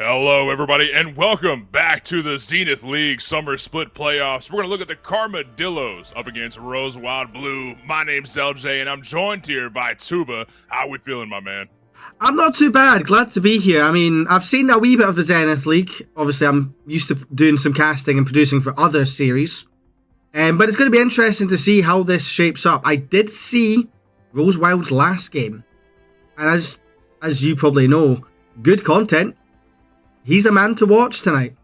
Hello, everybody, and welcome back to the Zenith League Summer Split Playoffs. We're going to look at the Karmadillos up against Rose Wild Blue. My name's LJ, and I'm joined here by Tuba. How we feeling, my man? I'm not too bad. Glad to be here. I mean, I've seen a wee bit of the Zenith League. Obviously, I'm used to doing some casting and producing for other series. But it's going to be interesting to see how this shapes up. I did see Rose Wild's last game. And as you probably know, good content. He's a man to watch tonight.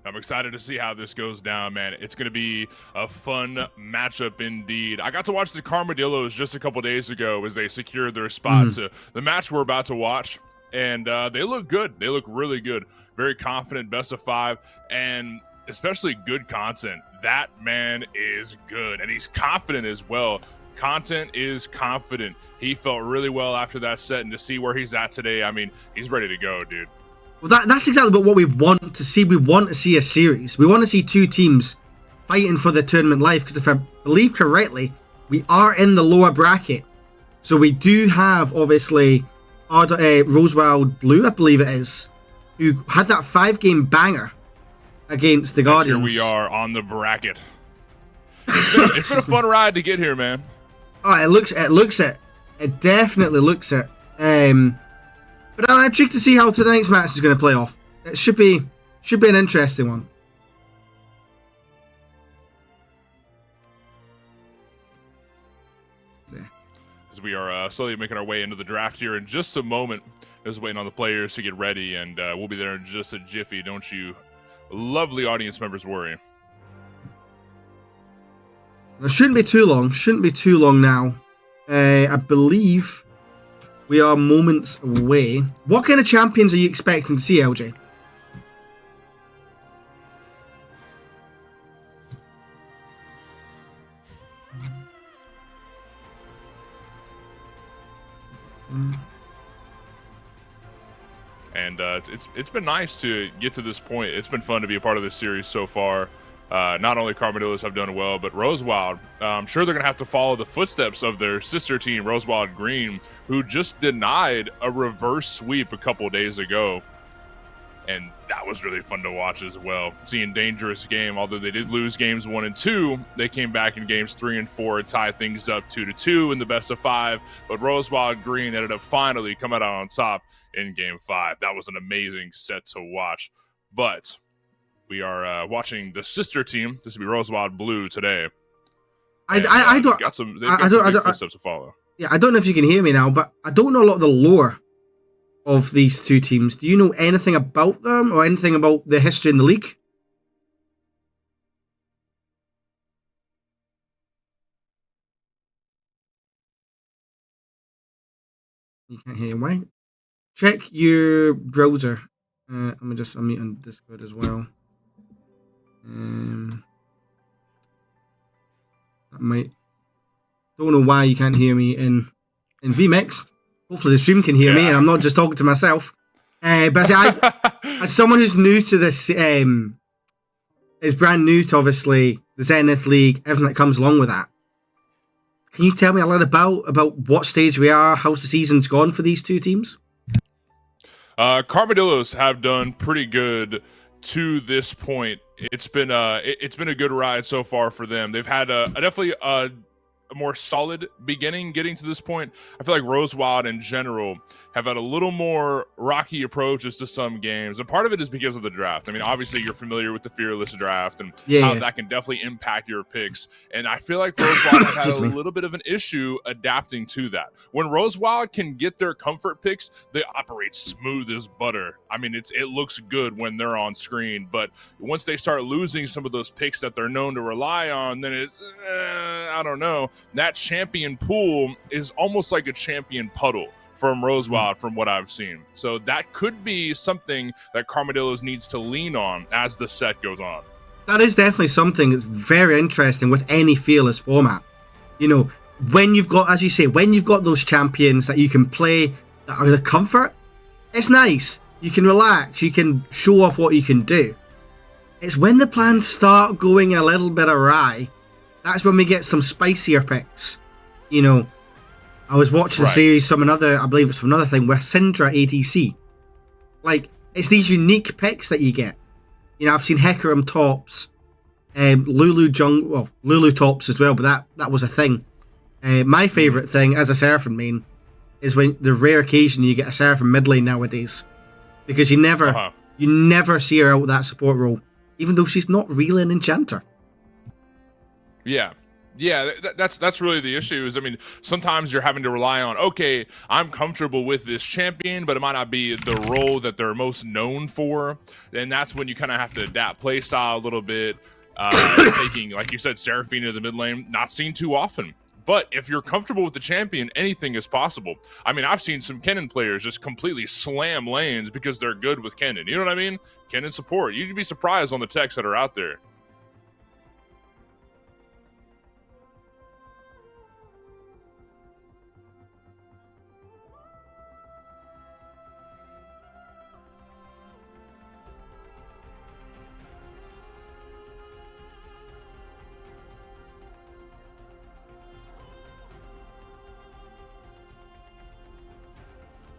I'm excited to see how this goes down, man. It's going to be a fun matchup indeed. I got to watch the Karmadillos just a couple days ago as they secured their spot to the match we're about to watch. And they look good. They look really good. Very confident, best of 5, and especially good content. That man is good, and he's confident as well. Content is confident. He felt really well after that set, and to see where he's at today, I mean, he's ready to go, dude. Well, that's exactly what we want to see. We want to see a series. We want to see two teams fighting for the tournament life, because if I believe correctly, we are in the lower bracket. So we do have, obviously, Rose Wild Blue, I believe it is, who had that 5-game banger against the Guardians. Here we are on the bracket. It's been a fun ride to get here, man. Oh, it looks it. It definitely looks it. But I'm intrigued to see how tonight's match is going to play off. It should be an interesting one. Yeah. As we are slowly making our way into the draft here in just a moment, just waiting on the players to get ready, and we'll be there in just a jiffy. Don't you lovely audience members worry. It shouldn't be too long. Shouldn't be too long now. I believe we are moments away. What kind of champions are you expecting to see, LJ? And it's been nice to get to this point. It's been fun to be a part of this series so far. Not only Karmadillos have done well, but Rose Wild. I'm sure they're going to have to follow the footsteps of their sister team, Rose Wild Green, who just denied a reverse sweep a couple days ago. And that was really fun to watch as well. Seeing Dangerous game, although they did lose games 1 and 2, they came back in games 3 and 4 and tied things up 2-2 in the best of 5. But Rose Wild Green ended up finally coming out on top in game 5. That was an amazing set to watch. But we are watching the sister team. This will be Rose Wild Blue today. I don't. Got some big footsteps to follow. Yeah, I don't know if you can hear me now, but I don't know a lot of the lore of these two teams. Do you know anything about them or anything about the history in the league? You can't hear me. Check your browser. Let me just unmute on Discord as well. That might. Don't know why you can't hear me in VMix. Hopefully the stream can hear me, and I'm not just talking to myself. But as someone who's new to this, is brand new to obviously the Zenith League, everything that comes along with that. Can you tell me a little about what stage we are, how's the season's gone for these two teams? Karmadillos have done pretty good to this point. It's been a good ride so far for them. They've had definitely a more solid beginning getting to this point. I feel like Rose Wild in general have had a little more rocky approaches to some games, and part of it is because of the draft. I mean, obviously you're familiar with the Fearless draft and how that can definitely impact your picks, and I feel like Rose Wild have had a little bit of an issue adapting to that. When Rose Wild can get their comfort picks, they operate smooth as butter. I mean, it looks good when they're on screen, but once they start losing some of those picks that they're known to rely on, then it's I don't know. That champion pool is almost like a champion puddle from Rose Wild, from what I've seen. So that could be something that Karmadillos needs to lean on as the set goes on. That is definitely something that's very interesting with any Fearless format. You know, when you've got, as you say, when you've got those champions that you can play that are the comfort, it's nice. You can relax. You can show off what you can do. It's when the plans start going a little bit awry, that's when we get some spicier picks. You know, I was watching a Right. series from I believe it's from another thing, with Syndra ADC. Like, it's these unique picks that you get. You know, I've seen Hecarim tops, Lulu tops as well, but that was a thing. My favourite thing as a Seraphim main is when the rare occasion you get a Seraphim mid lane nowadays. Because you never see her out with that support role, even though she's not really an enchanter. Yeah. Yeah, that's really the issue. Is, I mean, sometimes you're having to rely on, okay, I'm comfortable with this champion, but it might not be the role that they're most known for. And that's when you kind of have to adapt playstyle a little bit. Taking, like you said, Seraphine to the mid lane, not seen too often. But if you're comfortable with the champion, anything is possible. I mean, I've seen some Kennen players just completely slam lanes because they're good with Kennen. You know what I mean? Kennen support. You'd be surprised on the techs that are out there.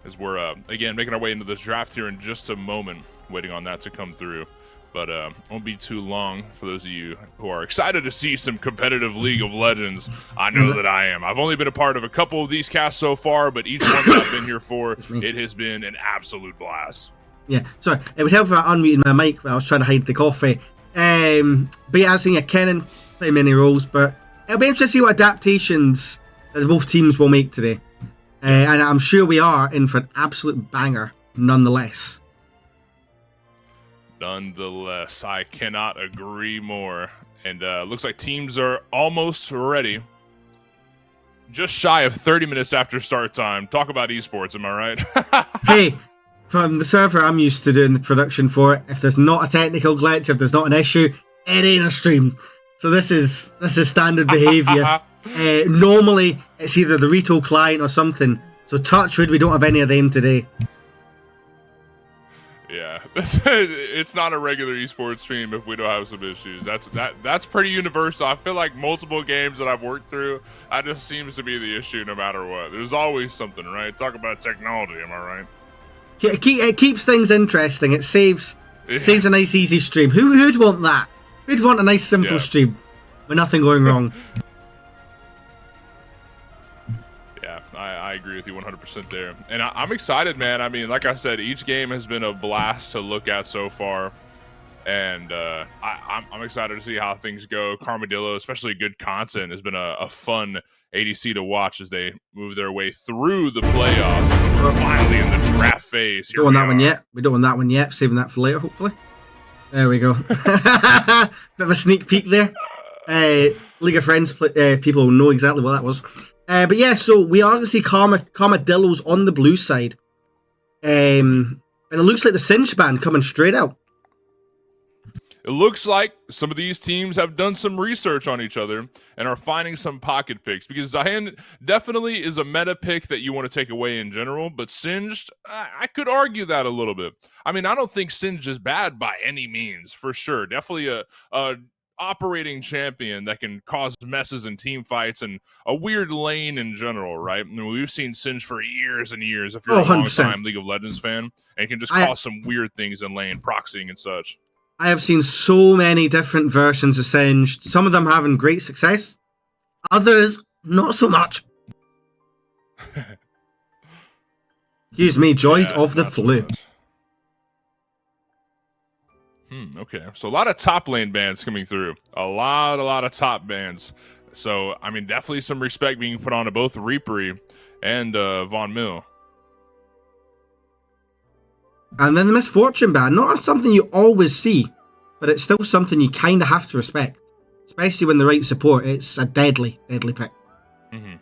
As we're, again, making our way into this draft here in just a moment, waiting on that to come through. But won't be too long for those of you who are excited to see some competitive League of Legends. I know that I am. I've only been a part of a couple of these casts so far, but each one that I've been here for, it has been an absolute blast. Yeah, sorry. It would help if I unmuted my mic, but I was trying to hide the coffee. But yeah, I was thinking Kennen play many roles, but it'll be interesting to see what adaptations that both teams will make today. And I'm sure we are in for an absolute banger, nonetheless. Nonetheless, I cannot agree more. And looks like teams are almost ready. Just shy of 30 minutes after start time. Talk about esports, am I right? Hey, from the server I'm used to doing the production for it, if there's not a technical glitch, if there's not an issue, it ain't a stream. So this is standard behaviour. Normally, it's either the retail client or something. So touch wood, we don't have any of them today. Yeah, it's not a regular esports stream if we don't have some issues. That's pretty universal. I feel like multiple games that I've worked through, that just seems to be the issue no matter what. There's always something, right? Talk about technology, am I right? It keeps things interesting. It saves a nice, easy stream. Who'd want that? Who'd want a nice, simple stream with nothing going wrong? I agree with you 100% there. And I'm excited, man. I mean, like I said, each game has been a blast to look at so far. And I'm excited to see how things go. Carmadillo, especially good content, has been a fun ADC to watch as they move their way through the playoffs. We're finally in the draft phase. We don't want that one yet. We don't want that one yet. Saving that for later, hopefully. There we go. Bit of a sneak peek there. League of Friends people will know exactly what that was. But yeah, so we are going to see Carmadillos on the blue side. And it looks like the Singe band coming straight out. It looks like some of these teams have done some research on each other and are finding some pocket picks. Because Zion definitely is a meta pick that you want to take away in general. But Singed, I could argue that a little bit. I mean, I don't think Singed is bad by any means, for sure. Definitely a operating champion that can cause messes in team fights and a weird lane in general, right? I mean, we've seen Singe for years and years if you're a long-time League of Legends fan, and can just cause some weird things in lane, proxying and such. I have seen so many different versions of Singe, some of them having great success, others not so much. Excuse me, joy of the flu. Okay, so a lot of top lane bans coming through. A lot of top bans. So, I mean, definitely some respect being put on to both Reapery and Von Mill. And then the Misfortune ban, not something you always see, but it's still something you kind of have to respect. Especially when the right support, it's a deadly pick. Mm-hmm.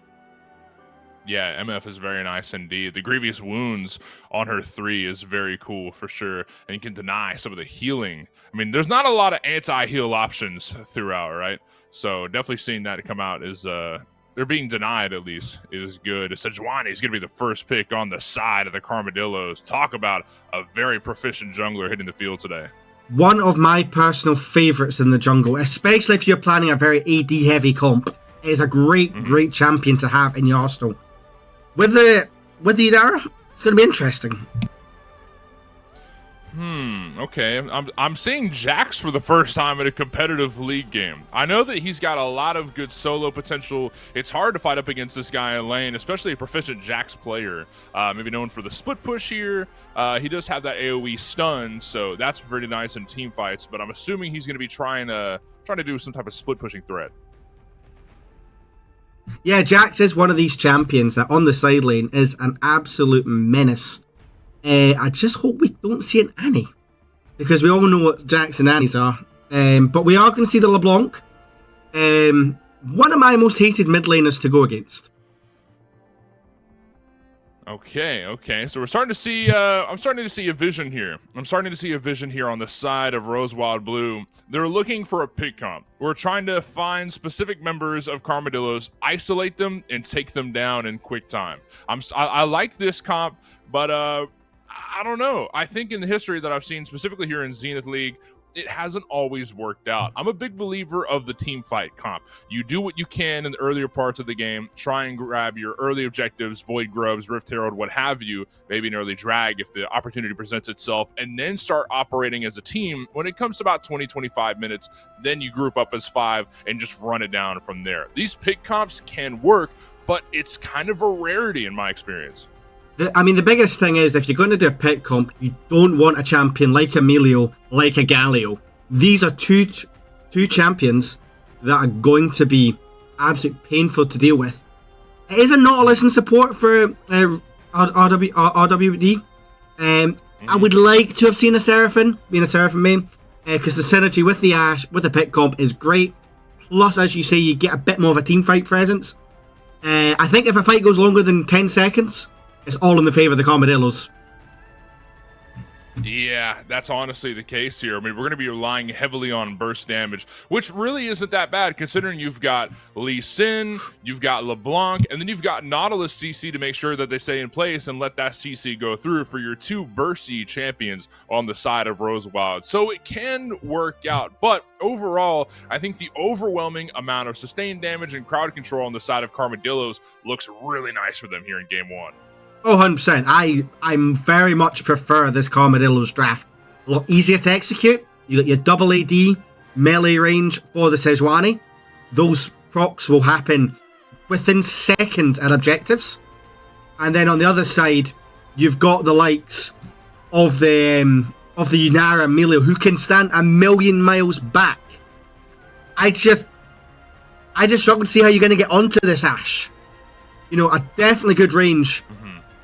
Yeah, MF is very nice indeed. The Grievous Wounds on her 3 is very cool for sure. And you can deny some of the healing. I mean, there's not a lot of anti-heal options throughout, right? So definitely seeing that come out is, they're being denied at least, is good. Sejuani is going to be the first pick on the side of the Carmadillos. Talk about a very proficient jungler hitting the field today. One of my personal favorites in the jungle, especially if you're planning a very AD-heavy comp. It is a great champion to have in your arsenal. with the Yadara, it's going to be interesting. Okay. I'm seeing Jax for the first time in a competitive league game. I know that he's got a lot of good solo potential. It's hard to fight up against this guy in lane, especially a proficient Jax player. Maybe known for the split push here. He does have that AoE stun, so that's pretty nice in team fights. But I'm assuming he's going to be trying to do some type of split pushing threat. Yeah, Jax is one of these champions that on the side lane is an absolute menace. I just hope we don't see an Annie, because we all know what Jax and Annies are. But we are going to see the LeBlanc, one of my most hated mid laners to go against. Okay. So we're starting to see. I'm starting to see a vision here. I'm starting to see a vision here on the side of Rose Wild Blue. They're looking for a pick comp. We're trying to find specific members of Karmadillos, isolate them, and take them down in quick time. I like this comp, but I don't know. I think in the history that I've seen, specifically here in Zenith League, it hasn't always worked out. I'm a big believer of the team fight comp. You do what you can in the earlier parts of the game, try and grab your early objectives, Void Grubs, Rift Herald, what have you, maybe an early drag if the opportunity presents itself, and then start operating as a team. When it comes to about 20-25 minutes, then you group up as 5 and just run it down from there. These pick comps can work, but it's kind of a rarity in my experience. The biggest thing is, if you're going to do a pick comp, you don't want a champion like Emilio, like a Galio. These are two champions that are going to be absolutely painful to deal with. It is a Nautilus in support for RWD. I would like to have seen a Seraphine, being a Seraphine main, because the synergy with the Ashe, with the pick comp is great. Plus, as you say, you get a bit more of a team fight presence. I think if a fight goes longer than 10 seconds, it's all in the favor of the Karmadillos. Yeah, that's honestly the case here. I mean, we're going to be relying heavily on burst damage, which really isn't that bad considering you've got Lee Sin, you've got LeBlanc, and then you've got Nautilus CC to make sure that they stay in place and let that CC go through for your 2 bursty champions on the side of Rosewild. So it can work out, but overall, I think the overwhelming amount of sustained damage and crowd control on the side of Karmadillos looks really nice for them here in Game 1. Oh, 100%. I very much prefer this Karmadillos draft. A lot easier to execute. You got your double AD melee range for the Sejuani. Those procs will happen within seconds at objectives. And then on the other side, you've got the likes of the Yunara Emilio, who can stand a million miles back. I just struggle to see how you're going to get onto this Ashe. You know, a definitely good range.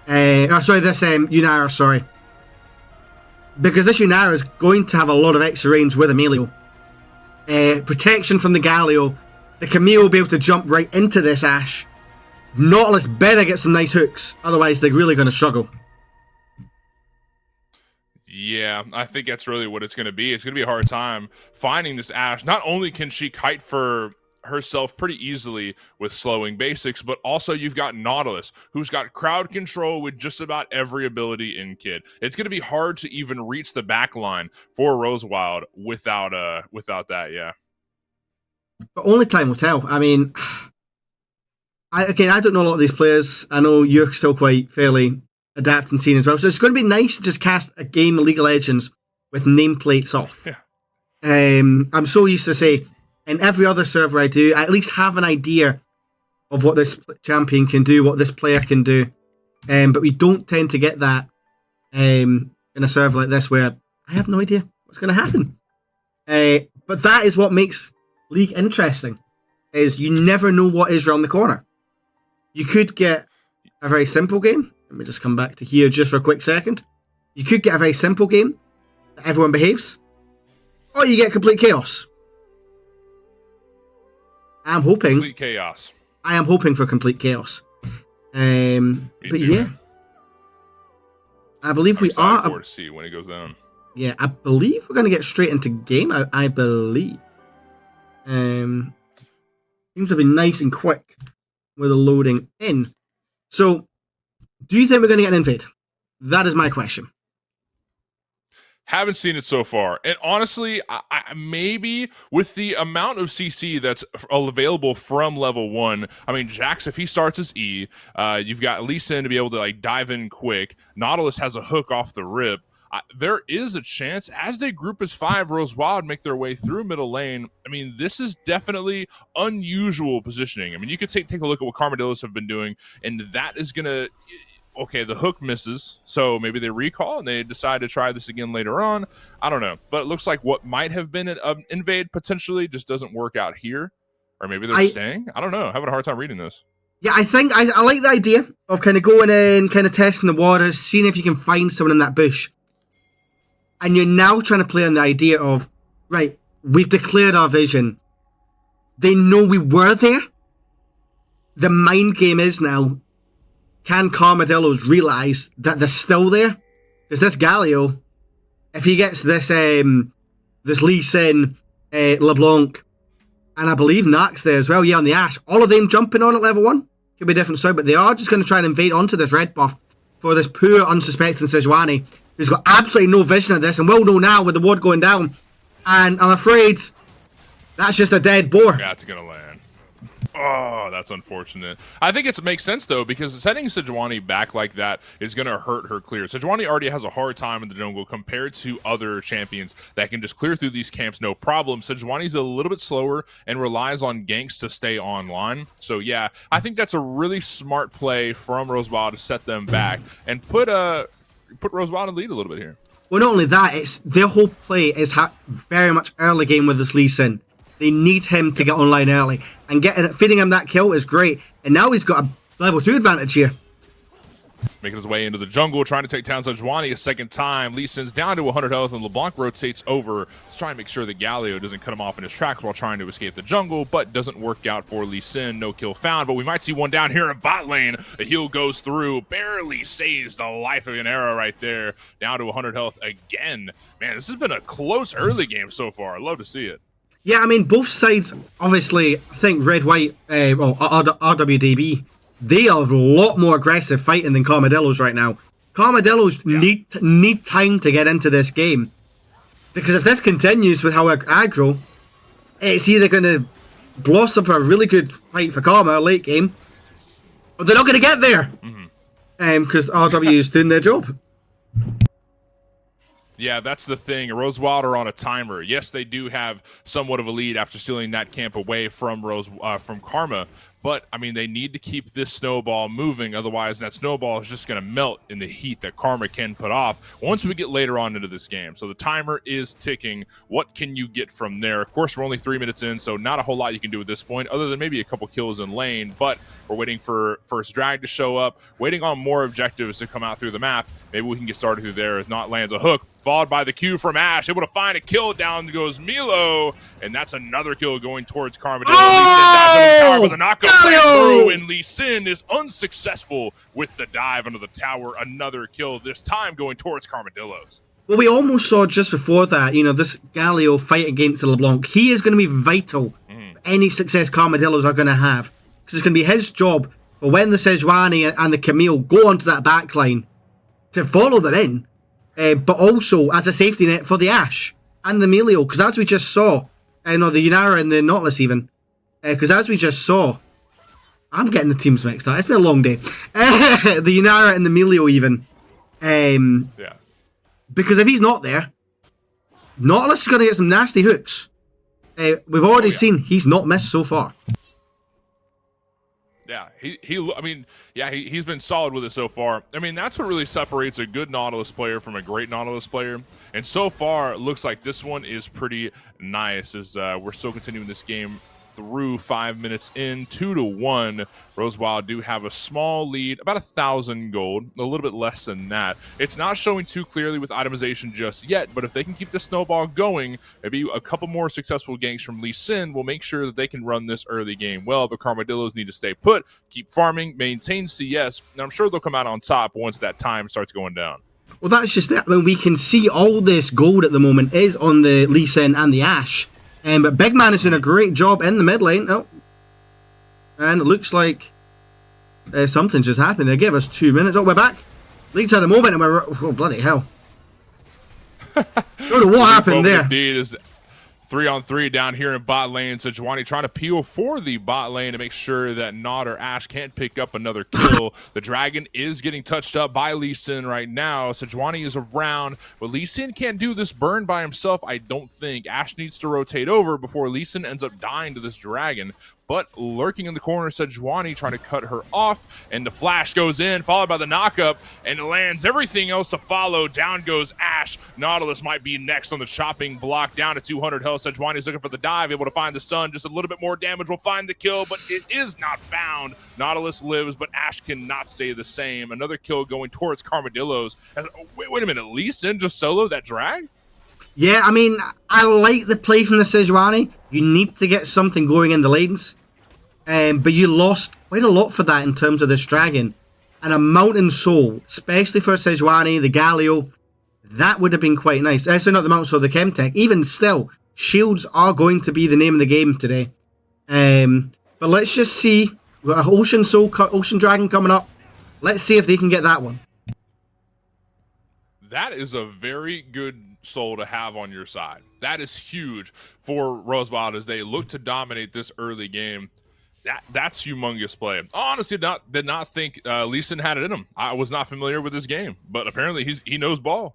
Yunara, sorry. Because this Yunara is going to have a lot of extra range with Emilio. Protection from the Galio. The Camille will be able to jump right into this Ashe. Nautilus better get some nice hooks, otherwise they're really going to struggle. Yeah, I think that's really what it's going to be. It's going to be a hard time finding this Ashe. Not only can she kite for herself pretty easily with slowing basics, but also you've got Nautilus, who's got crowd control with just about every ability in kit. It's going to be hard to even reach the back line for Rosewild without that, yeah. But only time will tell. I mean, I don't know a lot of these players. I know you're still quite fairly adept and seen as well, so it's going to be nice to just cast a game of League of Legends with nameplates off. Yeah. I'm so used to say, in every other server I do, I at least have an idea of what this champion can do, what this player can do. But we don't tend to get that in a server like this where I have no idea what's going to happen. But that is what makes League interesting, is you never know what is around the corner. You could get a very simple game. Let me just come back to here just for a quick second. You could get a very simple game that everyone behaves, or you get complete chaos. I'm hoping complete chaos. I am hoping for complete chaos. But yeah, I believe we are. To see when it goes down. Yeah, I believe we're going to get straight into game. I believe. Seems to be nice and quick with the loading in. So, do you think we're going to get an invade? That is my question. Haven't seen it so far. And honestly, I maybe with the amount of CC that's available from level 1, I mean, Jax, if he starts his E, you've got Lee Sin to be able to like dive in quick. Nautilus has a hook off the rip. There is a chance as they group as 5, Rose Wild make their way through middle lane. I mean, this is definitely unusual positioning. I mean, you could take a look at what Karmadillos have been doing, and that is going to... Okay, the hook misses, so maybe they recall and they decide to try this again later on. I don't know, but it looks like what might have been an invade potentially just doesn't work out here, or maybe they're staying. I don't know. Having a hard time reading this. Yeah, I think I like the idea of kind of going in, kind of testing the waters, seeing if you can find someone in that bush. And you're now trying to play on the idea of, right, we've declared our vision. They know we were there. The mind game is now, can Karmadillos realize that they're still there? Because this Galio, if he gets this this Lee Sin, LeBlanc, and I believe Nax there as well, yeah, on the Ashe, all of them jumping on at level 1, could be a different story, but they are just going to try and invade onto this red buff for this poor, unsuspecting Sejuani, who's got absolutely no vision of this, and will know now with the ward going down. And I'm afraid that's just a dead boar. That's going to land. Oh, that's unfortunate. I think it makes sense, though, because sending Sejuani back like that is going to hurt her clear. Sejuani already has a hard time in the jungle compared to other champions that can just clear through these camps no problem. Sejuani's a little bit slower and relies on ganks to stay online. So, yeah, I think that's a really smart play from Rosewild to set them back and put Rosewild in lead a little bit here. Well, not only that, it's their whole play is very much early game with this Lee Sin. They need him to get online early, and feeding him that kill is great. And now he's got a level 2 advantage here. Making his way into the jungle, trying to take down Sejuani a second time. Lee Sin's down to 100 health, and LeBlanc rotates over to try and make sure that Galio doesn't cut him off in his tracks while trying to escape the jungle, but doesn't work out for Lee Sin. No kill found, but we might see one down here in bot lane. The heal goes through, barely saves the life of an arrow right there. Down to 100 health again. Man, this has been a close early game so far. I'd love to see it. Yeah, I mean, both sides, obviously, I think Red-White, RWDB, they are a lot more aggressive fighting than Karmadillos right now. Karmadillos need time to get into this game. Because if this continues with how aggro, it's either going to blossom for a really good fight for Karma late game, or they're not going to get there. Because RW is doing their job. Yeah, that's the thing. Rosewild are on a timer. Yes, they do have somewhat of a lead after stealing that camp away from from Karma. But, I mean, they need to keep this snowball moving. Otherwise, that snowball is just going to melt in the heat that Karma can put off once we get later on into this game. So the timer is ticking. What can you get from there? Of course, we're only 3 minutes in, so not a whole lot you can do at this point, other than maybe a couple kills in lane. But we're waiting for first drag to show up, waiting on more objectives to come out through the map. Maybe we can get started through there. If not, lands a hook, followed by the Q from Ashe. Able to find a kill. Down goes Milo, and that's another kill going towards Karmadillo. Oh! With a knockup through, and Lee Sin is unsuccessful with the dive under the tower. Another kill, this time going towards Karmadillos. Well, we almost saw just before that, this Galio fight against the LeBlanc. He is going to be vital for any success Karmadillos are going to have. Because it's going to be his job for when the Sejuani and the Camille go onto that backline to follow them in. But also as a safety net for the Ashe and the Melio, because as we just saw, the Yunara and the Nautilus even, because as we just saw, I'm getting the teams mixed up, it's been a long day, the Yunara and the Melio even, yeah. Because if he's not there, Nautilus is going to get some nasty hooks. We've already seen he's not missed so far. Yeah, he's been solid with it so far. I mean, that's what really separates a good Nautilus player from a great Nautilus player. And so far, it looks like this one is pretty nice as we're still continuing this game through 5 minutes in, 2-1. Rosewild do have a small lead, about 1,000 gold, a little bit less than that. It's not showing too clearly with itemization just yet, but if they can keep the snowball going, maybe a couple more successful ganks from Lee Sin will make sure that they can run this early game well. But Karmadillos need to stay put, keep farming, maintain CS, and I'm sure they'll come out on top once that time starts going down. Well, that's just it. I mean, we can see all this gold at the moment is on the Lee Sin and the Ashe. But Big Man is doing a great job in the mid lane. Oh. And it looks like something just happened. They gave us 2 minutes. Oh, we're back. Leads at the moment, and we're... Oh, bloody hell. Don't know what happened there. Indeed is 3-on-3 down here in bot lane. Sejuani trying to peel for the bot lane to make sure that Nod or Ashe can't pick up another kill. The dragon is getting touched up by Lee Sin right now. Sejuani is around, but Lee Sin can't do this burn by himself, I don't think. Ashe needs to rotate over before Lee Sin ends up dying to this dragon. But lurking in the corner, Sejuani trying to cut her off, and the flash goes in, followed by the knockup, and lands everything else to follow. Down goes Ashe. Nautilus might be next on the chopping block, down to 200 health. Sejuani's looking for the dive, able to find the stun. Just a little bit more damage will find the kill, but it is not found. Nautilus lives, but Ashe cannot say the same. Another kill going towards Carmadillos. Wait a minute, Lee Sin just soloed that drag? Yeah, I mean, I like the play from the Sejuani. You need to get something going in the lanes. But you lost quite a lot for that in terms of this dragon. And a Mountain Soul, especially for Sejuani, the Galio, that would have been quite nice. So not the Mountain Soul, the Chemtech. Even still, shields are going to be the name of the game today. But let's just see. We've got an Ocean Dragon coming up. Let's see if they can get that one. That is a very good soul to have on your side. That is huge for Rosewild as they look to dominate this early game. That's humongous play. Honestly, did not think Lee Sin had it in him. I was not familiar with this game, but apparently he knows ball.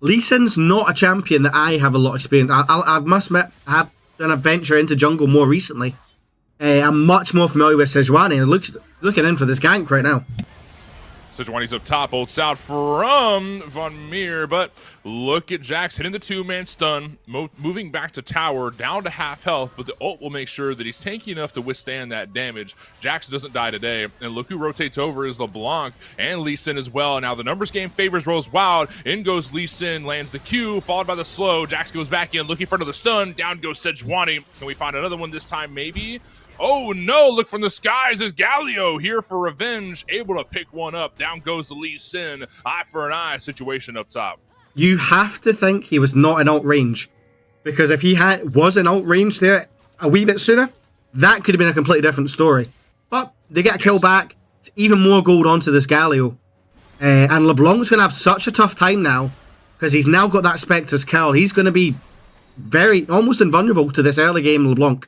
Lee Sin's not a champion that I have a lot of experience. I must admit, I have done a venture into jungle more recently. I'm much more familiar with Sejuani, and looking in for this gank right now. Sejuani's up top, ults out from Von Meer, but look at Jax hitting the two-man stun, moving back to tower, down to half health, but the ult will make sure that he's tanky enough to withstand that damage. Jax doesn't die today, and look who rotates over is LeBlanc and Lee Sin as well. Now the numbers game favors Rosewild. In goes Lee Sin, lands the Q, followed by the slow. Jax goes back in, looking for another stun. Down goes Sejuani. Can we find another one this time, maybe? Oh no, look from the skies is Galio here for revenge, able to pick one up. Down goes the Lee Sin, eye for an eye situation up top. You have to think he was not in ult range, because if he was in ult range there a wee bit sooner, that could have been a completely different story. But they get a kill back, it's even more gold onto this Galio. And LeBlanc's going to have such a tough time now, because he's now got that Spectre's kill. He's going to be almost invulnerable to this early game LeBlanc.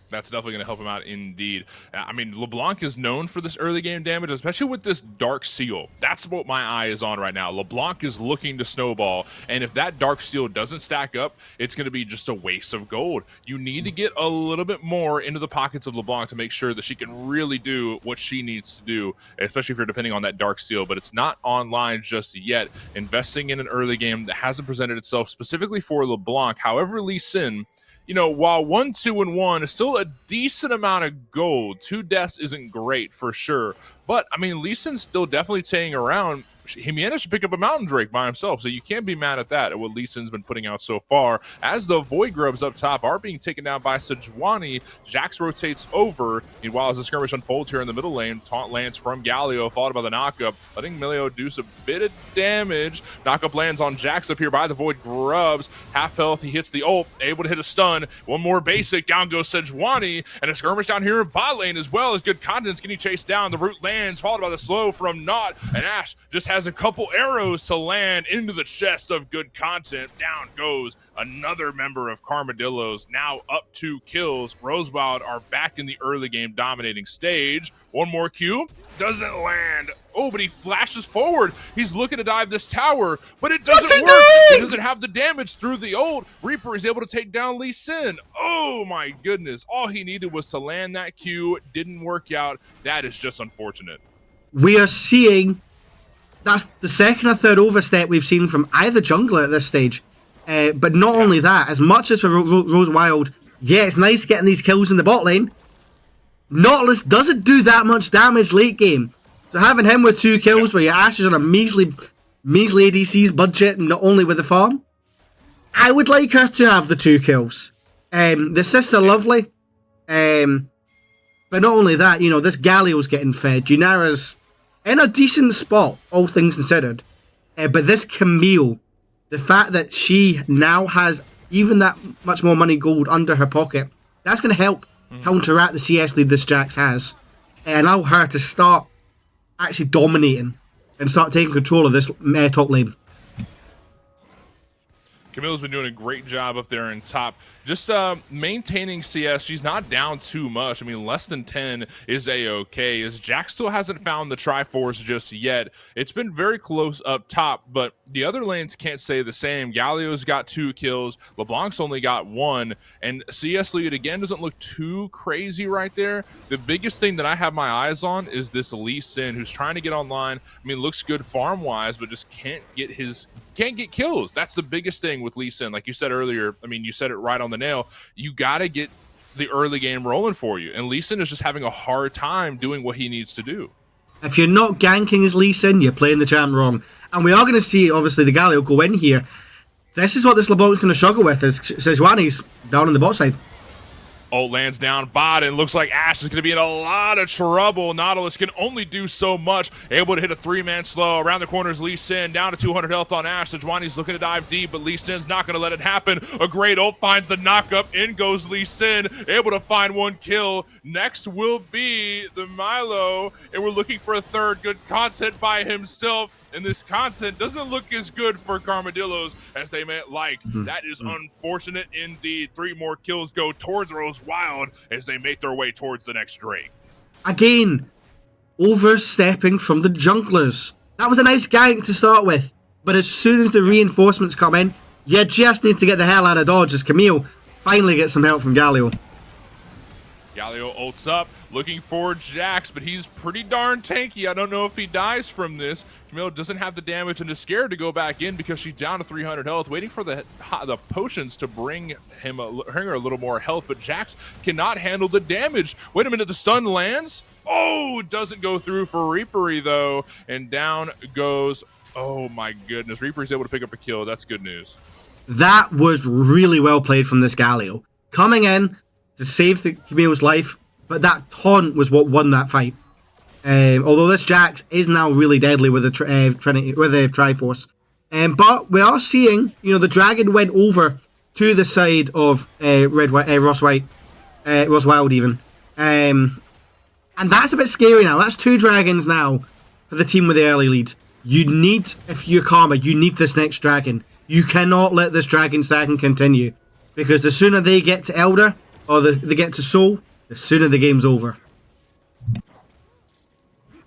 That's definitely going to help him out indeed. I mean, LeBlanc is known for this early game damage, especially with this Dark Seal. That's what my eye is on right now. LeBlanc is looking to snowball, and if that Dark Seal doesn't stack up, it's going to be just a waste of gold. You need to get a little bit more into the pockets of LeBlanc to make sure that she can really do what she needs to do, especially if you're depending on that Dark Seal, but it's not online just yet. Investing in an early game that hasn't presented itself specifically for LeBlanc. However, Lee Sin, you know, while 1, 2, and 1 is still a decent amount of gold, 2 deaths isn't great for sure. But, I mean, Lee Sin's still definitely staying around. He managed to pick up a Mountain Drake by himself, so you can't be mad at that, at what Lee Sin's been putting out so far. As the Void Grubs up top are being taken down by Sejuani, Jax rotates over. Meanwhile, as the skirmish unfolds here in the middle lane, taunt lands from Galio, followed by the knockup, letting Milio do a bit of damage. Knockup lands on Jax up here by the Void Grubs. Half health, he hits the ult, able to hit a stun. One more basic, down goes Sejuani, and a skirmish down here in bot lane as well as good content's getting chased down. The root lands, followed by the slow from Nod, and Ashe just has a couple arrows to land into the chest of good content. Down goes another member of Carmadillos, now up 2 kills. Rosewild are back in the early game dominating stage. One more Q, doesn't land. Oh, but he flashes forward. He's looking to dive this tower, but it doesn't work. He doesn't have the damage through the ult. Reaper is able to take down Lee Sin. Oh my goodness. All he needed was to land that Q. Didn't work out. That is just unfortunate. We are seeing, that's the second or third overstep we've seen from either jungler at this stage. But not only that, as much as for Rosewild, yeah, it's nice getting these kills in the bot lane. Nautilus doesn't do that much damage late game. So having him with 2 kills where your Ashe is on a measly ADC's budget and not only with the farm, I would like her to have the 2 kills. The assists are lovely. But not only that, you know, this Galio's getting fed. Junara's in a decent spot, all things considered. But this Camille, the fact that she now has even that much more money gold under her pocket, that's going to help counteract the CS lead this Jax has. And allow her to start actually dominating and start taking control of this top lane. Camille's been doing a great job up there in top, just maintaining CS. She's not down too much. I mean, less than 10 is a-okay, as Jack still hasn't found the Triforce just yet. It's been very close up top, but the other lanes can't say the same. Galio's got 2 kills, LeBlanc's only got 1, and CS lead again doesn't look too crazy right there. The biggest thing that I have my eyes on is this Lee Sin, who's trying to get online. I mean, looks good farm-wise, but just can't get kills. That's the biggest thing with Lee Sin. Like you said earlier, I mean, you said it right on the nail. You got to get the early game rolling for you, and Lee Sin is just having a hard time doing what he needs to do. If you're not ganking as Lee Sin, you're playing the champ wrong. And we are going to see, obviously, the Galio go in here. This is what this LeBlanc's going to struggle with, as Sejuani's down on the bot side. Ult lands down bot, and looks like Ashe is going to be in a lot of trouble. Nautilus can only do so much. Able to hit a 3-man slow. Around the corner is Lee Sin, down to 200 health on Ashe. Sejuani's looking to dive deep, but Lee Sin's not going to let it happen. A great ult finds the knock-up. In goes Lee Sin, able to find 1 kill. Next will be the Milo, and we're looking for a third. Good content by himself. And this content doesn't look as good for Karmadillos as they might like. That is unfortunate indeed. 3 more kills go towards Rose Wild as they make their way towards the next Drake. Again, overstepping from the junglers. That was a nice gank to start with, but as soon as the reinforcements come in, you just need to get the hell out of dodge as Camille finally gets some help from Galio. Galio ults up, looking for Jax, but he's pretty darn tanky. I don't know if he dies from this. Camille doesn't have the damage and is scared to go back in because she's down to 300 health, waiting for the potions to bring her a little more health, but Jax cannot handle the damage. Wait a minute, the stun lands? Oh, doesn't go through for Reapery though, and down goes, oh my goodness, Reapery's able to pick up a kill. That's good news. That was really well played from this Galio. Coming in to save the Camille's life, but that taunt was what won that fight. Although this Jax is now really deadly with the Triforce. But we are seeing, you know, the dragon went over to the side of Ross Wild even. And that's a bit scary now. That's 2 dragons now for the team with the early lead. You need, if you're Karma, you need this next dragon. You cannot let this dragon stacking continue, because the sooner they get to Elder, or they get to Soul, the sooner the game's over.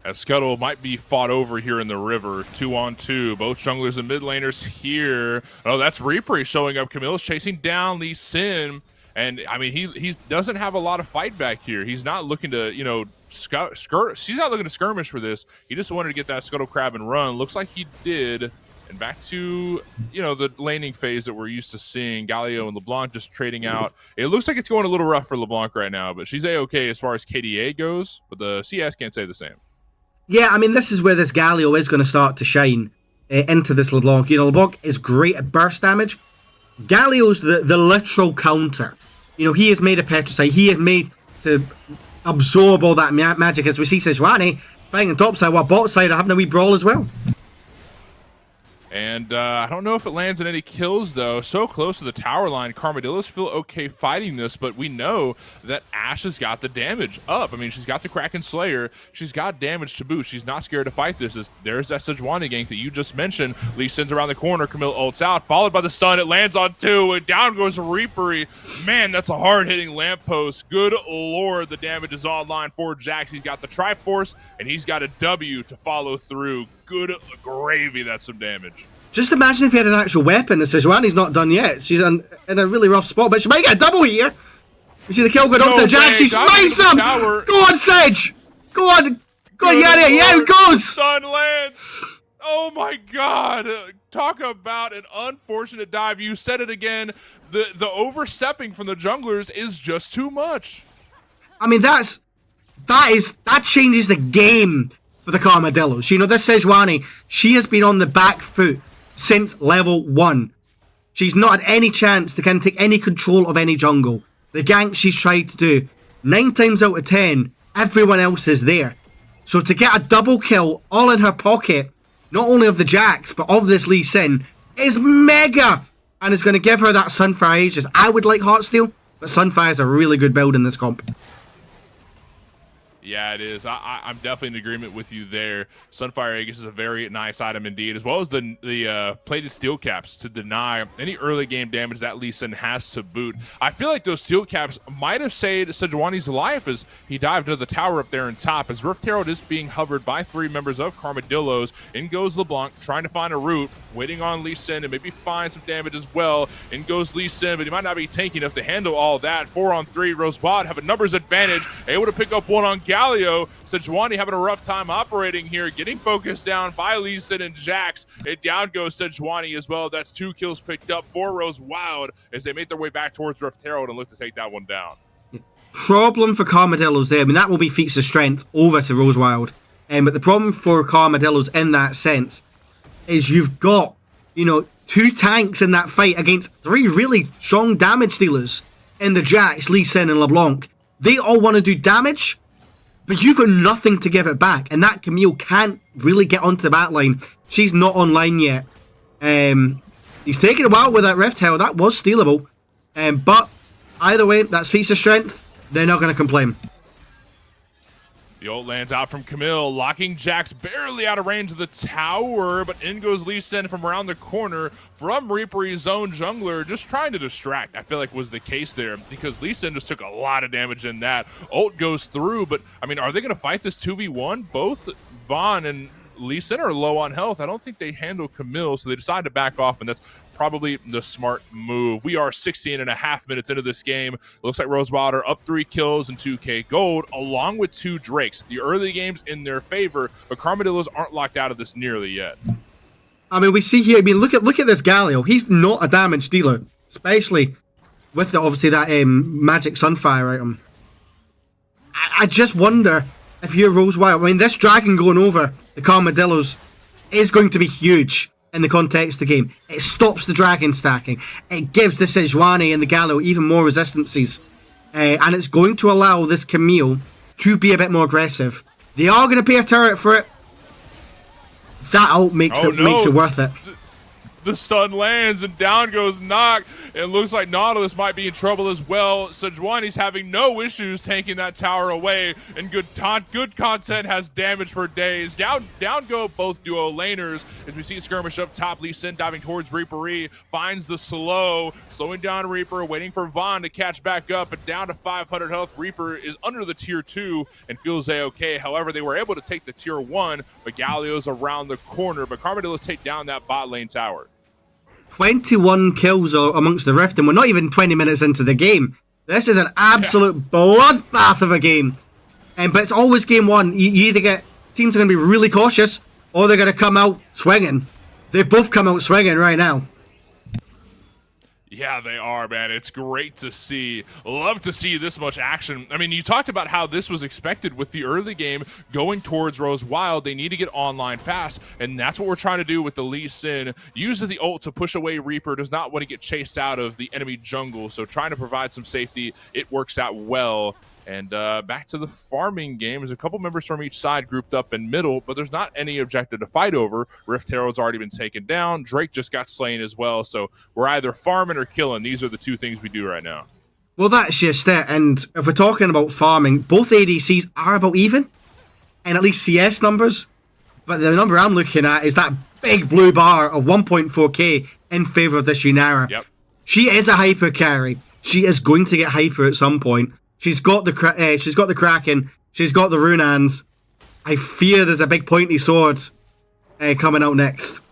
As Scuttle might be fought over here in the river, 2-on-2. Both junglers and mid laners here. Oh, that's Reaper showing up. Camille's chasing down Lee Sin. And, I mean, he doesn't have a lot of fight back here. He's not looking to, you know, she's not looking to skirmish for this. He just wanted to get that Scuttle Crab and run. Looks like he did. And back to, you know, the laning phase that we're used to seeing. Galio and LeBlanc just trading out. It looks like it's going a little rough for LeBlanc right now, but she's A-okay as far as KDA goes, but the CS can't say the same. Yeah, I mean, this is where this Galio is going to start to shine into this LeBlanc. You know, LeBlanc is great at burst damage. Galio's the literal counter. You know, he has made a Petricite. He has made to absorb all that magic, as we see Sejuani banging top side, while bot side are having a wee brawl as well. And I don't know if it lands in any kills, though. So close to the tower line. Karmadillos feel okay fighting this, but we know that Ashe has got the damage up. I mean, she's got the Kraken Slayer. She's got damage to boot. She's not scared to fight this. There's that Sejuani gank that you just mentioned. Lee Sin's around the corner. Camille ults out, followed by the stun. It lands on 2, and down goes Reapery. Man, that's a hard-hitting lamppost. Good lord, the damage is online for Jax. He's got the Triforce, and he's got a W to follow through. Good gravy, that's some damage. Just imagine if he had an actual weapon. And Sejuani's not done yet. She's in a really rough spot, but she might get a double here. You see the kill going off to Jax. She smites him. Go on, Sedge. Go on. Go on, yeah, it goes. Sun lands. Oh my God. Talk about an unfortunate dive. You said it again. The overstepping from the junglers is just too much. I mean, that changes the game for the Karmadillos. You know, this Sejuani, she has been on the back foot since level 1. She's not had any chance to kind of take any control of any jungle. The gank she's tried to do, 9 times out of 10, everyone else is there. So to get a double kill all in her pocket, not only of the Jax, but of this Lee Sin, is mega! And it's going to give her that Sunfire Aegis. I would like Heartsteel, but Sunfire's a really good build in this comp. Yeah, it is. I'm definitely in agreement with you there. Sunfire Aegis is a very nice item indeed, as well as the plated steel caps to deny any early game damage that Lee Sin has to boot. I feel like those steel caps might have saved Sejuani's life as he dived into the tower up there in top. As Rift Herald is being hovered by 3 members of Karmadillos, in goes LeBlanc trying to find a route, waiting on Lee Sin to maybe find some damage as well. In goes Lee Sin, but he might not be tanky enough to handle all that. 4-on-3, Rosebud have a numbers advantage, able to pick up one on Galio. Sejuani having a rough time operating here, getting focused down by Lee Sin and Jax. And down goes Sejuani as well. That's 2 kills picked up for Rose Wild as they make their way back towards Rift Herald and look to take that one down. Problem for Karmadillos there. I mean, that will be feats of strength over to Rose Wild. But the problem for Karmadillos in that sense is you've got, 2 tanks in that fight against 3 really strong damage dealers in the Jax, Lee Sin, and LeBlanc. They all want to do damage, but you've got nothing to give it back. And that Camille can't really get onto the back line. She's not online yet. He's taken a while with that Rift Herald. That was stealable. But either way, that's feats of strength. They're not going to complain. The ult lands out from Camille, locking Jax barely out of range of the tower, but in goes Lee Sin from around the corner from Reaper's own jungler, just trying to distract, I feel like was the case there, because Lee Sin just took a lot of damage in that. Ult goes through, but, I mean, are they going to fight this 2v1? Both Vaughn and Lee Sin are low on health. I don't think they handle Camille, so they decide to back off, and that's probably the smart move. We are 16.5 minutes into this game. It looks like Rosewater are up 3 kills and 2k gold, along with 2 Drakes. The early game's in their favor, but Karmadillos aren't locked out of this nearly yet. I mean, we see here, look at this Galio. He's not a damage dealer, especially with obviously that magic Sunfire item. I just wonder if you're Rosewild. I mean, this dragon going over the Karmadillos is going to be huge in the context of the game. It stops the dragon stacking. It gives the Sejuani and the Galio even more resistances. And it's going to allow this Camille to be a bit more aggressive. They are going to pay a turret for it. That ult makes it worth it. The stun lands and down goes Nock. It looks like Nautilus might be in trouble as well. Sejuani's having no issues taking that tower away, and good content has damage for days. Down go both duo laners as we see a skirmish up top. Lee Sin diving towards Reaper, finds the slowing down Reaper, waiting for Vaughn to catch back up, but down to 500 health. Reaper is under the tier 2 and feels a-okay. However, they were able to take the tier 1, but Galio's around the corner, but Karmadillos take down that bot lane tower. 21 kills amongst the Rift, and we're not even 20 minutes into the game. This is an absolute bloodbath of a game. But it's always game 1. You either get teams are going to be really cautious, or they're going to come out swinging. They've both come out swinging right now. Yeah, they are, man. It's great to see. Love to see this much action. I mean, you talked about how this was expected with the early game going towards Rose Wild. They need to get online fast, and that's what we're trying to do with the Lee Sin. Uses the ult to push away Reaper. Does not want to get chased out of the enemy jungle, so trying to provide some safety. It works out well. And back to the farming game. There's a couple members from each side grouped up in middle, but there's not any objective to fight over. Rift Herald's already been taken down. Drake just got slain as well. So we're either farming or killing. These are the 2 things we do right now. Well, that's just it. And if we're talking about farming, both ADCs are about even, and at least CS numbers. But the number I'm looking at is that big blue bar of 1.4k in favor of this Yunara. Yep. She is a hyper carry. She is going to get hyper at some point. She's got the Kraken. She's got the Runans. I fear there's a big pointy sword coming out next.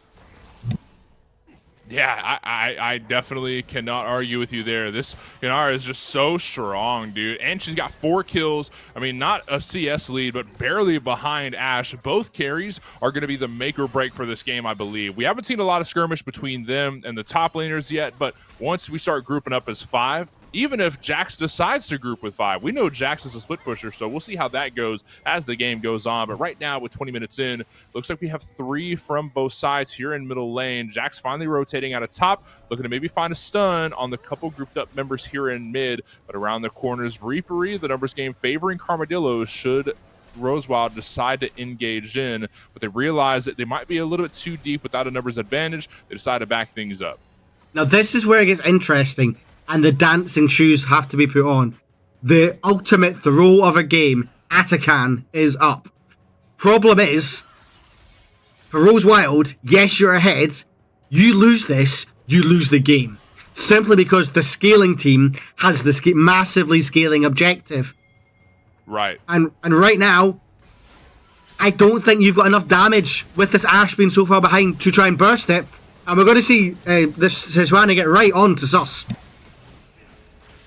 Yeah, I definitely cannot argue with you there. This Yunara is just so strong, dude. And she's got 4 kills. I mean, not a CS lead, but barely behind Ashe. Both carries are going to be the make or break for this game, I believe. We haven't seen a lot of skirmish between them and the top laners yet, but once we start grouping up as 5, even if Jax decides to group with 5. We know Jax is a split pusher, so we'll see how that goes as the game goes on. But right now, with 20 minutes in, looks like we have 3 from both sides here in middle lane. Jax finally rotating out of top, looking to maybe find a stun on the couple grouped up members here in mid. But around the corners, Reaper, the numbers game favoring Karmadillos should Rosewild decide to engage in. But they realize that they might be a little bit too deep without a numbers advantage. They decide to back things up. Now, this is where it gets interesting. And the dancing shoes have to be put on. The ultimate throw of a game Atakan is up. Problem is, for Rose Wild, yes, you're ahead. You lose this, you lose the game. Simply because the scaling team has the massively scaling objective. Right. And right now, I don't think you've got enough damage with this Ashe being so far behind to try and burst it. And we're going to see this Sejuani get right on to Sus.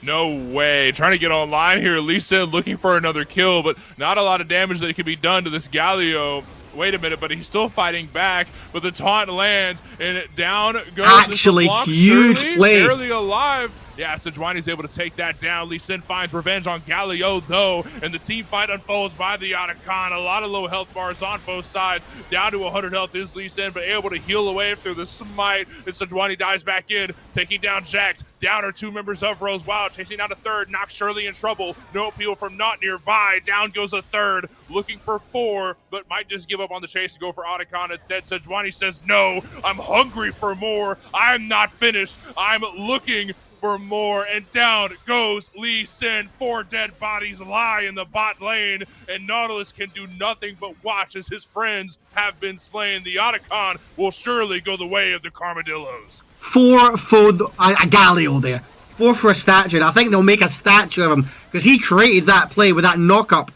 No way. Trying to get online here. Lee Sin looking for another kill, but not a lot of damage that can be done to this Galio. Wait a minute, but he's still fighting back. But the taunt lands, and down goes. Actually, huge play. Barely alive. Yeah, Sejuani's able to take that down. Lee Sin finds revenge on Galio, though, and the team fight unfolds by the Otacon. A lot of low health bars on both sides. Down to 100 health is Lee Sin, but able to heal away through the smite. And Sejuani dies back in, taking down Jax. Down are 2 members of Rose Wild, chasing down a third. Knocks Shirley in trouble. No appeal from Not nearby. Down goes a third, looking for 4, but might just give up on the chase to go for Otacon instead. Sejuani says, no, I'm hungry for more. I'm not finished. I'm looking for more, and down goes Lee Sin. 4 dead bodies lie in the bot lane, and Nautilus can do nothing but watch as his friends have been slain. The Otacon will surely go the way of the Carmadillos. 4 for a Galio there. 4 for a statue, and I think they'll make a statue of him, because he created that play with that knock-up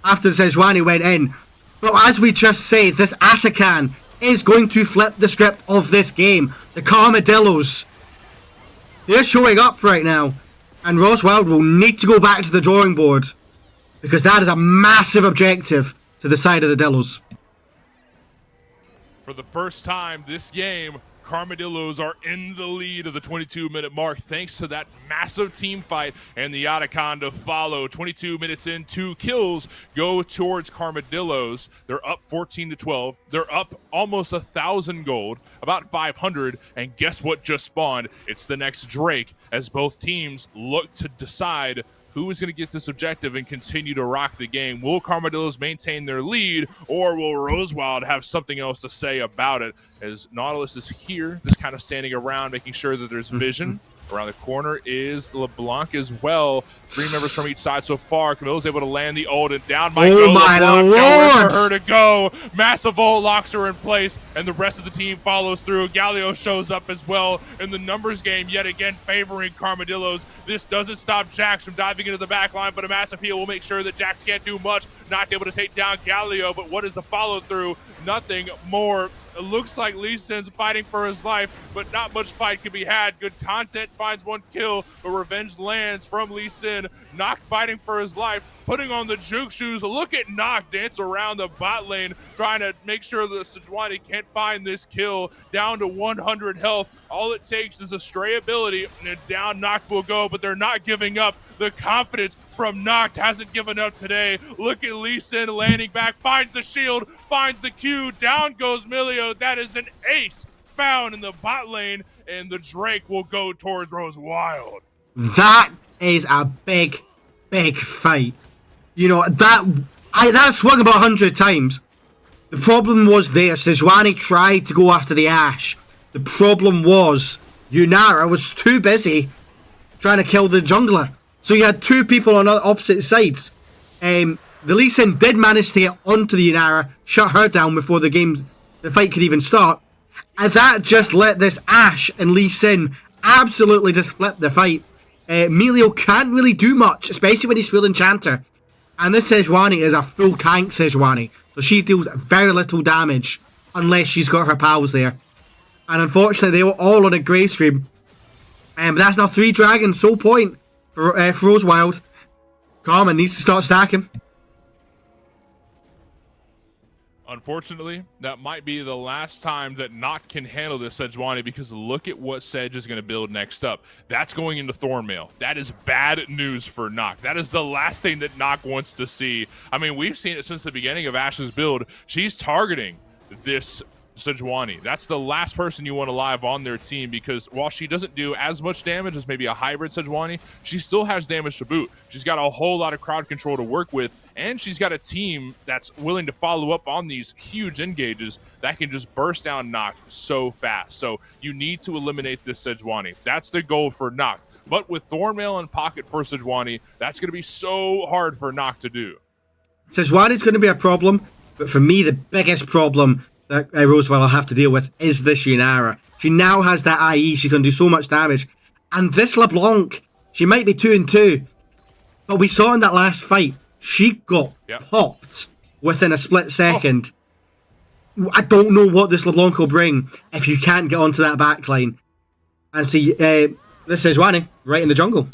after Sejuani went in. But as we just said, this Atakan is going to flip the script of this game. The Carmadillos, they're showing up right now, and Rose Wild will need to go back to the drawing board, because that is a massive objective to the side of the Dillos. For the first time this game, Carmadillos are in the lead of the 22-minute mark thanks to that massive team fight, and the Otacon to follow. 22 minutes in, 2 kills go towards Carmadillos. They're up 14-12. They're up almost 1,000 gold, about 500, and guess what just spawned? It's the next Drake, as both teams look to decide who is going to get this objective and continue to rock the game. Will Carmadillos maintain their lead, or will Rosewild have something else to say about it? As Nautilus is here, just kind of standing around, making sure that there's vision. Around the corner is LeBlanc as well. 3 members from each side so far. Camilla's able to land the ult, and down might go my LeBlanc. Lord! Nowhere for her to go. Massive ult locks her in place, and the rest of the team follows through. Galio shows up as well in the numbers game, yet again favoring Carmadillos. This doesn't stop Jax from diving into the back line, but a massive heal will make sure that Jax can't do much. Not able to take down Galio, but what is the follow-through? Nothing more. It looks like Lee Sin's fighting for his life, but not much fight can be had. Good content finds 1 kill, but revenge lands from Lee Sin. Noct fighting for his life, putting on the juke shoes. Look at Noct dance around the bot lane, trying to make sure that Sejuani can't find this kill. Down to 100 health. All it takes is a stray ability, and down Noct will go, but they're not giving up. The confidence from Noct hasn't given up today. Look at Lee Sin landing back, finds the shield, finds the Q. Down goes Milio. That is an ace found in the bot lane, and the Drake will go towards Rose Wild. That is a big, big fight. You know, that swung about 100 times. The problem was there, Sejuani tried to go after the Ashe. The problem was Yunara was too busy trying to kill the jungler. So you had 2 people on opposite sides. The Lee Sin did manage to get onto the Yunara, shut her down before the fight could even start. And that just let this Ashe and Lee Sin absolutely just flip the fight. Milio can't really do much, especially when he's full enchanter. And this Sejuani is a full tank Sejuani. So she deals very little damage unless she's got her pals there. And unfortunately, they were all on a grey stream. But that's now 3 dragons, soul point for Rose Wild. Carmen needs to start stacking. Unfortunately, that might be the last time that Noct can handle this Sejuani, because look at what Sedge is going to build next up. That's going into Thornmail. That is bad news for Noct. That is the last thing that Noct wants to see. I mean, we've seen it since the beginning of Ash's build. She's targeting this Sejuani. That's the last person you want alive on their team, because while she doesn't do as much damage as maybe a hybrid Sejuani, she still has damage to boot. She's got a whole lot of crowd control to work with, and she's got a team that's willing to follow up on these huge engages that can just burst down Noct so fast. So you need to eliminate this Sejuani. That's the goal for Noct. But with Thornmail in pocket for Sejuani, that's going to be so hard for Noct to do. Sejuani's going to be a problem, but for me, the biggest problem that Rosewell will have to deal with is this Yunara. She now has that IE. She's going to do so much damage. And this LeBlanc, she might be 2-2, but we saw in that last fight, she got popped within a split second. I don't know what this LeBlanc will bring if you can't get onto that backline. And see, this is Sejuani right in the jungle.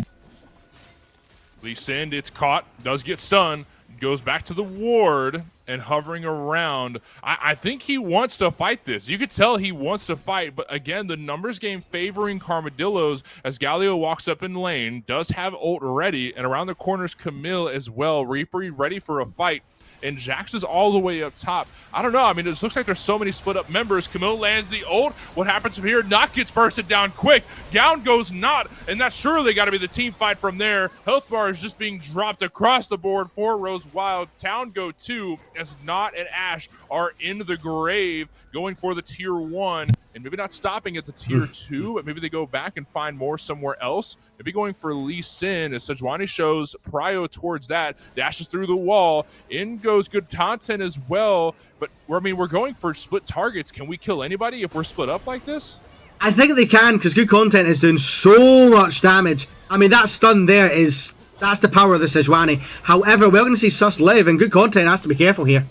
Lee Sin, it's caught, does get stunned, goes back to the ward and hovering around. I think he wants to fight this. You could tell he wants to fight, but again, the numbers game favoring Karmadillos as Galio walks up in lane, does have ult ready, and around the corners Camille as well. Reaper ready for a fight. And Jax is all the way up top. I don't know. I mean, it looks like there's so many split up members. Camille lands the ult. What happens from here? Not gets bursted down quick. Down goes Not, and that's surely got to be the team fight from there. Health bar is just being dropped across the board for Rose Wild. Town go 2 as Not and Ashe are in the grave going for the tier 1. And maybe not stopping at the tier 2, but maybe they go back and find more somewhere else. Maybe going for Lee Sin as Sejuani shows prio towards that. Dashes through the wall. In goes good Tauntaun as well. But, I mean, we're going for split targets. Can we kill anybody if we're split up like this? I think they can, because good content is doing so much damage. I mean, that stun there is... That's the power of the Sejuani. However, we're going to see Sus live, and good content has to be careful here.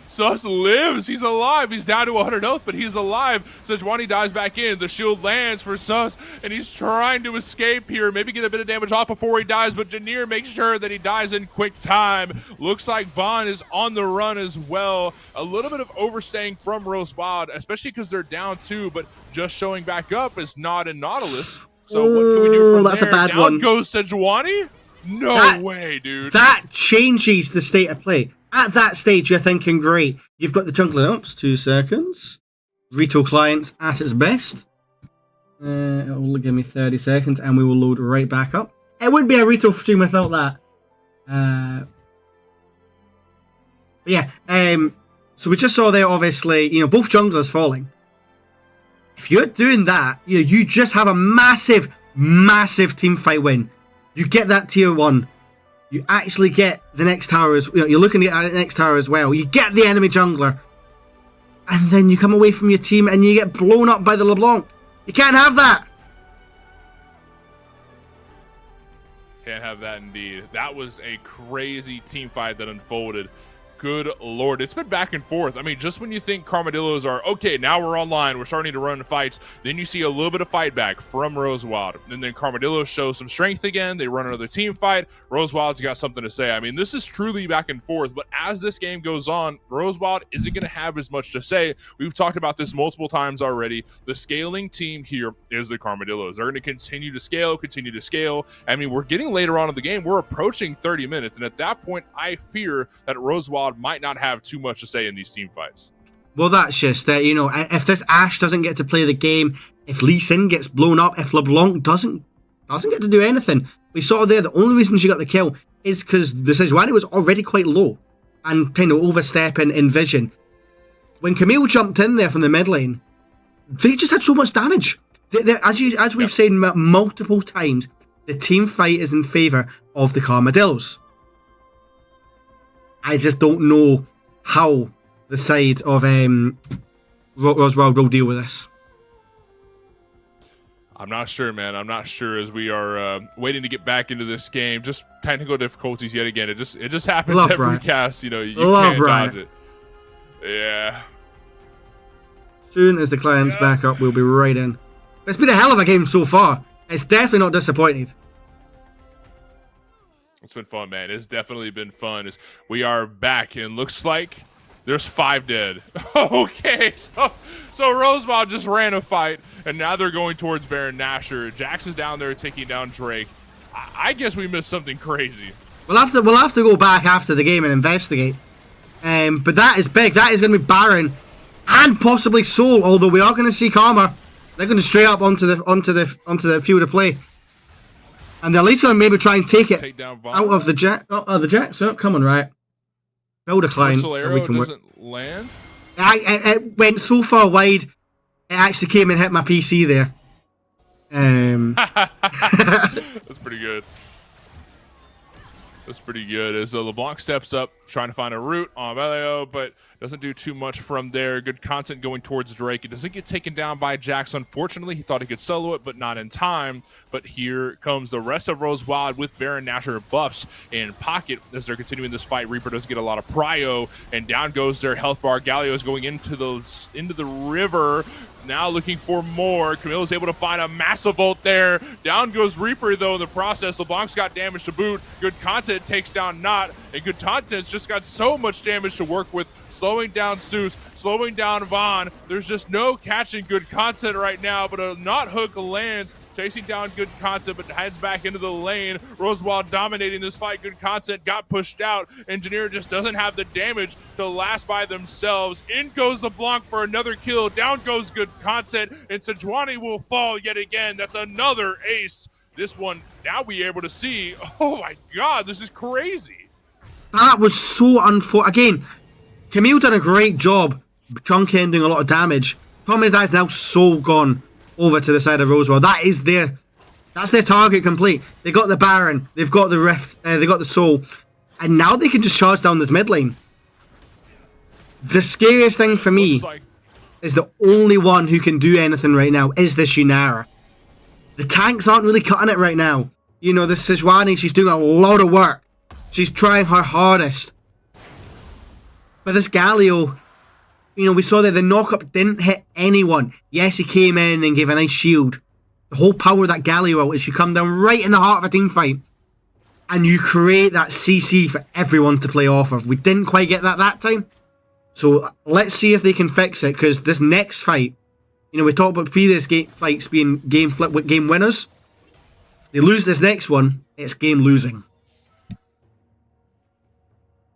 Sus lives. He's alive. He's down to 100 health, but he's alive. Sejuani dives back in. The shield lands for Sus, and he's trying to escape here. Maybe get a bit of damage off before he dies, but Janir makes sure that he dies in quick time. Looks like Vaughn is on the run as well. A little bit of overstaying from Rose Wild, especially because they're down 2, but just showing back up is Not and Nautilus. So what can we do from that's there? A bad Down one. Goes Sejuani? No way, dude. That changes the state of play. At that stage, you're thinking, great, you've got the jungler ups, 2 seconds. Retail clients at its best. It will give me 30 seconds, and we will load right back up. It wouldn't be a retail stream without that. But yeah, so we just saw there, obviously, both junglers falling. If you're doing that, you just have a massive, massive team fight win. You get that tier 1. You actually get the next tower as you're looking at the next tower as well. You get the enemy jungler, and then you come away from your team and you get blown up by the LeBlanc. You can't have that. Can't have that indeed. That was a crazy team fight that unfolded. Good Lord. It's been back and forth. I mean, just when you think Karmadillos are, okay, now we're online, we're starting to run fights, then you see a little bit of fight back from Rosewild. And then Karmadillos show some strength again. They run another team fight. Rosewild's got something to say. I mean, this is truly back and forth. But as this game goes on, Rosewild isn't going to have as much to say. We've talked about this multiple times already. The scaling team here is the Karmadillos. They're going to continue to scale. I mean, we're getting later on in the game. We're approaching 30 minutes. And at that point, I fear that Rosewild might not have too much to say in these team fights. Well, that's just it. If this Ashe doesn't get to play the game, if Lee Sin gets blown up, if LeBlanc doesn't get to do anything, we saw there the only reason she got the kill is because the Sejuani was already quite low and kind of overstepping in vision. When Camille jumped in there from the mid lane, they just had so much damage. As we've said multiple times, the team fight is in favour of the Karmadillos. I just don't know how the side of Rosewild will deal with this. I'm not sure, man. I'm not sure as we are waiting to get back into this game. Just technical difficulties yet again. It just happens every cast. You can't dodge it. Yeah. Soon as the client's back up, we'll be right in. It's been a hell of a game so far. It's definitely not disappointed. It's been fun, man. It's definitely been fun. We are back, and looks like there's 5 dead. Okay, so Rosewild just ran a fight, and now they're going towards Baron Nashor. Jax is down there taking down Drake. I guess we missed something crazy. We'll have to go back after the game and investigate. But that is big. That is going to be Baron and possibly Soul. Although we are going to see Karma. They're going to straight up onto the field of play. And they're at least going to maybe try and take it out of the Jack. Oh, the Jack's up. Coming right. Build a client. Arrow doesn't land. It went so far wide, it actually came and hit my PC there. That's pretty good. That's pretty good. As LeBlanc steps up, trying to find a route on Belio, but doesn't do too much from there. Good content going towards Drake. It doesn't get taken down by Jax. Unfortunately, he thought he could solo it, but not in time. But here comes the rest of Rose Wild with Baron Nashor buffs in pocket as they're continuing this fight. Reaper does get a lot of prio, and down goes their health bar. Galio is going into the river. Now looking for more. Camille is able to find a massive ult there. Down goes Reaper, though, in the process. LeBlanc's got damage to boot. Good content takes down Not, and good content's just got so much damage to work with, slowing down Zeus, slowing down Vaughn. There's just no catching good content right now, but a Not hook lands, chasing down good content, but heads back into the lane. Rosewild dominating this fight. Good content got pushed out. Engineer just doesn't have the damage to last by themselves. In goes LeBlanc for another kill. Down goes good content, and Sejuani will fall yet again. That's another ace. This one, now we able to see. Oh my God, this is crazy. That was so unfortunate. Again, Camille done a great job chunk ending a lot of damage. Problem is that's now so gone over to the side of Rosewell. That's their target complete. They got the Baron, they've got the Rift, they got the Soul, and now they can just charge down this mid lane. The scariest thing for me is the only one who can do anything right now is this Yunara. The tanks aren't really cutting it right now. You know, this Sejuani, she's doing a lot of work. She's trying her hardest. But this Galio, you know, we saw that the knock-up didn't hit anyone. Yes, he came in and gave a nice shield. The whole power of that Galio ult is you come down right in the heart of a team fight and you create that CC for everyone to play off of. We didn't quite get that time. So let's see if they can fix it, because this next fight, you know, we talked about previous fights being game winners. They lose this next one, it's game losing.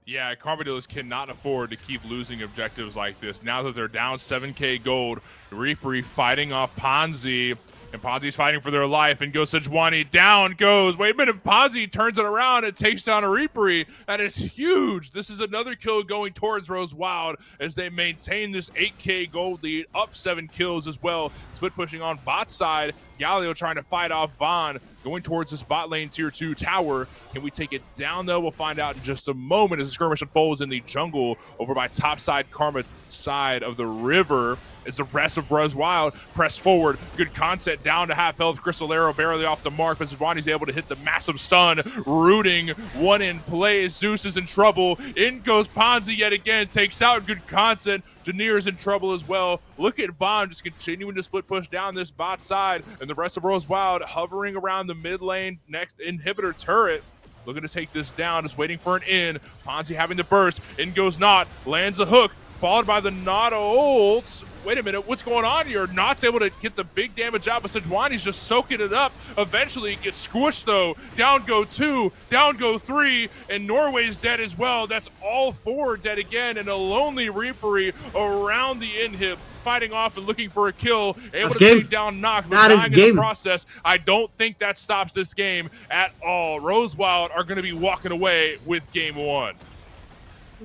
Yeah, Carmadillos cannot afford to keep losing objectives like this. Now that they're down 7k gold, Reaper fighting off Ponzi, and Ponzi's fighting for their life, and goes Sejuani. Down goes, wait a minute, Ponzi turns it around and takes down a Reaper. That is huge. This is another kill going towards Rose Wild as they maintain this 8k gold lead, up 7 kills as well. Split pushing on bot side. Galio trying to fight off Vaughn, going towards this bot lane tier 2 tower. Can we take it down, though? We'll find out in just a moment as the skirmish unfolds in the jungle over by top side Karma side of the river. As the rest of Rose Wild press forward. Good concept down to half health. Crystal Arrow barely off the mark, but Sejuani's able to hit the massive stun. Rooting one in play. Zeus is in trouble. In goes Ponzi yet again. Takes out good content. Janir is in trouble as well. Look at Vaughn just continuing to split push down this bot side, and the rest of Rose Wild hovering around the mid lane next inhibitor turret. Looking to take this down, just waiting for an in. Ponzi having the burst. In goes Not. Lands a hook. Followed by the Not ults. Wait a minute, what's going on here? Not's able to get the big damage out, but Sejuani's just soaking it up. Eventually it gets squished though. Down go 2, down go 3, and Norway's dead as well. That's all 4 dead again, and a lonely Reaper around the inhib, fighting off and looking for a kill. Able to take down Knock, but dying in the process. I don't think that stops this game at all. Rosewild are going to be walking away with game 1.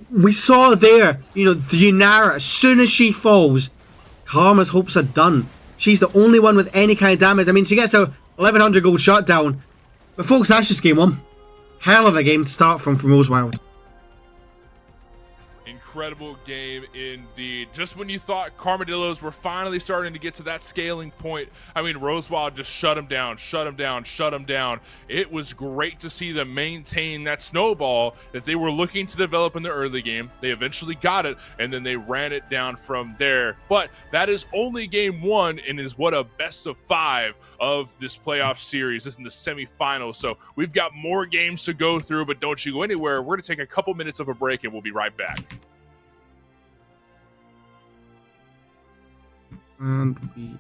We saw there, you know, the Yunara, as soon as she falls, Karma's hopes are done. She's the only one with any kind of damage. I mean, she gets a 1100 gold shutdown. But folks, that's just game 1. Hell of a game to start from Rosewild. Incredible game indeed. Just when you thought Carmadillos were finally starting to get to that scaling point, I mean, Rosewild just shut them down, shut them down, shut them down. It was great to see them maintain that snowball that they were looking to develop in the early game. They eventually got it, and then they ran it down from there. But that is only game 1, and is what a best of 5 of this playoff series. This is in the semifinals, so we've got more games to go through, but don't you go anywhere. We're going to take a couple minutes of a break, and we'll be right back. And we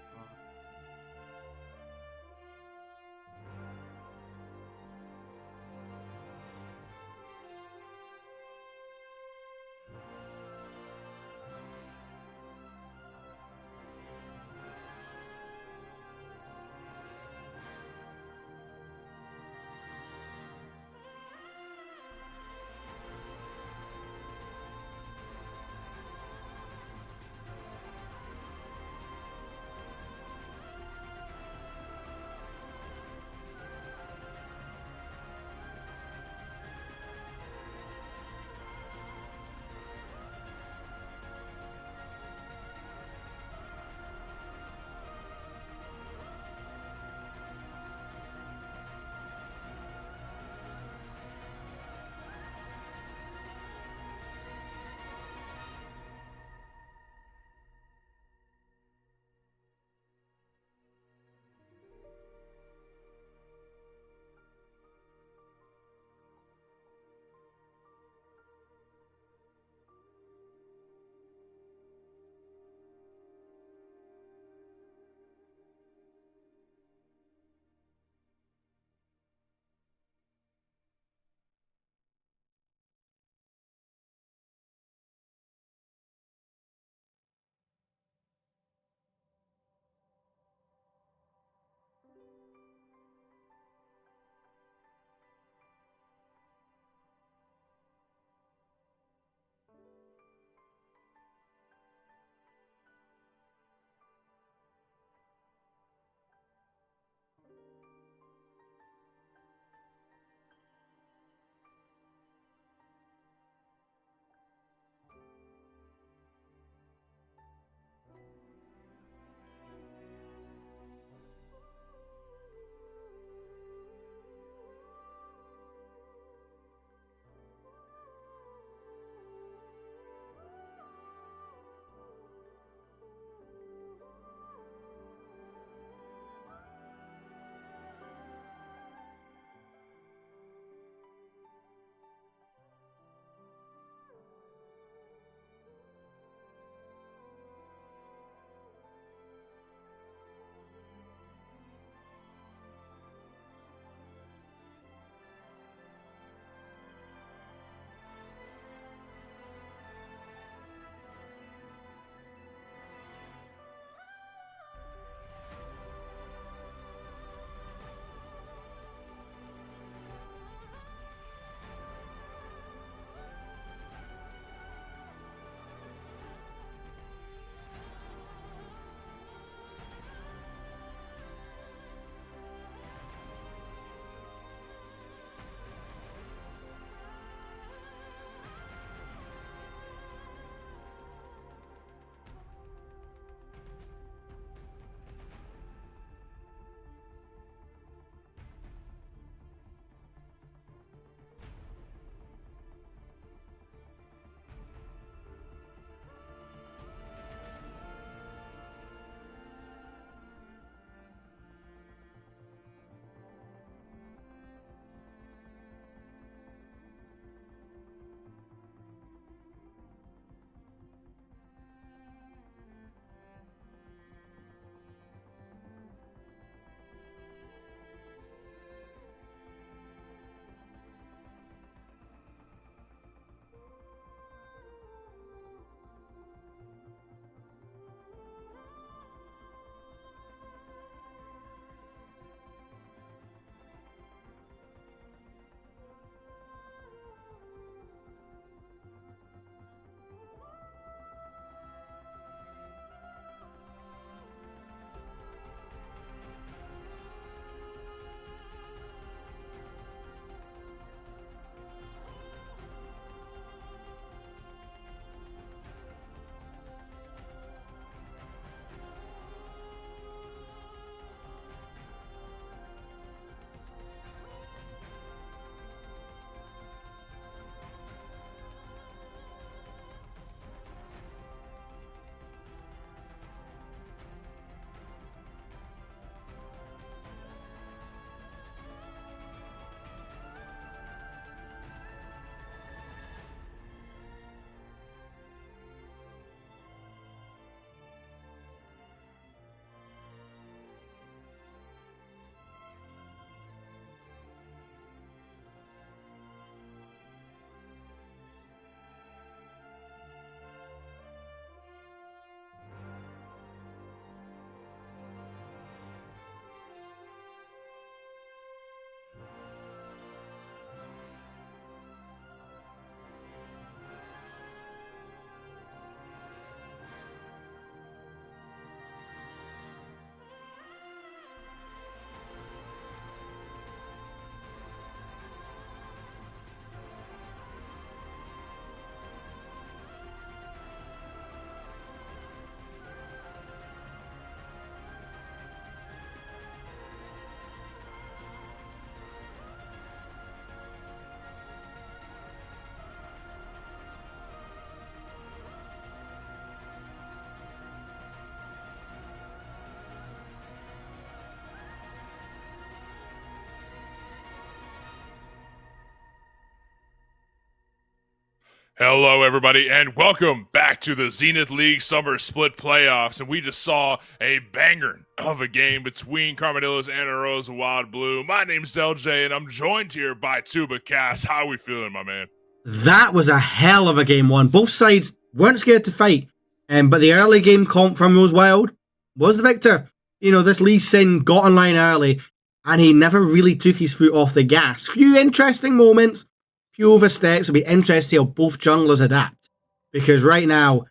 Hello, everybody, and welcome back to the Zenith League Summer Split Playoffs. And we just saw a banger of a game between Carmadillos and Arosa Wild Blue. My name's LJ, and I'm joined here by Tuba Cass. How are we feeling, my man? That was a hell of a game one. Both sides weren't scared to fight, but the early game comp from Rose Wild was the victor. You know, this Lee Sin got online early, and he never really took his foot off the gas. Few interesting moments. Few oversteps. It'll be interesting to see how both junglers adapt, because right now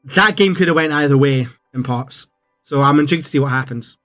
that game could have went either way in parts, so I'm intrigued to see what happens.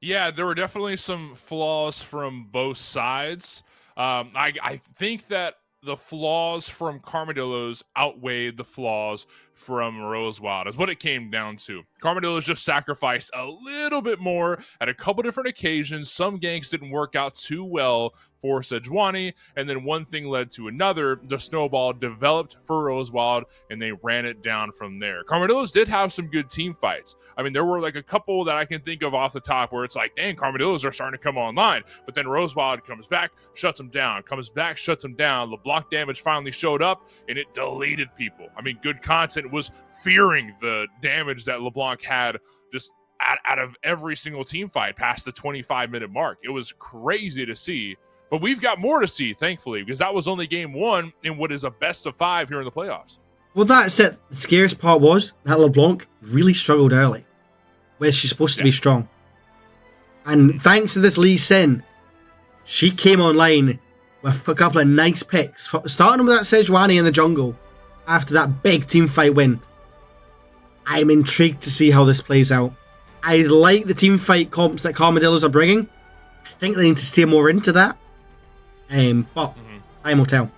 Yeah, there were definitely some flaws from both sides. I think that the flaws from Carmadillos outweighed the flaws from Rose Wild, is what it came down to. Carmadillos just sacrificed a little bit more at a couple different occasions. Some ganks didn't work out too well for Sejuani, and then one thing led to another. The snowball developed for Rose Wild, and they ran it down from there. Carmadillos did have some good team fights. I mean, there were like a couple that I can think of off the top where it's like, dang, Carmadillos are starting to come online. But then Rose Wild comes back, shuts them down, comes back, shuts them down. LeBlanc damage finally showed up, and it deleted people. I mean, good content was fearing the damage that LeBlanc had just out of every single team fight past the 25-minute mark. It was crazy to see. But we've got more to see, thankfully, because that was only game one in what is a best of 5 here in the playoffs. Well, that's it. The scariest part was that LeBlanc really struggled early, where she's supposed to be strong. And thanks to this Lee Sin, she came online with a couple of nice picks, starting with that Sejuani in the jungle after that big team fight win. I'm intrigued to see how this plays out. I like the team fight comps that Carmadillos are bringing. I think they need to stay more into that. But time will tell.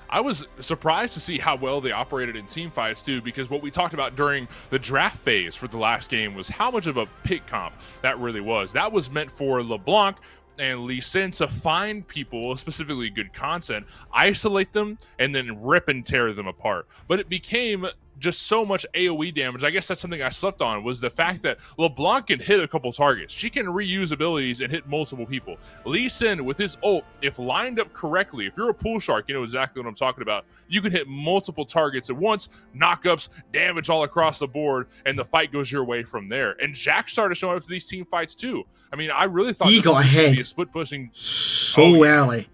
I was surprised to see how well they operated in team fights too, because what we talked about during the draft phase for the last game was how much of a pick comp that really was. That was meant for LeBlanc and Lee Sin to find people, specifically good content, isolate them, and then rip and tear them apart. But it became just so much AoE damage. I guess that's something I slept on, was the fact that LeBlanc can hit a couple targets. She can reuse abilities and hit multiple people. Lee Sin, with his ult, if lined up correctly, if you're a pool shark, you know exactly what I'm talking about. You can hit multiple targets at once, knockups, damage all across the board, and the fight goes your way from there. And Jack started showing up to these team fights too. I mean, I really thought he got ahead be a split pushing so early.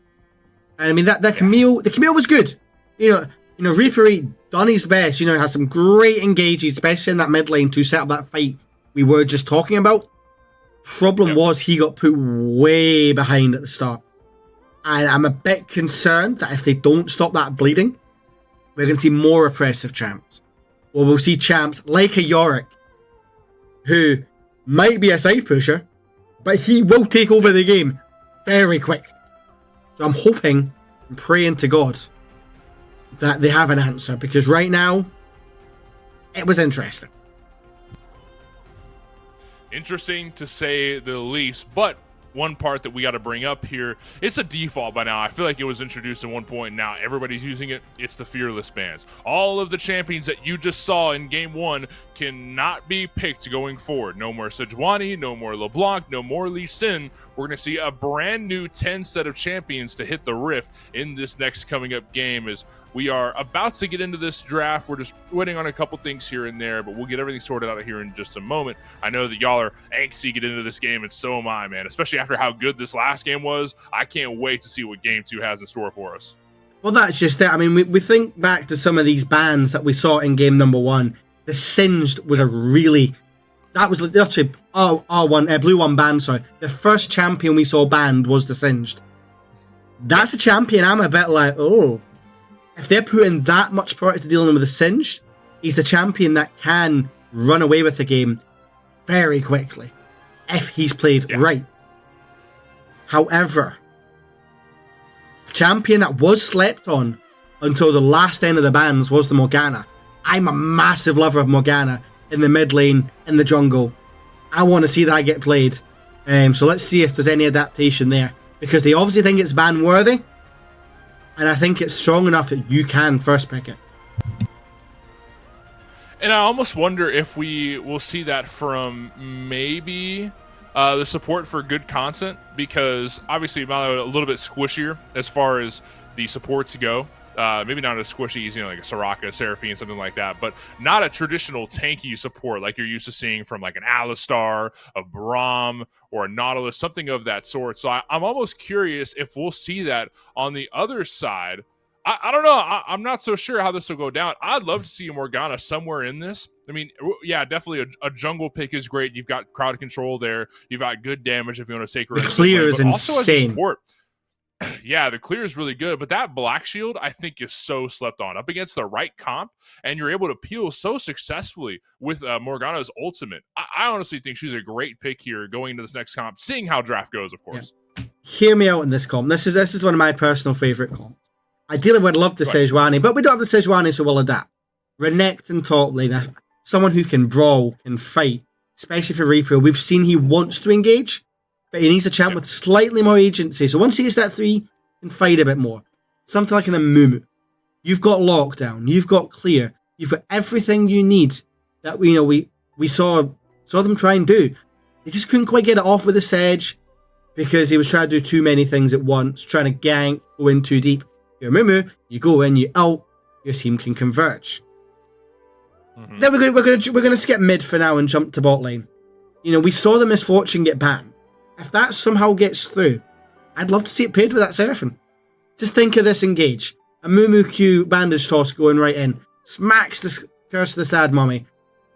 And I mean, that Camille was good. You know, Reaper done his best. You know, had some great engages, especially in that mid lane to set up that fight we were just talking about. Problem was he got put way behind at the start. And I'm a bit concerned that if they don't stop that bleeding, we're going to see more oppressive champs. Or we'll see champs like a Yorick, who might be a side pusher, but he will take over the game very quickly. So I'm hoping and praying to God that they have an answer, because right now it was interesting. Interesting to say the least, but one part that we got to bring up here, it's a default by now. I feel like it was introduced at one point. Now everybody's using it. It's the Fearless bans. All of the champions that you just saw in game one cannot be picked going forward. No more Sejuani, no more LeBlanc, no more Lee Sin. We're going to see a brand new 10 set of champions to hit the Rift in this next coming up game. As we are about to get into this draft, we're just waiting on a couple things here and there, but we'll get everything sorted out here in just a moment. I know that y'all are anxious to get into this game, and so am I, man. Especially after how good this last game was. I can't wait to see what game 2 has in store for us. Well, that's just it. I mean, we think back to some of these bans that we saw in game number 1. The Singed was a really... That was literally R1, Blue 1 ban, sorry. The first champion we saw banned was the Singed. That's a champion I'm a bit like, oh... If they're putting that much priority to dealing with the Singed, he's the champion that can run away with the game very quickly, if he's played right. However, a champion that was slept on until the last end of the bans was the Morgana. I'm a massive lover of Morgana in the mid lane, in the jungle. I want to see that get played. So let's see if there's any adaptation there, because they obviously think it's ban worthy. And I think it's strong enough that you can first pick it. And I almost wonder if we will see that from maybe the support for good content, because obviously a little bit squishier as far as the supports go. Maybe not as squishy as, like a Soraka, Seraphine, something like that, but not a traditional tanky support like you're used to seeing from like an Alistar, a Braum, or a Nautilus, something of that sort. So I'm almost curious if we'll see that on the other side. I don't know. I'm not so sure how this will go down. I'd love to see a Morgana somewhere in this. I mean, yeah, definitely a jungle pick is great. You've got crowd control there. You've got good damage if you want to take her. The clear is insane. Also as a support, yeah, the clear is really good, but that Black Shield, I think, is so slept on. Up against the right comp, and you're able to peel so successfully with Morgana's ultimate. I honestly think she's a great pick here going into this next comp, seeing how draft goes, of course. Yeah. Hear me out in this comp. This is one of my personal favorite comps. Ideally, would love the Sejuani, but we don't have the Sejuani, so we'll adapt. Renekton top lane, someone who can brawl, can fight, especially for Reaper. We've seen he wants to engage, but he needs a champ with slightly more agency. So once he gets that 3, he can fight a bit more. Something like an Amumu. You've got lockdown, you've got clear, you've got everything you need that we saw them try and do. They just couldn't quite get it off with the Sedge because he was trying to do too many things at once, trying to gank, go in too deep. You're Mumu, you go in, you out, your team can converge. Mm-hmm. Then we're gonna skip mid for now and jump to bot lane. We saw the Misfortune get banned. If that somehow gets through, I'd love to see it paired with that Seraphine. Just think of this engage. A Mumu Q bandage toss going right in, smacks the Curse of the Sad Mummy.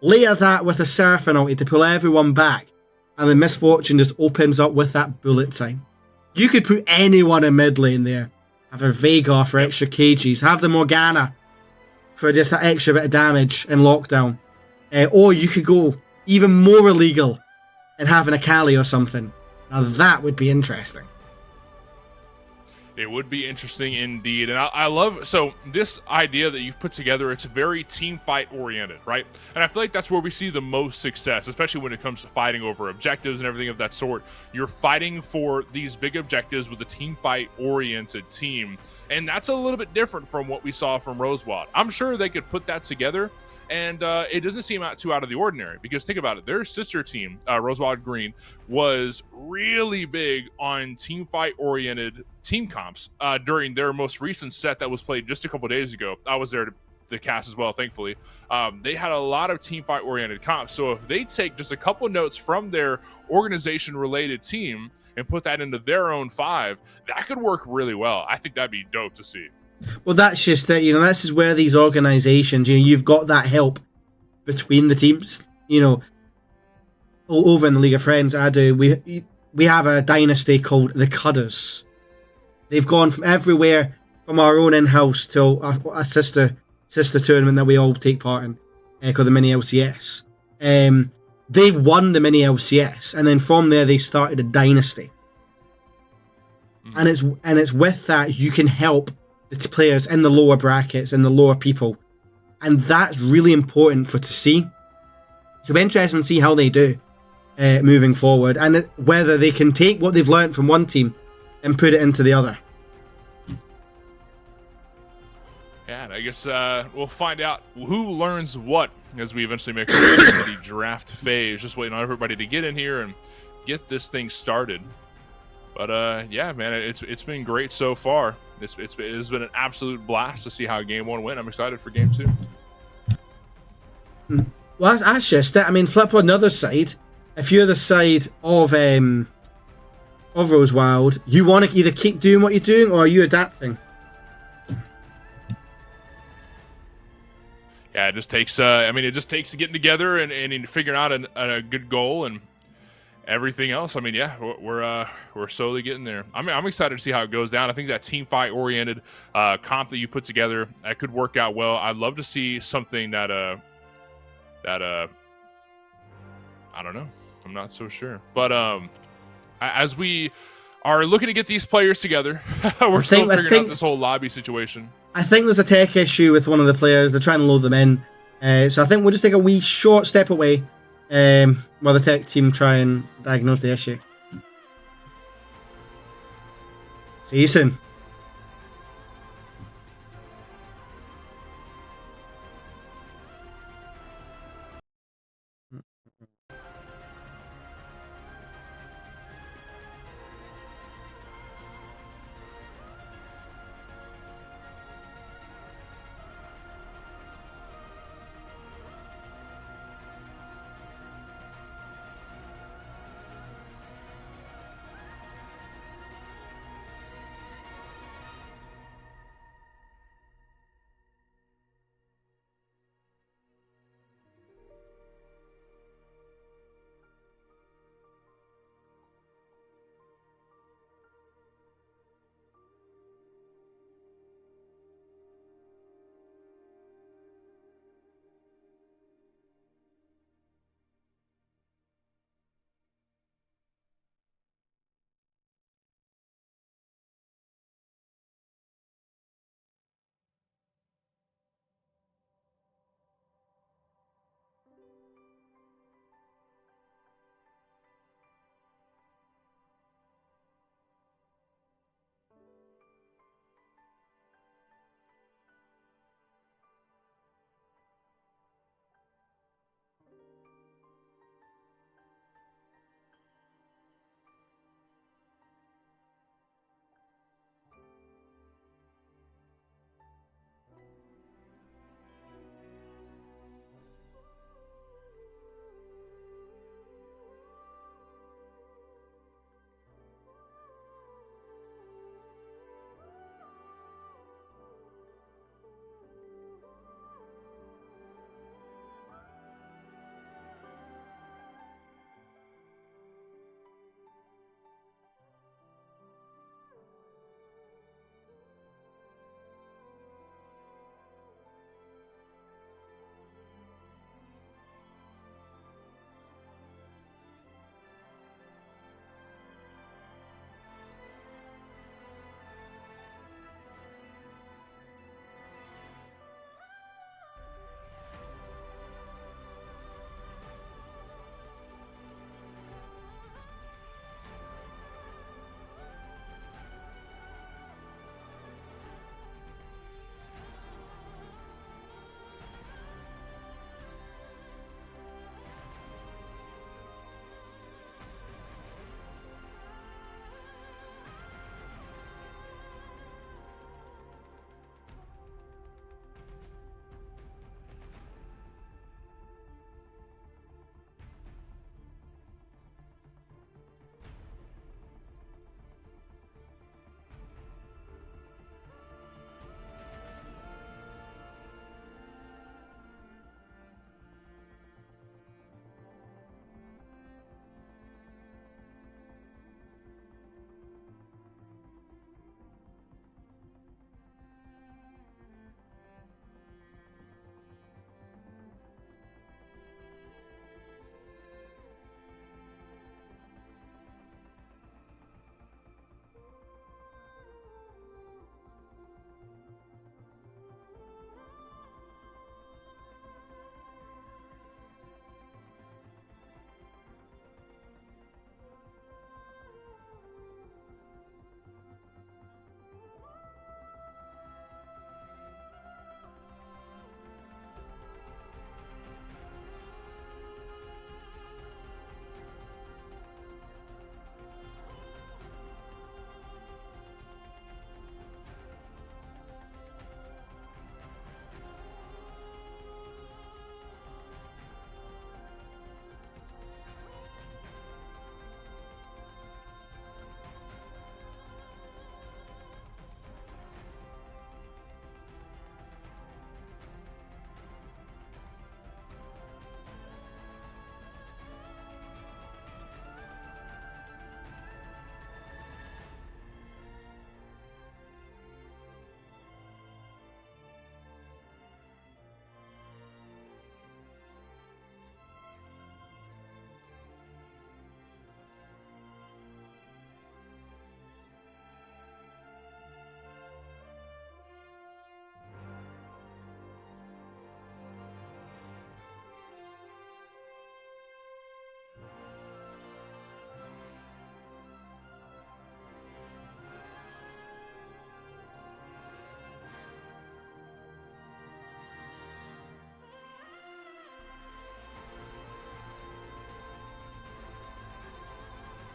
Later that with a Seraphine ulti to pull everyone back, and the Misfortune just opens up with that bullet time. You could put anyone in mid lane there. Have a Veigar for extra kgs. Have the Morgana for just that extra bit of damage and lockdown. Or you could go even more illegal and have an Akali or something. Now that would be interesting. It would be interesting indeed. And I love, so this idea that you've put together, it's very team fight oriented, right? And I feel like that's where we see the most success, especially when it comes to fighting over objectives and everything of that sort. You're fighting for these big objectives with a team fight oriented team. And that's a little bit different from what we saw from Rosewald. I'm sure they could put that together, and it doesn't seem too out of the ordinary, because think about it, their sister team, Rosewald Green, was really big on team fight oriented team comps during their most recent set that was played just a couple days ago. I was there to cast as well, thankfully. They had a lot of team fight oriented comps, so if they take just a couple notes from their organization related team and put that into their own 5, that could work really well. I think that'd be dope to see. Well, that's just it. This is where these organizations, you've got that help between the teams. Over in the League of Friends, we have a dynasty called the Cudders. They've gone from everywhere, from our own in-house to a sister tournament that we all take part in, called the Mini LCS. They've won the Mini LCS, and then from there they started a dynasty. Mm-hmm. And it's with that you can help the players in the lower brackets and the lower people, and that's really important to see. So it'll be interesting to see how they do moving forward, and whether they can take what they've learned from one team and put it into the other. Yeah, and I guess we'll find out who learns what as we eventually make our way into the draft phase. Just waiting on everybody to get in here and get this thing started. But yeah, man, it's been great so far. It's been an absolute blast to see how Game 1 went. I'm excited for Game 2. Well, that's just it. I mean, flip on the other side. If you're the side of Rosewild, you want to either keep doing what you're doing, or are you adapting? Yeah, it just takes. It just takes getting together and figuring out a good goal and everything else. I mean, yeah, we're slowly getting there. I'm excited to see how it goes down. I think that team fight oriented comp that you put together, that could work out well. I'd love to see something that I don't know. I'm not so sure. But as we are looking to get these players together, we're still figuring out this whole lobby situation. I think there's a tech issue with one of the players. They're trying to load them in. So I think we'll just take a wee short step away while the tech team try and diagnose the issue. See you soon.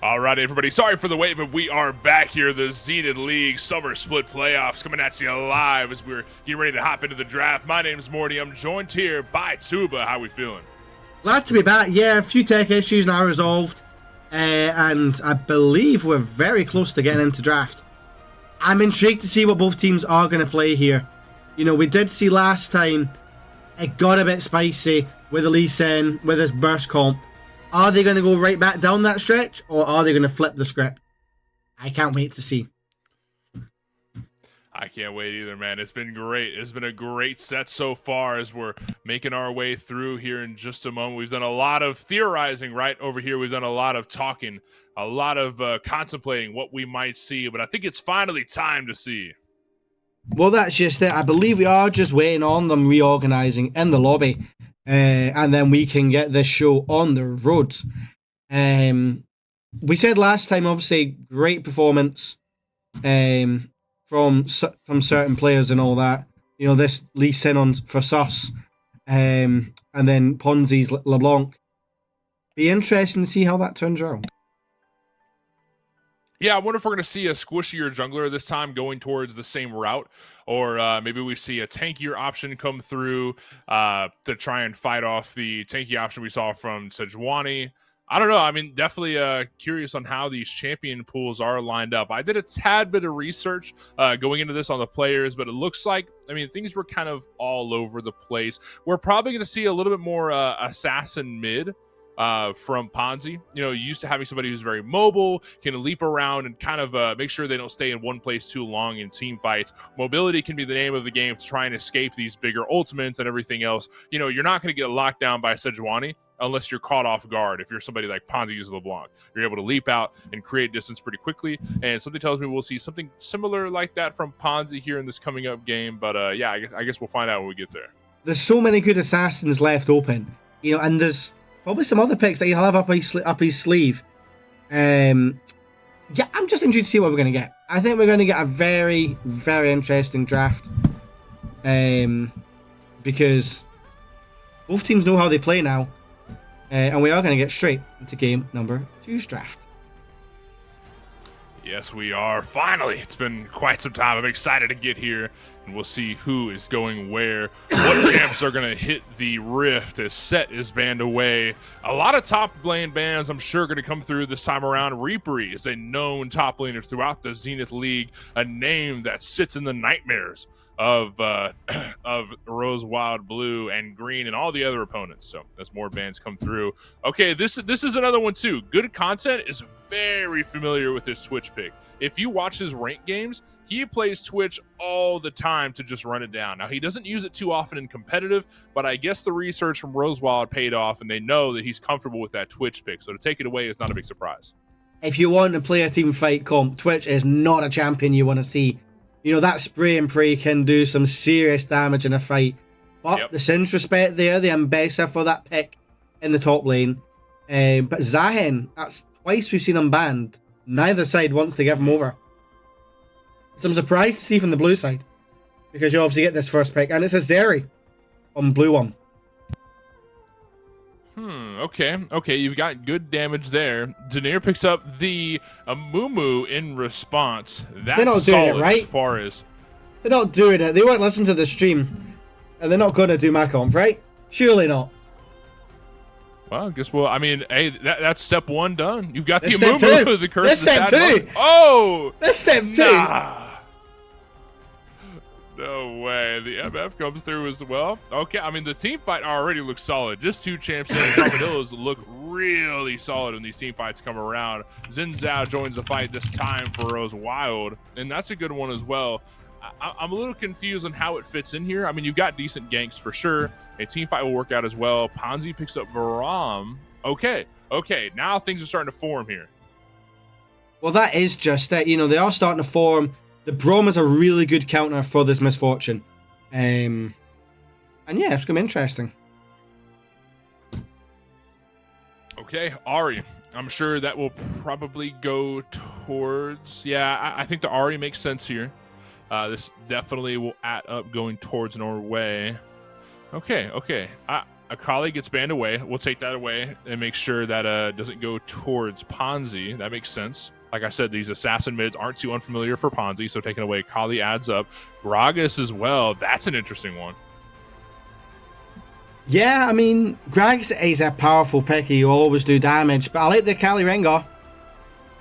All right, everybody. Sorry for the wait, but we are back here. The Zenith League Summer Split Playoffs coming at you live as we're getting ready to hop into the draft. My name's Morty. I'm joined here by Tuba. How we feeling? Glad to be back. Yeah, a few tech issues now resolved. And I believe we're very close to getting into draft. I'm intrigued to see what both teams are going to play here. You know, we did see last time it got a bit spicy with Lee Sin, with his burst comp. Are they going to go right back down that stretch, or are they going to flip the script? I can't wait to see. I can't wait either, man. It's been great. It's been a great set so far as we're making our way through here in just a moment. We've done a lot of theorizing right over here. We've done a lot of talking, a lot of contemplating what we might see, but I think it's finally time to see. Well, that's just it. I believe we are just waiting on them reorganizing in the lobby, and then we can get this show on the road. We said last time, obviously, great performance from certain players and all that. You know, this Lee Sin on for Sus, and then Ponzi's LeBlanc. Be interesting to see how that turns around. Yeah, I wonder if we're going to see a squishier jungler this time going towards the same route, or maybe we see a tankier option come through to try and fight off the tanky option we saw from Sejuani. I don't know. I mean, definitely curious on how these champion pools are lined up. I did a tad bit of research going into this on the players, but it looks like, I mean, things were kind of all over the place. We're probably going to see a little bit more assassin mid from Ponzi. You know, used to having somebody who's very mobile, can leap around and kind of make sure they don't stay in one place too long in team fights. Mobility can be the name of the game to try and escape these bigger ultimates and everything else. You know, you're not going to get locked down by Sejuani unless you're caught off guard. If you're somebody like Ponzi uses LeBlanc, you're able to leap out and create distance pretty quickly. And something tells me we'll see something similar like that from Ponzi here in this coming up game. But yeah, I guess we'll find out when we get there. There's so many good assassins left open, you know, and there's probably some other picks that he'll have up his sleeve. Yeah, I'm just intrigued to see what we're going to get. I think we're going to get a very, very interesting draft. Because both teams know how they play now. And we are going to get straight into game number 2's draft. Yes, we are. Finally, it's been quite some time. I'm excited to get here, and we'll see who is going where. What champs are going to hit the rift as Set is banned away. A lot of top lane bans, I'm sure, going to come through this time around. Reapery is a known top laner throughout the Zenith League, a name that sits in the nightmares of Rose, Wild, Blue, and Green, and all the other opponents. So as more bans come through. Okay, this is another one too. Good Content is very familiar with his Twitch pick. If you watch his rank games, he plays Twitch all the time to just run it down. Now, he doesn't use it too often in competitive, but I guess the research from Rosewild paid off, and they know that he's comfortable with that Twitch pick. So to take it away is not a big surprise. If you want to play a team fight comp, Twitch is not a champion you want to see. You know, that spray and pray can do some serious damage in a fight. But the Sin's respect there, the Ambessa for that pick in the top lane. But Zahen, that's twice we've seen him banned. Neither side wants to give him over. So I'm surprised to see from the blue side. Because you obviously get this first pick. And it's a Zeri on blue one. Okay, you've got good damage there. Daenerys picks up the Amumu in response. That's they're not doing it, right? As far as they're not doing it. They won't listen to the stream. And they're not going to do my comp, right? Surely not. Well, I guess I mean, hey, that's step one done. You've got the Amumu, the curse. That's step 2. Oh! That's step 2. Nah. No way. The MF comes through as well. Okay, I mean, the team fight already looks solid. Just 2 champs and Armadillos look really solid when these team fights come around. Xin Zhao joins the fight this time for Rose Wild, and that's a good one as well. I'm a little confused on how it fits in here. I mean, you've got decent ganks for sure. A team fight will work out as well. Ponzi picks up Baram. Okay, now things are starting to form here. Well, that is just it. You know, they are starting to form. The Braum is a really good counter for this misfortune. And yeah, it's going to be interesting. Okay, Ahri. I'm sure that will probably go towards... Yeah, I think the Ahri makes sense here. This definitely will add up going towards Norway. Okay. Akali gets banned away. We'll take that away and make sure that doesn't go towards Ponzi. That makes sense. Like I said, these assassin mids aren't too unfamiliar for Ponzi, so taking away Akali adds up. Gragas as well. That's an interesting one. Yeah, I mean, Gragas is a powerful pick. You always do damage, but I like the Akali Rengar.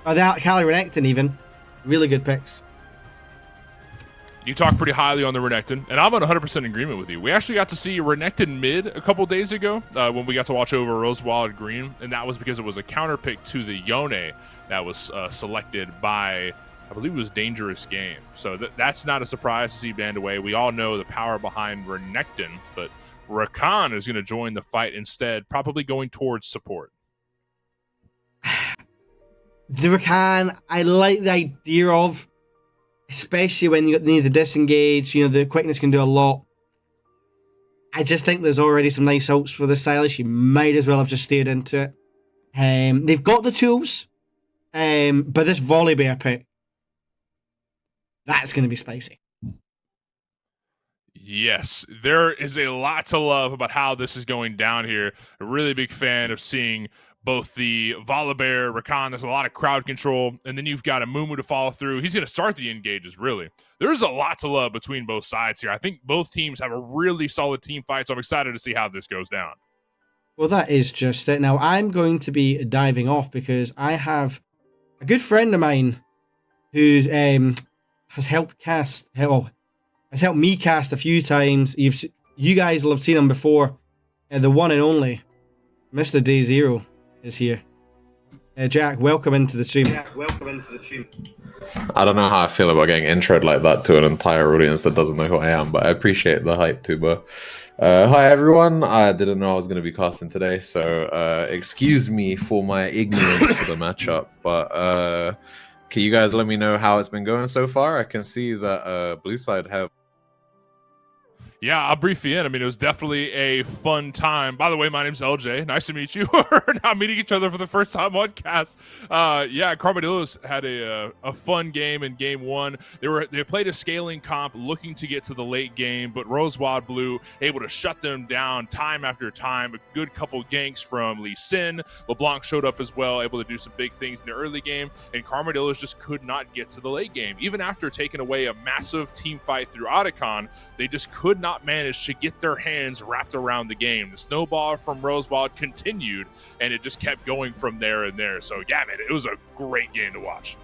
Or the Akali Renekton even. Really good picks. You talk pretty highly on the Renekton, and I'm on 100% in agreement with you. We actually got to see Renekton mid a couple days ago when we got to watch over Rosewild Green, and that was because it was a counter pick to the Yone that was selected by, I believe it was Dangerous Game. So that's not a surprise to see banned away. We all know the power behind Renekton, but Rakan is going to join the fight instead, probably going towards support. The Rakan, I like the idea of, especially when you need to disengage. You know, the quickness can do a lot. I just think there's already some nice ults for the Silas. You might as well have just stayed into it. They've got the tools, but this Volibear pick, that's going to be spicy. Yes, there is a lot to love about how this is going down here. A really big fan of seeing both the Volibear, Rakan. There's a lot of crowd control, and then you've got a Mumu to follow through. He's going to start the engages, really. There's a lot to love between both sides here. I think both teams have a really solid team fight, so I'm excited to see how this goes down. Well, that is just it. Now, I'm going to be diving off because I have a good friend of mine who has helped me cast a few times. You guys will have seen him before. The one and only Mr. Day Zero is here. Jack, welcome into the stream. I don't know how I feel about getting introed like that to an entire audience that doesn't know who I am, but I appreciate the hype too, bro. Hi everyone, I didn't know I was going to be casting today, so excuse me for my ignorance for the matchup, but can you guys let me know how it's been going so far? I can see that blue side have... Yeah, I'll brief you in. I mean, it was definitely a fun time. By the way, my name's LJ. Nice to meet you. We're now meeting each other for the first time on cast. Yeah, Carmadillos had a fun game in game one. They played a scaling comp looking to get to the late game, but Rosewild Blue able to shut them down time after time. A good couple ganks from Lee Sin. LeBlanc showed up as well, able to do some big things in the early game, and Carmadillos just could not get to the late game. Even after taking away a massive team fight through Otacon, they just could not manage to get their hands wrapped around the game. The snowball from Rosewild continued, and it just kept going from there and there. So yeah, man, it was a great game to watch.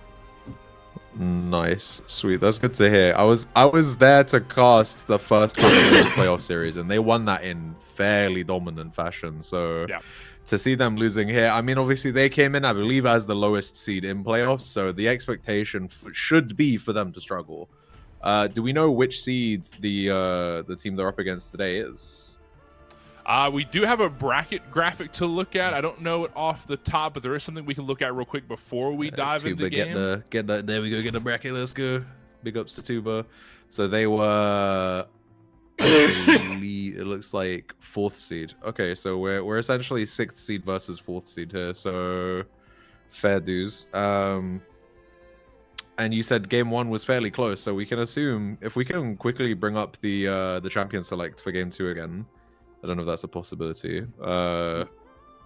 Nice, sweet. That's good to hear. I was there to cast the first playoff series, and they won that in fairly dominant fashion. So yeah, to see them losing here, I mean, obviously they came in, I believe, as the lowest seed in playoffs, so the expectation should be for them to struggle. Do we know which seed the team they're up against today is? We do have a bracket graphic to look at. I don't know it off the top, but there is something we can look at real quick before we dive into the game. There we go, get the bracket, let's go. Big ups to Tuba. So they were, it looks like 4th seed. Okay, so we're essentially 6th seed versus 4th seed here, so fair dues. And you said game 1 was fairly close, so we can assume if we can quickly bring up the champion select for game 2 again. I don't know if that's a possibility. I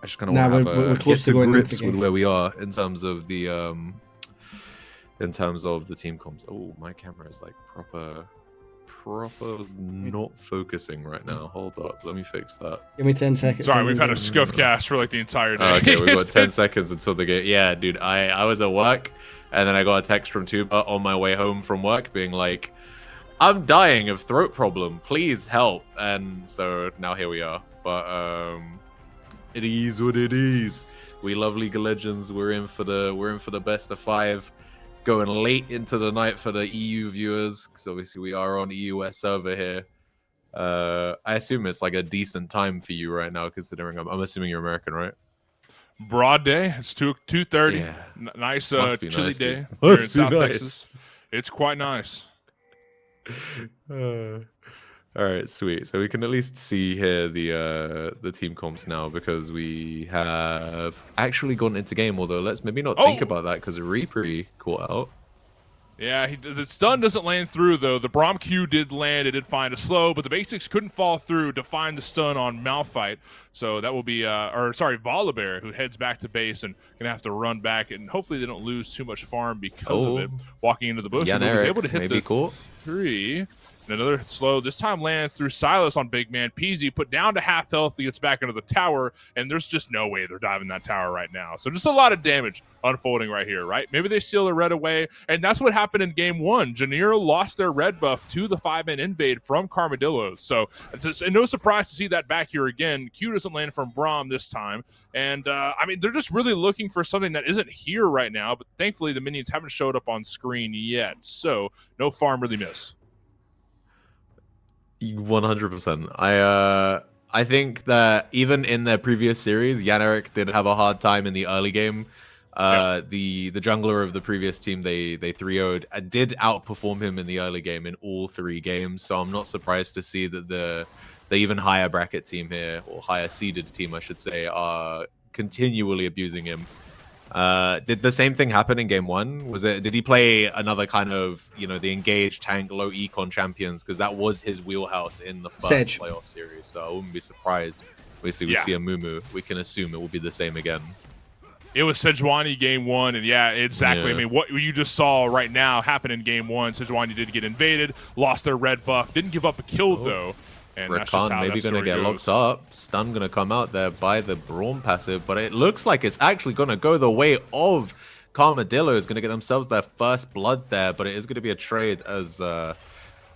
just kind of want to have get to grips with where we are in terms of the team comps. Oh, my camera is like proper not focusing right now. Hold up, let me fix that. Give me 10 seconds. Sorry, we've had a scuff cast for like the entire day. Okay, we've got 10 seconds until the game. Yeah, dude, I was at work. And then I got a text from Tuba on my way home from work being like, I'm dying of throat problem, please help. And so now here we are. But it is what it is. We love League of Legends. We're in for the best of 5, going late into the night for the EU viewers, because obviously we are on EUS server here. I assume it's like a decent time for you right now, considering I'm assuming you're American, right? Broad day. It's 2:30. Yeah. Nice chilly nice, day here in South Texas. It's quite nice. All right, sweet. So we can at least see here the team comps now, because we have actually gone into game. Although let's maybe not think about that because Repri caught out. Yeah, the stun doesn't land through, though. The Braum Q did land. It did find a slow, but the basics couldn't fall through to find the stun on Malphite. So that will be, Volibear, who heads back to base and going to have to run back. And hopefully they don't lose too much farm because of it. Walking into the bush, and was able to hit the cool. 3. And another slow. This time lands through Silas on big man Peasy. Put down to half health. He gets back into the tower. And there's just no way they're diving that tower right now. So just a lot of damage unfolding right here, right? Maybe they steal a red away. And that's what happened in game 1. Janira lost their red buff to the 5-man invade from Carmadillos. So it's no surprise to see that back here again. Q doesn't land from Braum this time. And, they're just really looking for something that isn't here right now. But thankfully, the minions haven't showed up on screen yet. So no farm really miss. 100%. I think that even in their previous series, Yaneric did have a hard time in the early game. The jungler of the previous team they 3-0'd did outperform him in the early game in all 3 games. So I'm not surprised to see that the even higher bracket team here, or higher seeded team, I should say, are continually abusing him. Did the same thing happen in game 1? Did he play another kind of, the engaged tank, low econ champions? Because that was his wheelhouse in the first playoff series. So I wouldn't be surprised. Obviously, we see a Mumu. We can assume it will be the same again. It was Sejuani game 1, and yeah, exactly. Yeah. I mean, what you just saw right now happen in game 1. Sejuani did get invaded, lost their red buff, didn't give up a kill though. And Rakan maybe going to get locked up. Stun going to come out there by the Braum passive, but it looks like it's actually going to go the way of Carmadillo. Is going to get themselves their first blood there, but it is going to be a trade as the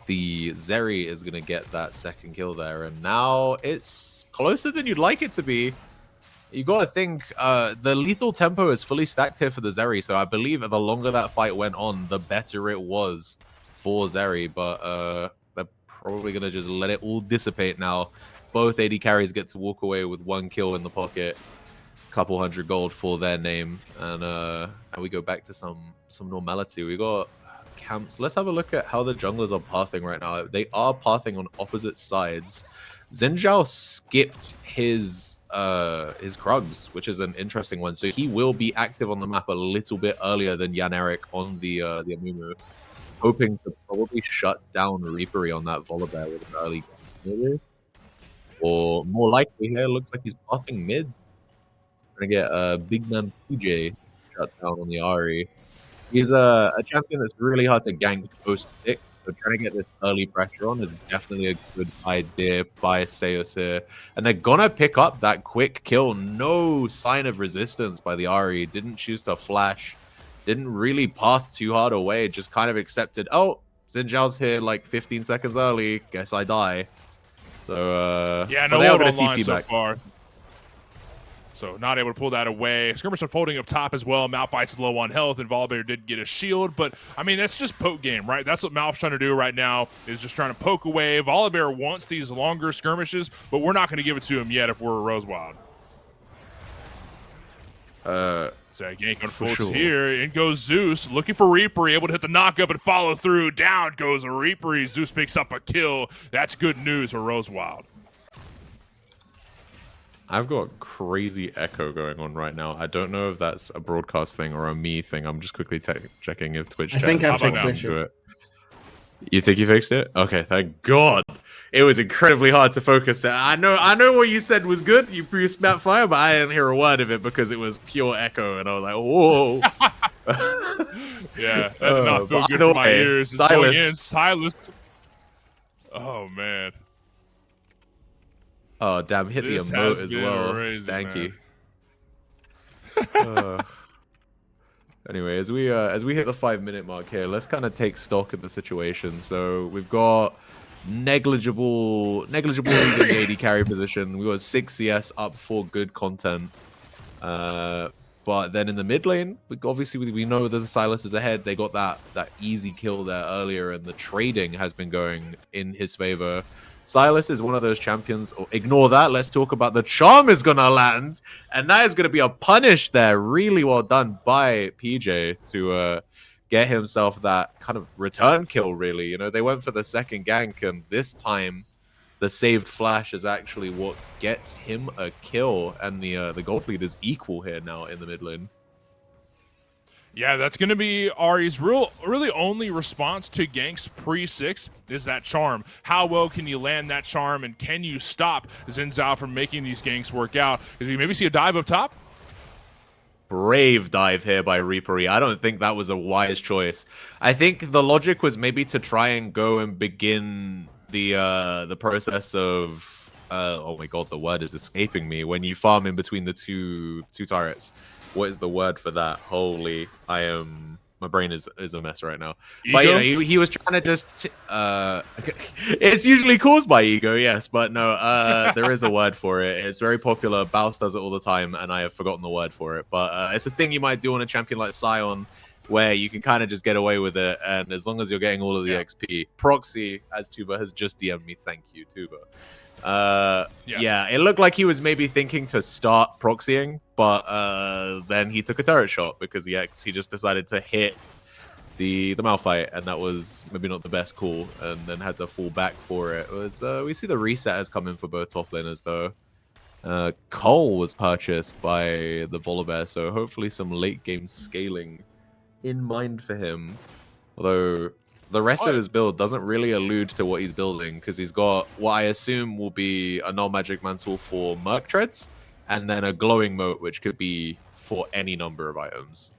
Zeri is going to get that second kill there. And now it's closer than you'd like it to be. You got to think the lethal tempo is fully stacked here for the Zeri, so I believe the longer that fight went on, the better it was for Zeri, but probably going to just let it all dissipate now. Both AD carries get to walk away with 1 kill in the pocket. Couple 100 gold for their name. And now we go back to some normality. We got camps. Let's have a look at how the junglers are pathing right now. They are pathing on opposite sides. Xin Zhao skipped his Krugs, which is an interesting one. So he will be active on the map a little bit earlier than Yaneric on the Amumu. Hoping to probably shut down Reapery on that Volibear with an early game. Or more likely here, looks like he's passing mid. Trying to get big man PJ shut down on the Ahri. He's a champion that's really hard to gank post-pick, so trying to get this early pressure on is definitely a good idea by Seos here. And they're gonna pick up that quick kill. No sign of resistance by the Ahri. Didn't choose to flash. Didn't really path too hard away, just kind of accepted, oh, Xin Zhao's here like 15 seconds early, guess I die. So, yeah, no one online so far. So not able to pull that away. Skirmish unfolding up top as well. Malphite's low on health, and Volibear did get a shield. But, I mean, that's just poke game, right? That's what Malph's trying to do right now, is just trying to poke away. Volibear wants these longer skirmishes, but we're not going to give it to him yet if we're a Rosewild. So gank unfolds here. In goes Zeus, looking for Reaper, able to hit the knockup and follow through. Down goes a Reaper. Zeus picks up a kill. That's good news for Rosewild. I've got crazy echo going on right now. I don't know if that's a broadcast thing or a me thing. I'm just quickly checking if Twitch. I think I fixed it. You think you fixed it? Okay, thank God. It was incredibly hard to focus. I know what you said was good. You produced Map Fire, but I didn't hear a word of it because it was pure echo, and I was like, whoa. Yeah, that did not feel good for my ears. Silas. Oh, man. Oh, damn, hit the emote as well. Stanky. Anyway, as we hit the 5-minute mark here, let's kind of take stock of the situation. So we've got negligible lead in the AD carry position. We got 6 CS up for good content. But then in the mid lane, obviously we know that the Silas is ahead. They got that easy kill there earlier, and the trading has been going in his favor. Silas is one of those champions. Or ignore that. Let's talk about the charm is gonna land, and that is gonna be a punish there. Really well done by PJ to get himself that kind of return kill. Really, you know, they went for the second gank, and this time the saved flash is actually what gets him a kill, and the gold lead is equal here now in the mid lane. Yeah, that's going to be Ari's really only response to ganks pre-6 is that charm. How well can you land that charm, and can you stop Xin Zhao from making these ganks work out? Because we maybe see a dive up top? Brave dive here by Reapery. I don't think that was a wise choice. I think the logic was maybe to try and go and begin the process of oh my god, the word is escaping me. When you farm in between the two turrets, what is the word for that? Holy, my brain is a mess right now. Ego? But you know, he was trying to just it's usually caused by ego, yes, but no, there is a word for it. It's very popular. Baus does it all the time, and I have forgotten the word for it. But it's a thing you might do on a champion like Sion, where you can kind of just get away with it, and as long as you're getting all of the XP. Proxy, as Tuba has just DM'd me, thank you, Tuba. Yes. Yeah, it looked like he was maybe thinking to start proxying, but then he took a turret shot because he just decided to hit the Malphite, and that was maybe not the best call, and then had to fall back for it. We see the reset has come in for both top laners though. Cole was purchased by the Volibear, so hopefully some late game scaling in mind for him. Although the rest of his build doesn't really allude to what he's building, because he's got what I assume will be a null magic mantle for Merc Treads, and then a glowing moat, which could be for any number of items.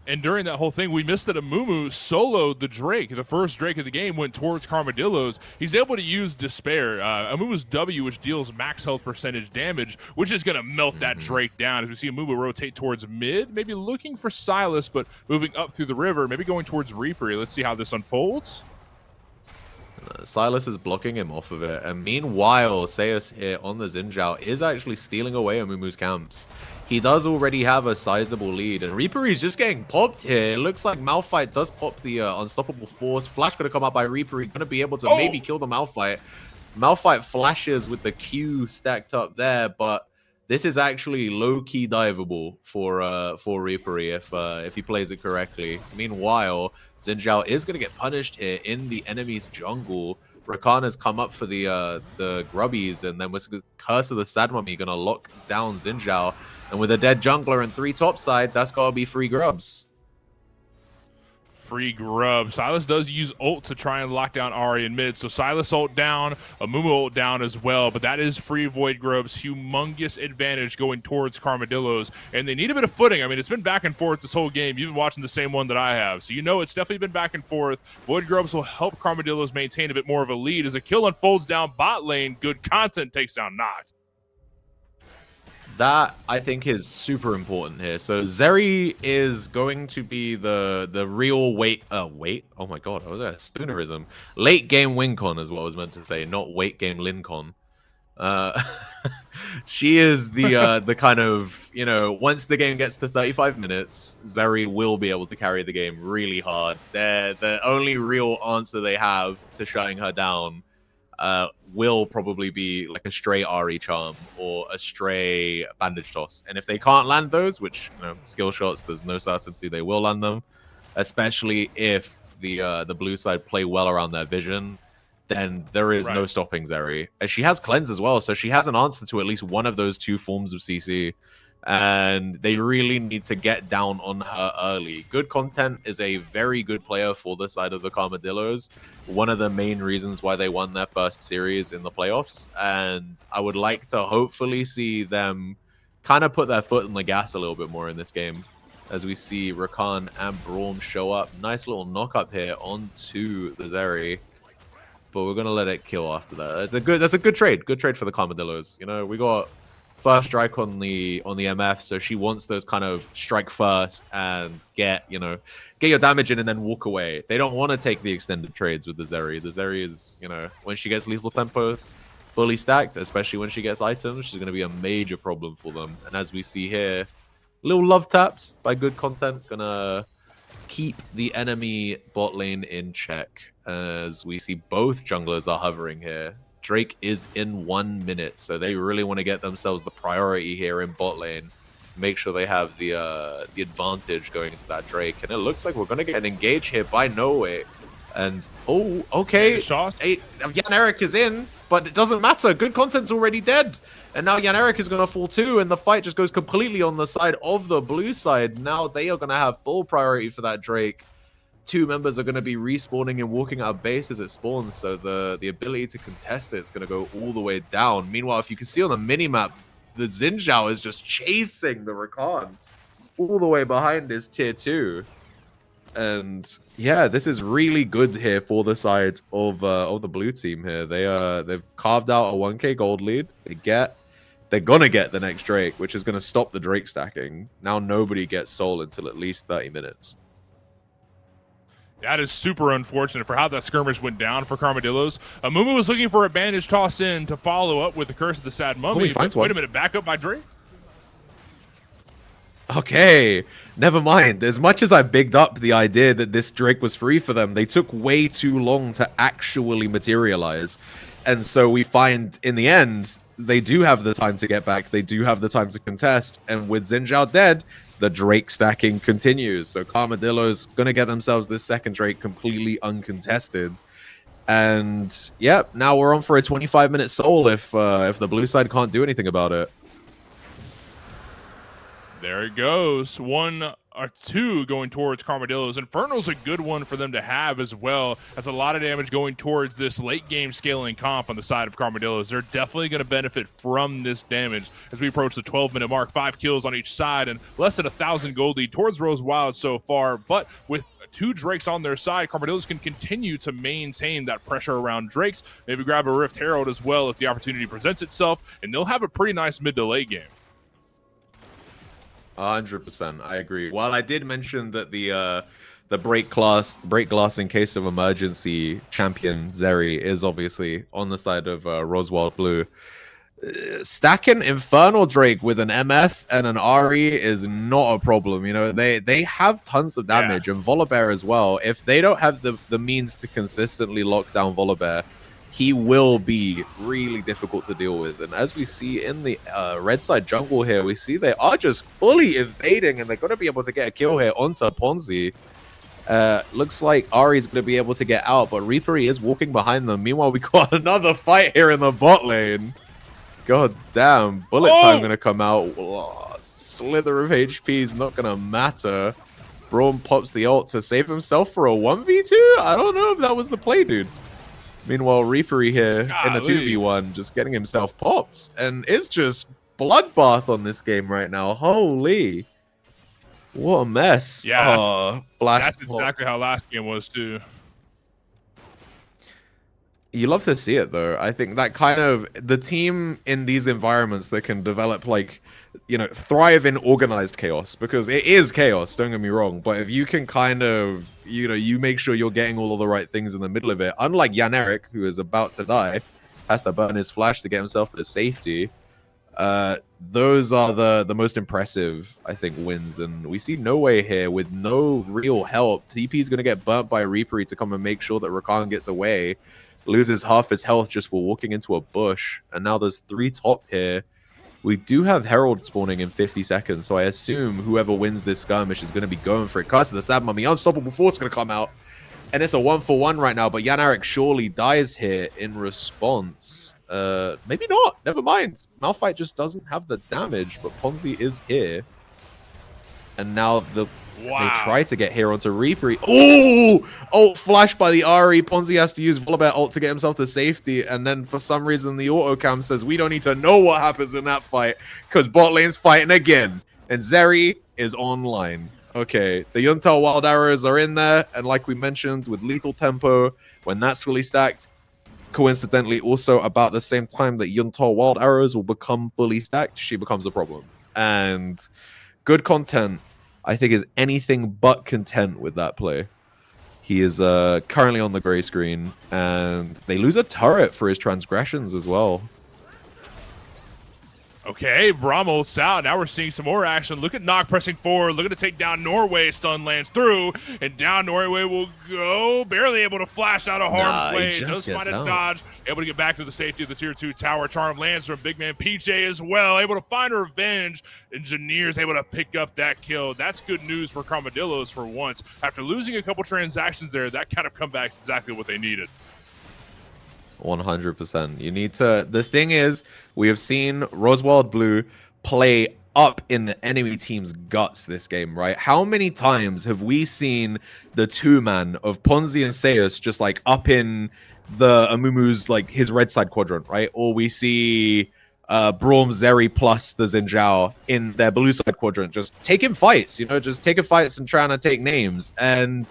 And during that whole thing, we missed that Amumu soloed the Drake. The first Drake of the game went towards Carmadillos. He's able to use Despair. Amumu's W, which deals max health percentage damage, which is going to melt that Drake down. As we see Amumu rotate towards mid, maybe looking for Silas, but moving up through the river, maybe going towards Reaper. Let's see how this unfolds. Silas is blocking him off of it, and meanwhile, Seus here on the Xin Zhao is actually stealing away Amumu's camps. He does already have a sizable lead, and Reaper is just getting popped here. It looks like Malphite does pop the Unstoppable Force. Flash going to come out by Reaper. He's going to be able to maybe kill the Malphite. Malphite flashes with the Q stacked up there, but this is actually low-key diveable for Reaper if he plays it correctly. Meanwhile, Xin Zhao is going to get punished here in the enemy's jungle. Rakan has come up for the grubbies, and then with Curse of the Sad Mummy going to lock down Xin Zhao. And with a dead jungler and 3 topside, that's got to be free grubs. Free grub. Silas does use ult to try and lock down Ari in mid. So Silas ult down, Amumu ult down as well. But that is free Void Grub's humongous advantage going towards Carmadillos. And they need a bit of footing. I mean, it's been back and forth this whole game. You've been watching the same one that I have. So you know it's definitely been back and forth. Void Grubs will help Carmadillos maintain a bit more of a lead. As a kill unfolds down bot lane, good content takes down Noct. That, I think, is super important here. So Zeri is going to be the real wait. Oh my god, was that a spoonerism? Late game win-con is what I was meant to say, not wait game lin-con. She is the kind of, you know, once the game gets to 35 minutes, Zeri will be able to carry the game really hard. The only real answer they have to shutting her down will probably be like a stray Ari charm or a stray bandage toss. And if they can't land those, which, you know, skill shots, there's no certainty they will land them, especially if the blue side play well around their vision, then there is no stopping Zeri. And she has cleanse as well, so she has an answer to at least one of those 2 forms of CC. And they really need to get down on her early. Good content is a very good player for the side of the Carmadillos. One of the main reasons why they won their first series in the playoffs. And I would like to hopefully see them kind of put their foot on the gas a little bit more in this game. As we see Rakan and Braum show up. Nice little knock up here onto the Zeri. But we're going to let it kill after that. That's a good trade. Good trade for the Carmadillos. You know, we got first strike on the MF, so she wants those kind of strike first and get your damage in and then walk away. They don't want to take the extended trades with the Zeri. The Zeri is, you know, when she gets lethal tempo fully stacked, especially when she gets items, she's going to be a major problem for them. And as we see here, little love taps by good content, gonna keep the enemy bot lane in check. As we see both junglers are hovering here. Drake is in 1 minute, so they really want to get themselves the priority here in bot lane. Make sure they have the advantage going into that Drake. And it looks like we're going to get an engage here by No Way. And, oh, okay. Jan Eric is in, but it doesn't matter. Good Content's already dead. And now Jan Eric is going to fall too, and the fight just goes completely on the side of the blue side. Now they are going to have full priority for that Drake. 2 members are going to be respawning and walking out of base as it spawns, so the ability to contest it is going to go all the way down. Meanwhile, if you can see on the minimap, the Xin Zhao is just chasing the Rakan all the way behind his tier 2. And yeah, this is really good here for the side of the blue team here. They've carved out a 1k gold lead. They're gonna get the next Drake, which is gonna stop the Drake stacking. Now nobody gets soul until at least 30 minutes. That is super unfortunate for how that skirmish went down for Karmadillos. Amumu was looking for a bandage tossed in to follow up with the Curse of the Sad Mummy. Wait a minute, back up by Drake? Okay, never mind. As much as I bigged up the idea that this Drake was free for them, they took way too long to actually materialize. And so we find, in the end, they do have the time to get back. They do have the time to contest. And with Xin Zhao dead, the Drake stacking continues. So Karmadillo's going to get themselves this second Drake completely uncontested. And, yeah, now we're on for a 25-minute soul if the blue side can't do anything about it. There it goes. 1 or 2 going towards Karmadillos. Inferno's a good one for them to have as well. That's a lot of damage going towards this late game scaling comp on the side of Karmadillos. They're definitely going to benefit from this damage as we approach the 12-minute mark. 5 kills on each side and less than 1,000 gold lead towards Rose Wild so far. But with 2 Drakes on their side, Karmadillos can continue to maintain that pressure around Drakes. Maybe grab a Rift Herald as well if the opportunity presents itself. And they'll have a pretty nice mid to late game. 100%, I agree. While I did mention that the break glass in case of emergency champion Zeri is obviously on the side of Rosewild Blue, stacking Infernal Drake with an MF and an Ari is not a problem. You know, they have tons of damage, and Volibear as well. If they don't have the means to consistently lock down Volibear, he will be really difficult to deal with. And as we see in the red side jungle here, we see they are just fully invading, and they're going to be able to get a kill here onto Ponzi. Looks like Ari's going to be able to get out, but Reaper is walking behind them. Meanwhile, we got another fight here in the bot lane. God damn, bullet time going to come out. Oh, slither of HP is not going to matter. Braum pops the ult to save himself for a 1v2? I don't know if that was the play, dude. Meanwhile, Reapery here in a 2v1 just getting himself popped. And it's just bloodbath on this game right now. Holy. What a mess. Yeah. Flash That's exactly how last game was, too. You love to see it, though. I think that kind of the team in these environments that can develop, like, you know, thrive in organized chaos, because it is chaos, don't get me wrong. But if you can kind of, you know, you make sure you're getting all of the right things in the middle of it, unlike Jan Eric, who is about to die, has to burn his flash to get himself to safety. Those are the most impressive, I think, wins. And we see No Way here with no real help. TP is going to get burnt by Reapery to come and make sure that Rakan gets away. Loses half his health just for walking into a bush. And now there's 3 top here. We do have Herald spawning in 50 seconds, so I assume whoever wins this skirmish is going to be going for it. Curse of the Sad Mummy, Unstoppable Force going to come out. And it's a 1-for-1 right now, but Jan Eric surely dies here in response. Maybe not. Never mind. Malphite just doesn't have the damage, but Ponzi is here. And now they try to get here onto Reapery. Oh! Ult flash by the Ari. Ponzi has to use Volibear ult to get himself to safety. And then for some reason, the auto cam says we don't need to know what happens in that fight because bot lane's fighting again. And Zeri is online. Okay, the Yuntal Wild Arrows are in there. And like we mentioned, with Lethal Tempo, when that's fully stacked, coincidentally, also about the same time that Yuntal Wild Arrows will become fully stacked, she becomes a problem. And good content, I think, is anything but content with that play. He is currently on the gray screen, and they lose a turret for his transgressions as well. Okay, Braum ults out. Now we're seeing some more action. Look at Nock pressing forward, looking to take down Norway. Stun lands through, and down Norway will go. Barely able to flash out of harm's way. Does find a dodge. Able to get back to the safety of the tier 2 tower. Charm lands from big man PJ as well. Able to find revenge. Engineers able to pick up that kill. That's good news for Carmadillos for once. After losing a couple transactions there, that kind of comeback is exactly what they needed. 100%. You need to. The thing is, we have seen Roswell Blue play up in the enemy team's guts this game, right? How many times have we seen the two-man of Ponzi and Seus just like up in the Amumu's, like his red side quadrant, right? Or we see Braum, Zeri plus the Xinjiao in their blue side quadrant, just taking fights, you know, just taking fights and trying to take names. And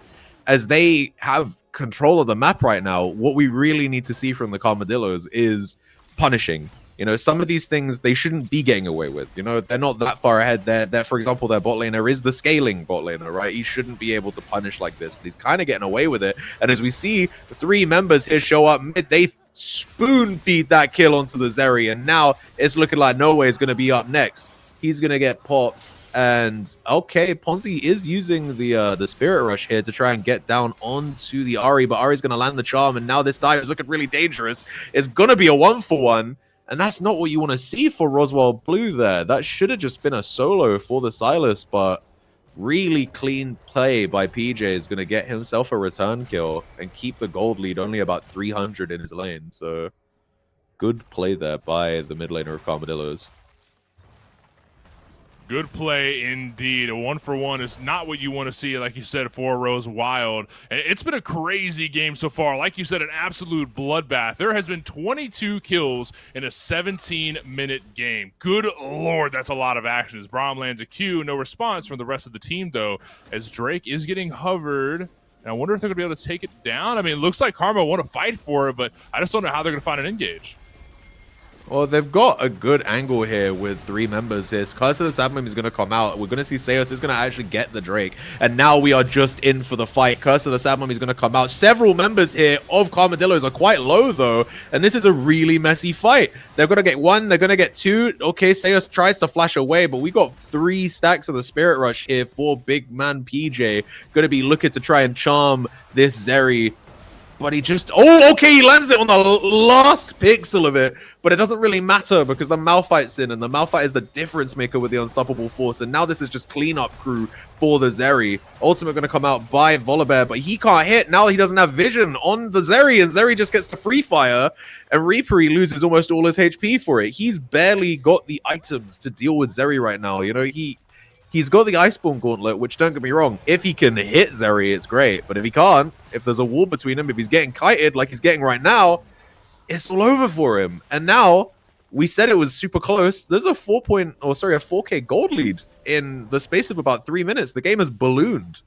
as they have control of the map right now, what we really need to see from the Carmadillos is punishing. You know, some of these things they shouldn't be getting away with. You know, they're not that far ahead. They're for example, their bot laner is the scaling bot laner, right? He shouldn't be able to punish like this, but he's kind of getting away with it. And as we see, the 3 members here show up mid, they spoon feed that kill onto the Zeri, and now it's looking like Norway is going to be up next. He's going to get popped. And okay, Ponzi is using the Spirit Rush here to try and get down onto the Ahri, but Ahri's going to land the charm, and now this dive is looking really dangerous. It's going to be a 1-for-1, and that's not what you want to see for Roswell Blue there. That should have just been a solo for the Silas, but really clean play by PJ is going to get himself a return kill and keep the gold lead only about 300 in his lane. So good play there by the mid laner of Carmadillos. Good play indeed. A 1-for-1 is not what you want to see, like you said, for Rose Wild. And it's been a crazy game so far. Like you said, an absolute bloodbath. There has been 22 kills in a 17-minute game. Good Lord, that's a lot of action. As Braum lands a Q, no response from the rest of the team, though, as Drake is getting hovered. And I wonder if they're going to be able to take it down. I mean, it looks like Karma want to fight for it, but I just don't know how they're going to find an engage. Well, they've got a good angle here with 3 members here. Curse of the Sad Mummy is going to come out. We're going to see Seus is going to actually get the Drake. And now we are just in for the fight. Curse of the Sad Mummy is going to come out. Several members here of Carmadillos are quite low, though. And this is a really messy fight. They're going to get 1. They're going to get 2. Okay, Seus tries to flash away, but we got 3 stacks of the Spirit Rush here for big man PJ. Going to be looking to try and charm this Zeri. But he just... Oh, okay, he lands it on the last pixel of it. But it doesn't really matter because the Malphite's in, and the Malphite is the difference maker with the Unstoppable Force. And now this is just cleanup crew for the Zeri. Ultimate going to come out by Volibear, but he can't hit. Now he doesn't have vision on the Zeri, and Zeri just gets to free fire. And Reaper, he loses almost all his HP for it. He's barely got the items to deal with Zeri right now. You know, He's got the Iceborne Gauntlet, which, don't get me wrong, if he can hit Zeri, it's great. But if he can't, if there's a wall between him, if he's getting kited like he's getting right now, it's all over for him. And now, we said it was super close. There's a 4K gold lead in the space of about 3 minutes. The game has ballooned.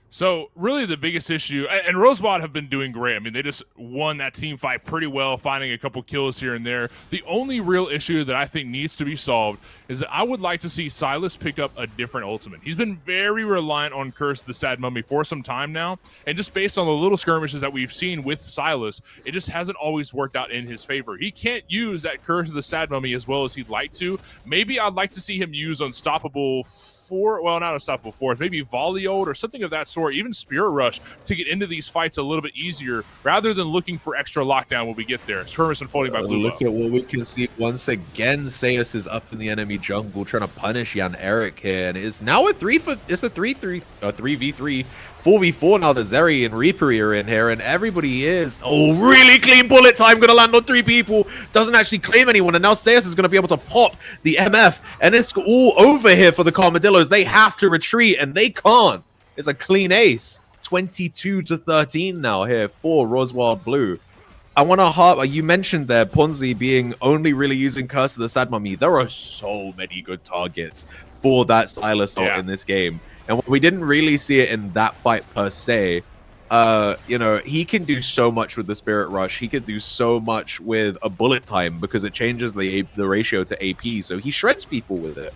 So really the biggest issue, and Rosebud have been doing great. I mean, they just won that team fight pretty well, finding a couple kills here and there. The only real issue that I think needs to be solved is that I would like to see Silas pick up a different ultimate. He's been very reliant on Curse the Sad Mummy for some time now, and just based on the little skirmishes that we've seen with Silas, it just hasn't always worked out in his favor. He can't use that Curse of the Sad Mummy as well as he'd like to. Maybe I'd like to see him use Unstoppable not Unstoppable Force, maybe Volleyode or something of that sort, even Spirit Rush, to get into these fights a little bit easier, rather than looking for extra lockdown when we get there. Skirmish unfolding by Blue. Look at what we can see once again. Seus is up in the enemy jungle trying to punish Jan Eric here, and it's now a 3v3, 4v4 now. The Zeri and Reaper are in here, and everybody is really clean bullet time, gonna land on 3 people, doesn't actually claim anyone, and now Seus is gonna be able to pop the MF, and it's all over here for the Carmadillos. They have to retreat, and they can't. It's a clean ace. 22-13 now here for Roswald Blue. I want to harp. You mentioned there Ponzi being only really using Curse of the Sad Mummy. There are so many good targets for that Silas ult in this game, and we didn't really see it in that fight per se. You know, he can do so much with the Spirit Rush. He could do so much with a bullet time because it changes the ratio to AP, so he shreds people with it.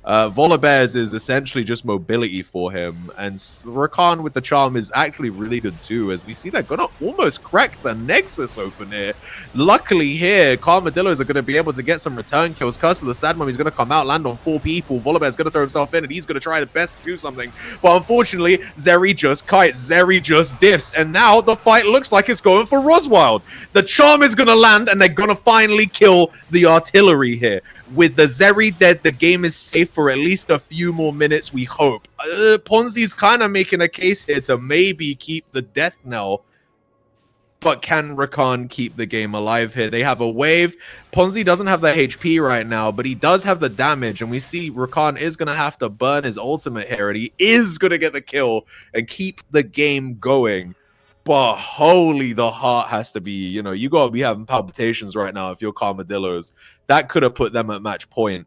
Volibear's is essentially just mobility for him, and Rakan with the charm is actually really good too, as we see they're gonna almost crack the Nexus open here. Luckily here, Carmadillos are gonna be able to get some return kills. Curse of the Sad Mummy is gonna come out, land on 4 people. Volibear's gonna throw himself in, and he's gonna try the best to do something. But unfortunately, Zeri just kites, Zeri just diffs, and now the fight looks like it's going for Roswild. The charm is gonna land, and they're gonna finally kill the artillery here. With the Zeri dead, the game is safe for at least a few more minutes, we hope. Ponzi's kind of making a case here to maybe keep the death knell. But can Rakan keep the game alive here? They have a wave. Ponzi doesn't have the HP right now, but he does have the damage. And we see Rakan is going to have to burn his ultimate here. And he is going to get the kill and keep the game going. But holy, the heart has to be, you know, you got to be having palpitations right now if you're Carmadillos. That could have put them at match point.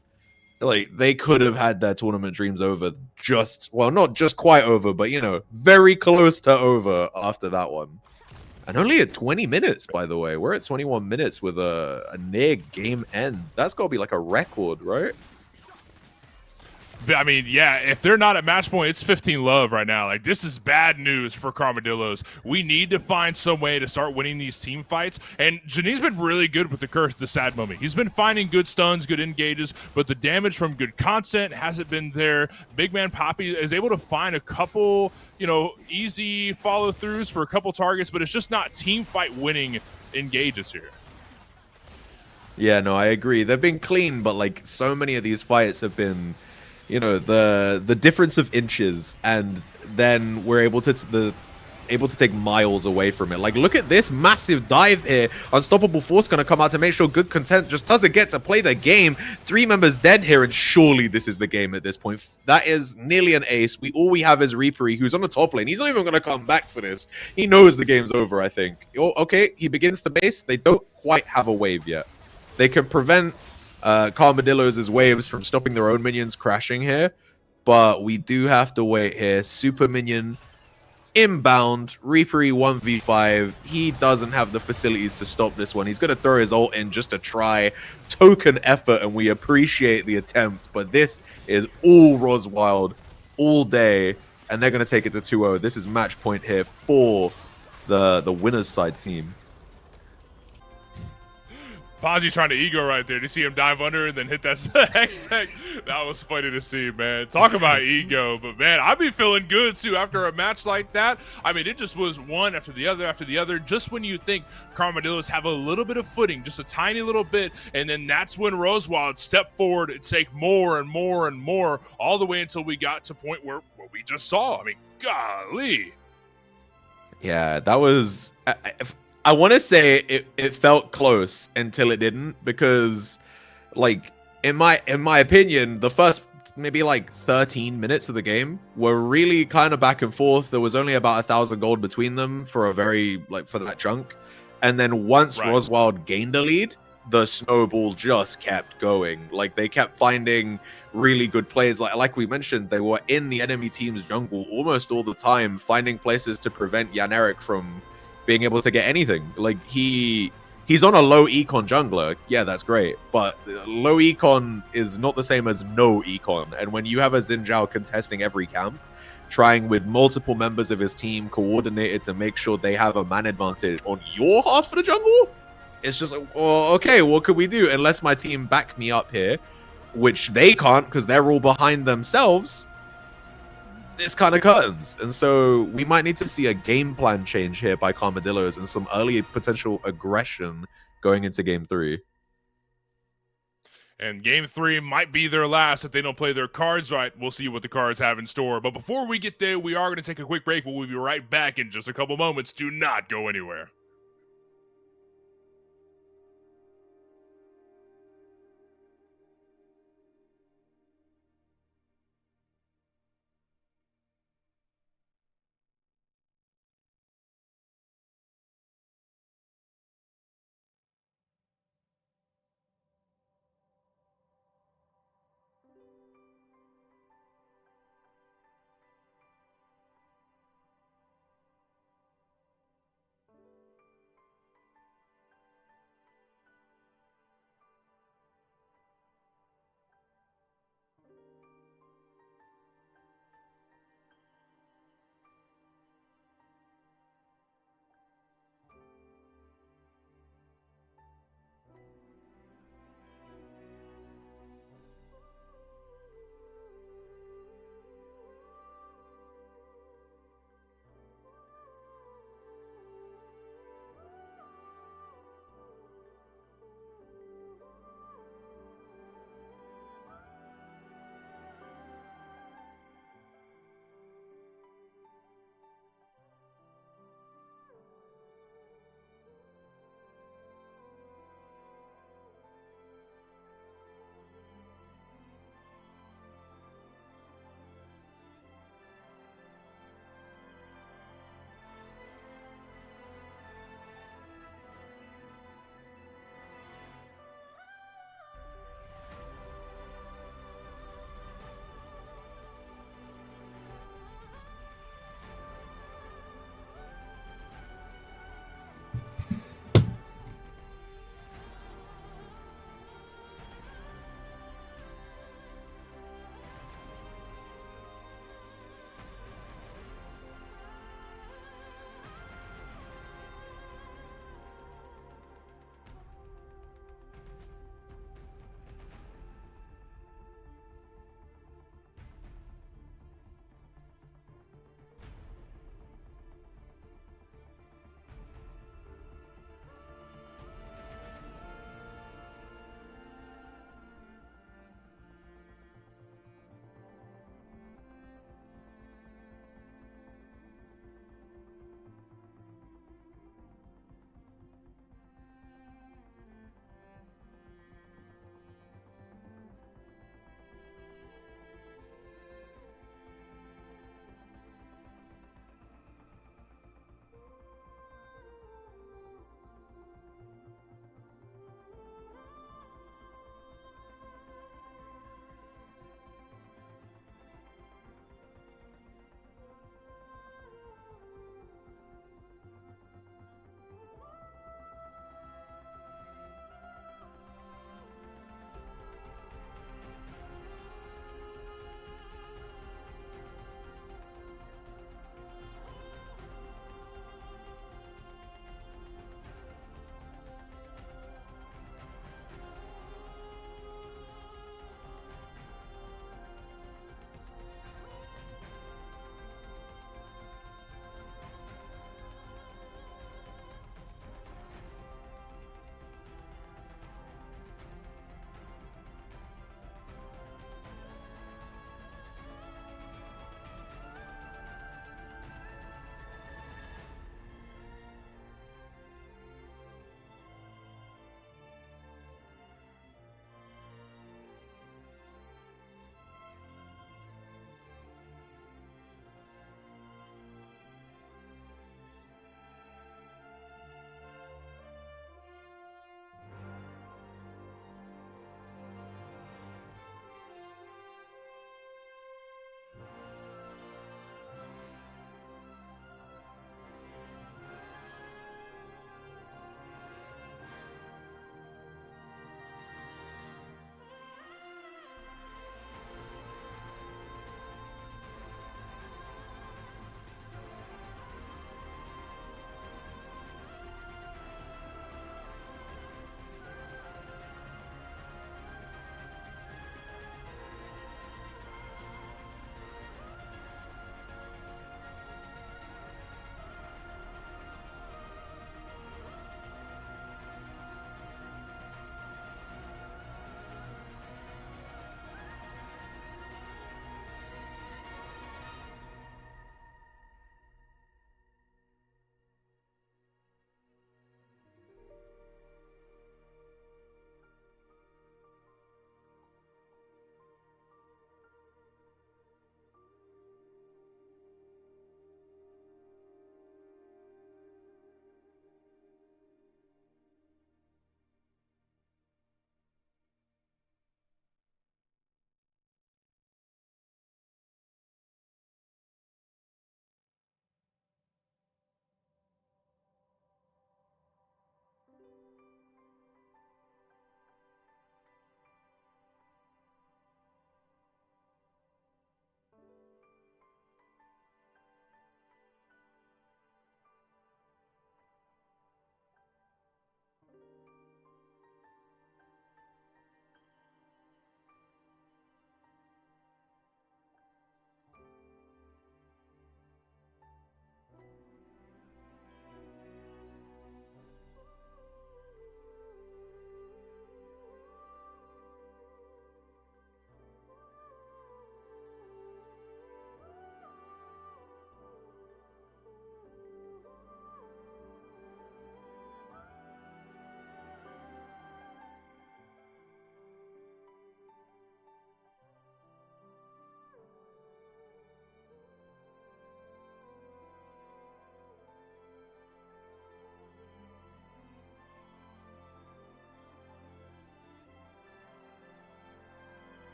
Like, they could have had their tournament dreams over just, well, not just quite over, but, you know, very close to over after that one. And only at 20 minutes, by the way. We're at 21 minutes with a near game end. That's got to be like a record, right? I mean, yeah, if they're not at match point, it's 15 love right now. Like, this is bad news for Carmadillos. We need to find some way to start winning these team fights. And Janine's been really good with the Curse of the Sad Mummy. He's been finding good stuns, good engages, but the damage from good content hasn't been there. Big Man Poppy is able to find a couple, you know, easy follow-throughs for a couple targets, but it's just not team fight winning engages here. Yeah, no, I agree. They've been clean, but, like, so many of these fights have been... You know, the difference of inches, and then we're able to take miles away from it. Like, look at this massive dive here. Unstoppable Force gonna come out to make sure good content just doesn't get to play the game. 3 members dead here, and surely this is the game at this point. That is nearly an ace. All we have is Reapery, who's on the top lane. He's not even gonna come back for this. He knows the game's over, I think. Oh, okay, he begins to base. They don't quite have a wave yet. They can prevent Carmadillos' waves from stopping their own minions crashing here, but we do have to wait here. Super minion inbound, Reapery 1v5. He doesn't have the facilities to stop this one. He's going to throw his ult in just to try. Token effort, and we appreciate the attempt, but this is all Roswild all day, and they're going to take it to 2-0. This is match point here for the winner's side team. Ponzi trying to ego right there. Do you see him dive under and then hit that hashtag? That was funny to see, man. Talk about ego. But, man, I'd be feeling good, too, after a match like that. I mean, it just was one after the other. Just when you think Carmadillos have a little bit of footing, just a tiny little bit, and then that's when Roswild stepped forward and take more and more and more, all the way until we got to a point where what we just saw. I mean, golly. Yeah, that was... I want to say it felt close until it didn't, because, like, in my opinion, the first maybe like 13 minutes of the game were really kind of back and forth. There was only about 1,000 gold between them for that chunk, and then once Roswild gained a lead, the snowball just kept going. Like, they kept finding really good plays. Like we mentioned, they were in the enemy team's jungle almost all the time, finding places to prevent Yaneric from being able to get anything. Like, he's on a low econ jungler. Yeah, that's great, but low econ is not the same as no econ. And when you have a Xin Zhao contesting every camp, trying with multiple members of his team coordinated to make sure they have a man advantage on your half of the jungle, it's just like, well, okay, what could we do? Unless my team back me up here, which they can't because they're all behind themselves, this kind of curtains. And so we might need to see a game plan change here by Carmadillos and some early potential aggression going into game 3. And game 3 might be their last if they don't play their cards right. We'll see what the cards have in store. But before we get there, we are going to take a quick break, but we'll be right back in just a couple moments. Do not go anywhere.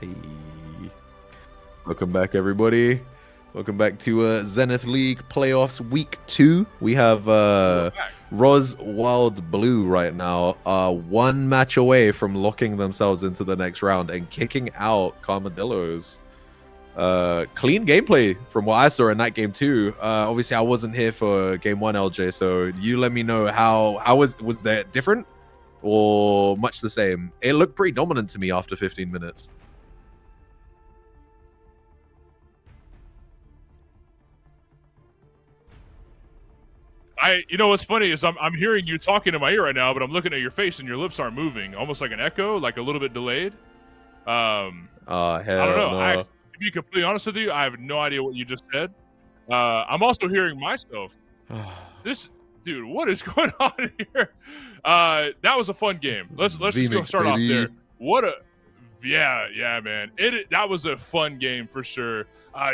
Hey. Welcome back, everybody. Welcome back to Zenith League Playoffs Week 2. We have Roz Wild Blue right now, one match away from locking themselves into the next round and kicking out Carmadillos. Clean gameplay from what I saw in that game too. Obviously, I wasn't here for game 1, LJ, so you let me know how was that different or much the same? It looked pretty dominant to me after 15 minutes. You know what's funny is I'm hearing you talking in my ear right now, but I'm looking at your face and your lips aren't moving, almost like an echo, like a little bit delayed. Hell I don't know. no. To be completely honest with you, I have no idea what you just said. I'm also hearing myself. This dude, what is going on here? That was a fun game. Let's just go start off there. Yeah, man. That was a fun game for sure.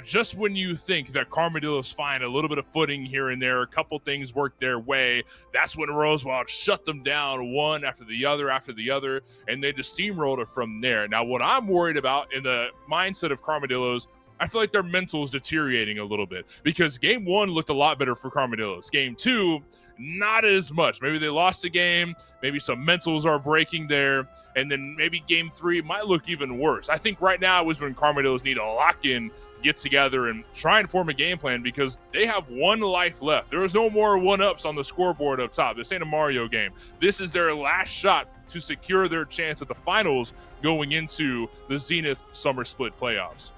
Just when you think that Carmadillos find a little bit of footing here and there, a couple things work their way, that's when Rosewild shut them down one after the other, and they just steamrolled it from there. Now, what I'm worried about in the mindset of Carmadillos, I feel like their mental is deteriorating a little bit because game 1 looked a lot better for Carmadillos. Game 2, not as much. Maybe they lost a game. Maybe some mentals are breaking there. And then maybe game 3 might look even worse. I think right now is when Carmadillos need to lock in, get together, and try and form a game plan because they have one life left. There is no more one-ups on the scoreboard up top. This ain't a Mario game. This is their last shot to secure their chance at the finals going into the Zenith Summer Split playoffs.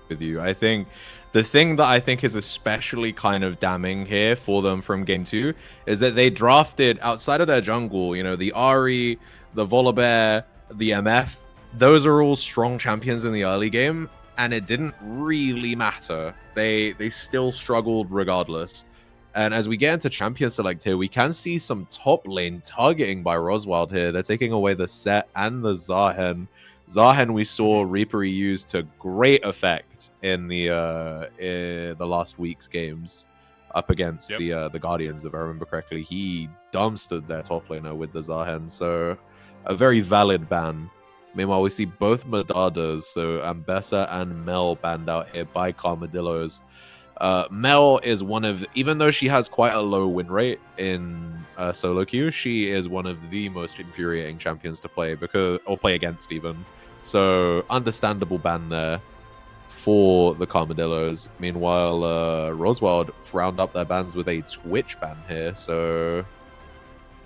With you, I think the thing that I think is especially kind of damning here for them from game 2 is that they drafted outside of their jungle, you know, the Ari, the Volibear, the MF. Those are all strong champions in the early game, and it didn't really matter. They still struggled regardless. And as we get into champion select here, we can see some top lane targeting by Roswild here. They're taking away the Set and the Zahen. Zahen we saw Reaper use to great effect in the last week's games up against the Guardians, if I remember correctly. He dumpstered their top laner with the Zahen, so a very valid ban. Meanwhile, we see both Madadas, so Ambessa and Mel banned out here by Carmadillos. Mel is one of, even though she has quite a low win rate in solo queue, she is one of the most infuriating champions to play play against even. So understandable ban there for the Carmadillos. Meanwhile, Roswild round up their bans with a Twitch ban here. So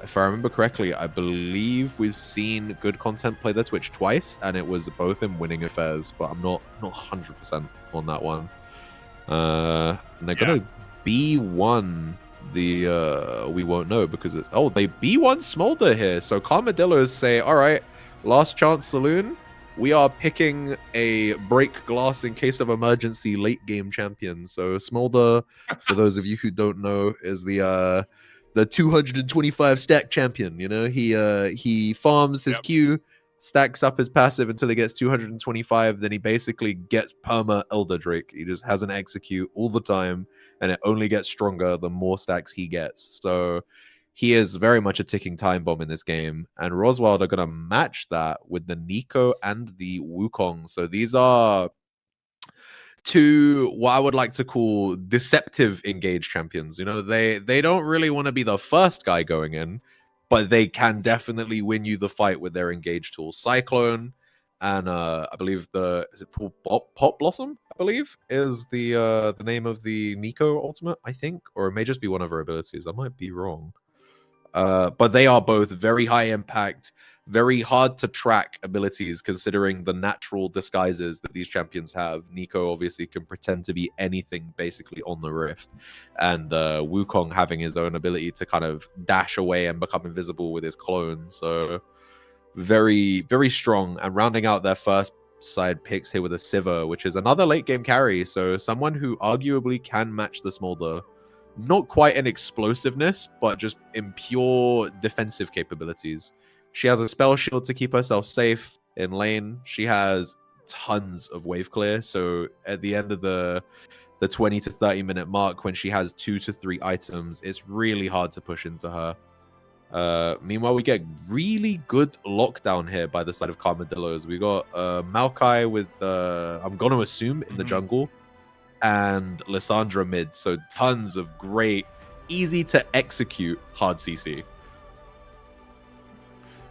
if I remember correctly, I believe we've seen good content play their Twitch twice, and it was both in winning affairs, but I'm not 100% on that one. And they're gonna B1 the we won't know because it's they B1 Smolder here. So Carmadillos say, all right, last chance saloon. We are picking a break glass in case of emergency late game champion. So Smolder, for those of you who don't know, is the 225 stack champion. You know, he farms his Q, stacks up his passive until he gets 225. Then he basically gets perma Elder Drake. He just has an execute all the time, and it only gets stronger the more stacks he gets. So he is very much a ticking time bomb in this game, and Roswild are going to match that with the Nico and the Wukong. So these are two what I would like to call deceptive engage champions. You know, they don't really want to be the first guy going in, but they can definitely win you the fight with their engage tool. Cyclone and I believe Pop Blossom, I believe, is the name of the Nico ultimate, I think, or it may just be one of her abilities. I might be wrong. But they are both very high impact, very hard to track abilities considering the natural disguises that these champions have. Nico obviously can pretend to be anything basically on the Rift, and Wukong having his own ability to kind of dash away and become invisible with his clone. So very, very strong. And rounding out their first side picks here with a Sivir, which is another late game carry. So someone who arguably can match the Smolder. Not quite in explosiveness, but just in pure defensive capabilities. She has a spell shield to keep herself safe in lane. She has tons of wave clear. So at the end of the 20 to 30 minute mark, when she has 2 to 3 items, it's really hard to push into her. Meanwhile, we get really good lockdown here by the side of Carmadillos. We got Maokai with, I'm going to assume, in the jungle, and Lissandra mid. So tons of great, easy to execute hard CC.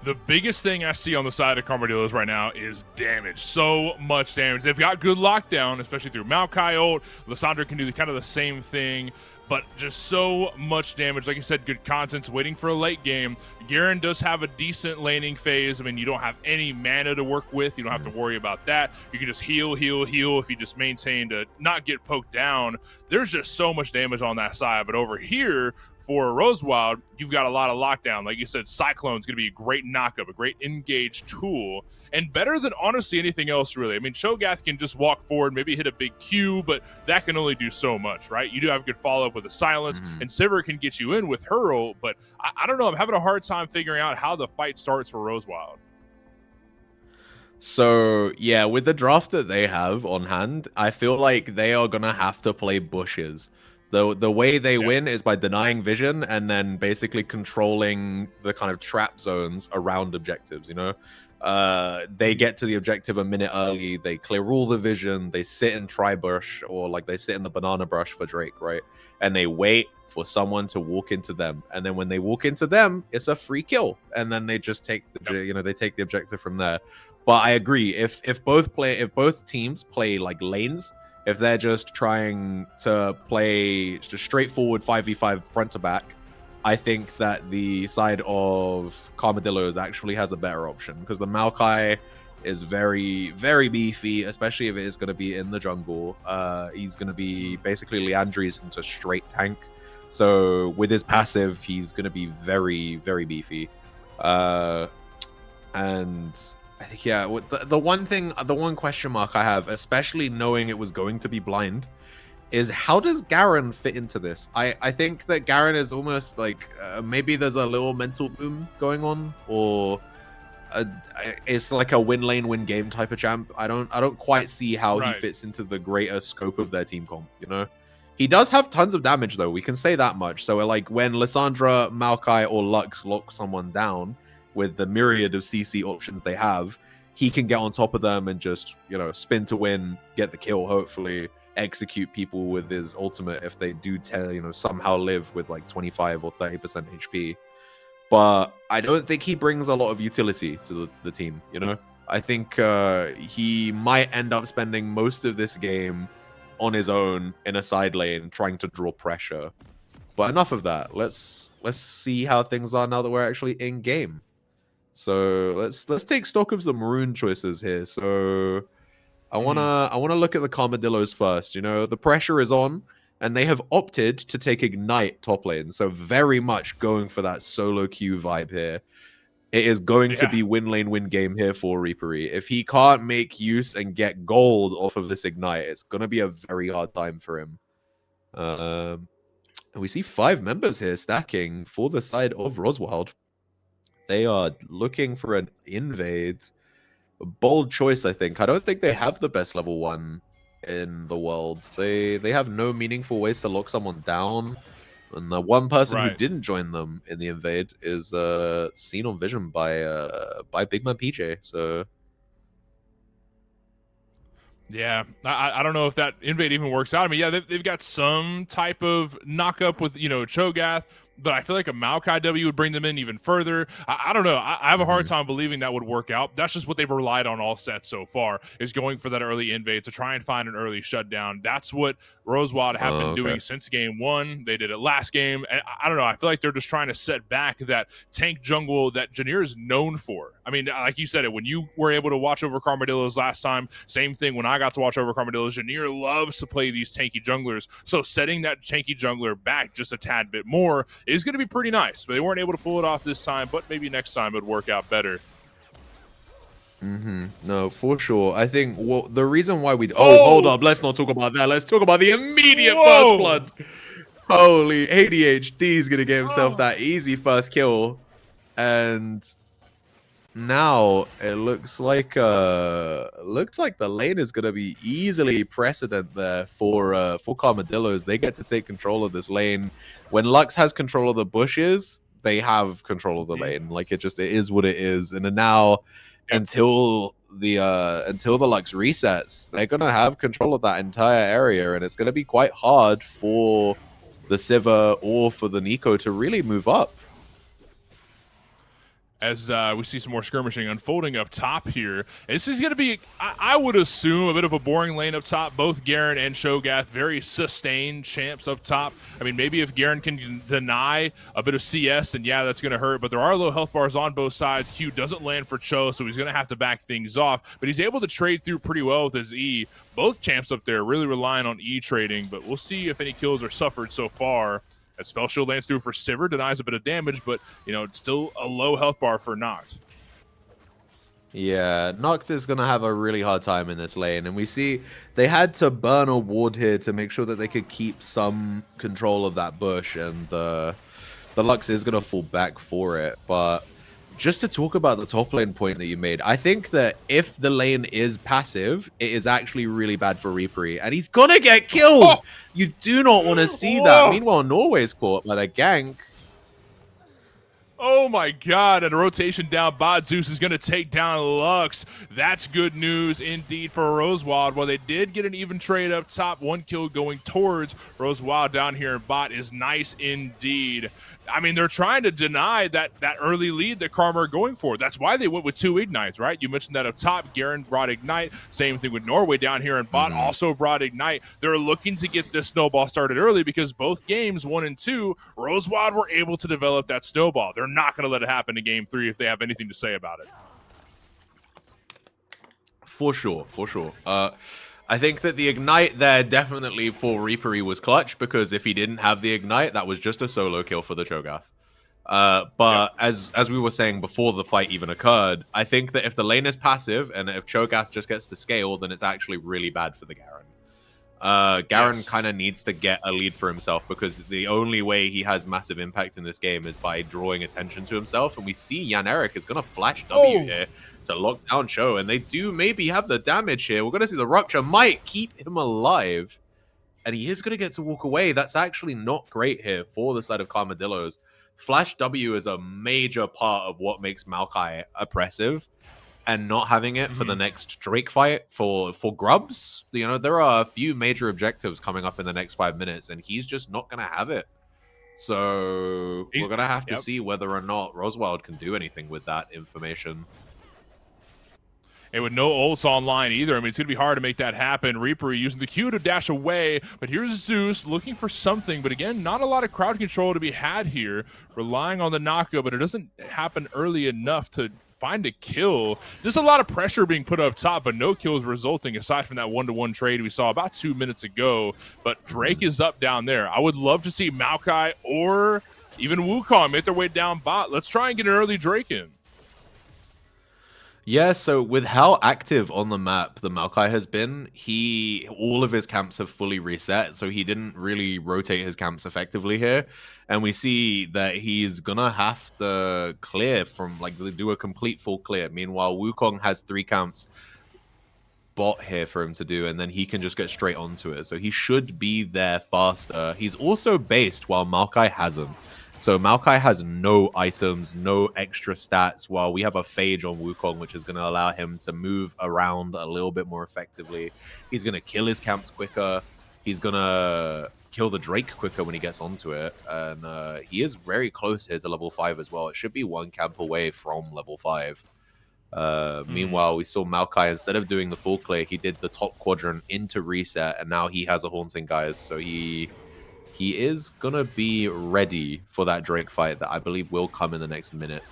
The biggest thing I see on the side of Carmadillos right now is damage. So much damage. They've got good lockdown, especially through Maokai ult. Lissandra can do kind of the same thing, but just so much damage. Like I said, good content's waiting for a late game. Garen does have a decent laning phase. I mean, you don't have any mana to work with. You don't have to worry about that. You can just heal if you just maintain to not get poked down. There's just so much damage on that side. But over here, for Rosewild, you've got a lot of lockdown. Like you said, Cyclone's going to be a great knockup, a great engage tool, and better than honestly anything else, really. I mean, Cho'Gath can just walk forward, maybe hit a big Q, but that can only do so much, right? You do have good follow-up with a silence, and Sivir can get you in with her ult, but I don't know. I'm having a hard time figuring out how the fight starts for Rosewild. So, yeah, with the draft that they have on hand, I feel like they are going to have to play bushes. The way they win is by denying vision and then basically controlling the kind of trap zones around objectives, you know? They get to the objective a minute early, they clear all the vision, they sit in tri-bush, or like they sit in the banana brush for Drake, right? And they wait for someone to walk into them. And then when they walk into them, it's a free kill. And then they just take the, you know, they take the objective from there. But I agree, if both teams play like lanes, if they're just trying to play just straightforward 5v5 front to back, I think that the side of Carmadillos actually has a better option, because the Maokai is very, very beefy, especially if it is going to be in the jungle. He's going to be basically Leandri's into straight tank. So with his passive, he's going to be very, very beefy. And I think, yeah, the one question mark I have, especially knowing it was going to be blind, is how does Garen fit into this? I think that Garen is almost like maybe there's a little mental boom going on, or it's like a win lane win game type of champ. I don't quite see how he fits into the greater scope of their team comp, you know? He does have tons of damage though, we can say that much. So like when Lissandra, Maokai, or Lux lock someone down with the myriad of CC options they have, he can get on top of them and just, you know, spin to win, get the kill, hopefully execute people with his ultimate if they do somehow live with like 25 or 30% HP. But I don't think he brings a lot of utility to the team, you know? I think he might end up spending most of this game on his own in a side lane trying to draw pressure. But enough of that. Let's see how things are now that we're actually in game. So let's take stock of the maroon choices here. So I wanna look at the Carmadillos first. You know, the pressure is on, and they have opted to take Ignite top lane. So very much going for that solo queue vibe here. It is going to be win lane win game here for Reapery. If he can't make use and get gold off of this Ignite, it's gonna be a very hard time for him. And we see 5 members here stacking for the side of Rosewild. They are looking for an invade. A bold choice, I think. I don't think they have the best level 1 in the world. They have no meaningful ways to lock someone down. And the one person who didn't join them in the invade is seen on vision by Big Man PJ. So yeah, I don't know if that invade even works out. I mean, yeah, they've got some type of knock up with, you know, Cho'Gath, but I feel like a Maokai W would bring them in even further. I don't know. I have a hard time believing that would work out. That's just what they've relied on all sets so far, is going for that early invade to try and find an early shutdown. That's what Rosewild have been doing since game 1. They did it last game. And I don't know. I feel like they're just trying to set back that tank jungle that Janir is known for. I mean, like you said it, when you were able to watch over Carmadillos last time, same thing when I got to watch over Carmadillos. Janir loves to play these tanky junglers. So setting that tanky jungler back just a tad bit more is going to be pretty nice. But they weren't able to pull it off this time, but maybe next time it would work out better. No, for sure. I think the reason why we... Oh, hold up. Let's not talk about that. Let's talk about the immediate first blood. Holy, ADHD is going to get himself that easy first kill. And now it looks like the lane is going to be easily precedent there for Carmadillos. They get to take control of this lane. When Lux has control of the bushes, they have control of the lane. Like it is what it is. And then now, until the Lux resets, they're gonna have control of that entire area, and it's gonna be quite hard for the Sivir or for the Nico to really move up. As we see some more skirmishing unfolding up top here. This is going to be, I would assume, a bit of a boring lane up top. Both Garen and Shogath, very sustained champs up top. I mean, maybe if Garen can deny a bit of CS, then yeah, that's going to hurt. But there are low health bars on both sides. Q doesn't land for Cho, so he's going to have to back things off. But he's able to trade through pretty well with his E. Both champs up there really relying on E trading, but we'll see if any kills are suffered so far. A spell shield lands through for Sivir, denies a bit of damage, but it's still a low health bar for Noct. Yeah, Noct is going to have a really hard time in this lane, and we see they had to burn a ward here to make sure that they could keep some control of that bush, and the Lux is going to fall back for it. But just to talk about the top lane point that you made, I think that if the lane is passive, it is actually really bad for Reapery, and he's gonna get killed! Oh! You do not want to see that. Meanwhile, Norway's caught by the gank. Oh my god, and a rotation down bot. Zeus is going to take down Lux. That's good news indeed for Rosewild. Well, they did get an even trade up top. 1 kill going towards Rosewild down here in bot is nice indeed. I mean, they're trying to deny that early lead that Karma are going for. That's why they went with 2 Ignites, right? You mentioned that up top. Garen brought Ignite. Same thing with Norway down here in bot, also brought Ignite. They're looking to get this snowball started early because both games, 1 and 2, Rosewild were able to develop that snowball. They're not going to let it happen in game 3 if they have anything to say about it. For sure, for sure. I think that the Ignite there definitely for Reapery was clutch, because if he didn't have the Ignite, that was just a solo kill for the Cho'Gath. But as we were saying before the fight even occurred, I think that if the lane is passive and if Cho'Gath just gets to scale, then it's actually really bad for the Garen. Garen kind of needs to get a lead for himself, because the only way he has massive impact in this game is by drawing attention to himself. And we see Jan Erik is going to flash W here to lock down Cho, and they do maybe have the damage here. We're going to see the Rupture might keep him alive, and he is going to get to walk away. That's actually not great here for the side of Karmadillos. Flash W is a major part of what makes Maokai oppressive, and not having it for the next Drake fight for Grubs, there are a few major objectives coming up in the next 5 minutes, and he's just not going to have it. So we're going to have to see whether or not Rosewild can do anything with that information. And with no ults online either, I mean, it's going to be hard to make that happen. Reaper using the Q to dash away, but here's Zeus looking for something. But again, not a lot of crowd control to be had here, relying on the knockup, but it doesn't happen early enough to find a kill. Just a lot of pressure being put up top, but no kills resulting aside from that 1-to-1 trade we saw about 2 minutes ago. But Drake is up down there. I would love to see Maokai or even Wukong make their way down bot. Let's try and get an early Drake in. Yeah, so with how active on the map the Maokai has been, all of his camps have fully reset, so he didn't really rotate his camps effectively here. And we see that he's gonna have to clear from, do a complete full clear. Meanwhile, Wukong has 3 camps bot here for him to do, and then he can just get straight onto it. So he should be there faster. He's also based while Maokai hasn't. So Maokai has no items, no extra stats, while we have a Phage on Wukong, which is going to allow him to move around a little bit more effectively. He's going to kill his camps quicker. He's going to kill the Drake quicker when he gets onto it. And he is very close here to level 5 as well. It should be 1 camp away from level 5. Meanwhile, we saw Maokai, instead of doing the full clear, he did the top quadrant into reset, and now he has a Haunting, guys. So he is going to be ready for that Drake fight that I believe will come in the next minute.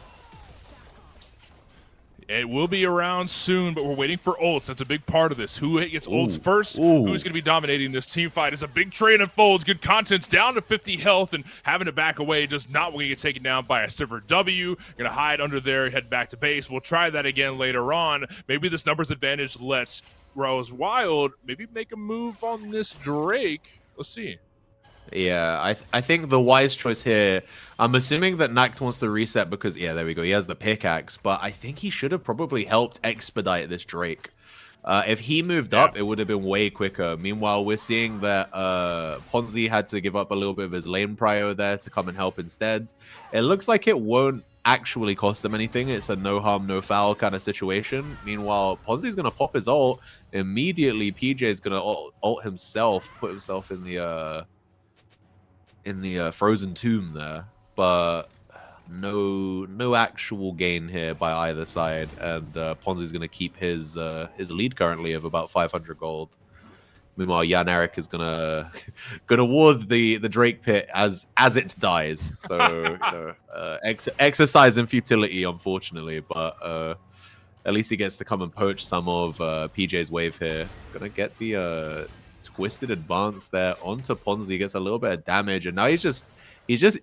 It will be around soon, but we're waiting for ults. That's a big part of this. Who gets ults first? Who's going to be dominating this team fight? As a big trade unfolds, good content's down to 50 health, and having to back away does not want to get taken down by a Sivir W. Going to hide under there, head back to base. We'll try that again later on. Maybe this numbers advantage lets Rosewild maybe make a move on this Drake. Let's see. Yeah, I think the wise choice here, I'm assuming that Nact wants to reset because, yeah, there we go, he has the pickaxe, but I think he should have probably helped expedite this Drake. If he moved up, it would have been way quicker. Meanwhile, we're seeing that Ponzi had to give up a little bit of his lane prio there to come and help instead. It looks like it won't actually cost them anything. It's a no harm, no foul kind of situation. Meanwhile, Ponzi's going to pop his ult. Immediately, PJ is going to ult himself, put himself in the frozen tomb there. But no actual gain here by either side, and Ponzi's going to keep his lead currently of about 500 gold. Meanwhile, Jan Erik is gonna ward the Drake pit as it dies. So exercise in futility, unfortunately, but at least he gets to come and poach some of PJ's wave here. Gonna get the twisted advance there onto Ponzi, gets a little bit of damage, and now he's just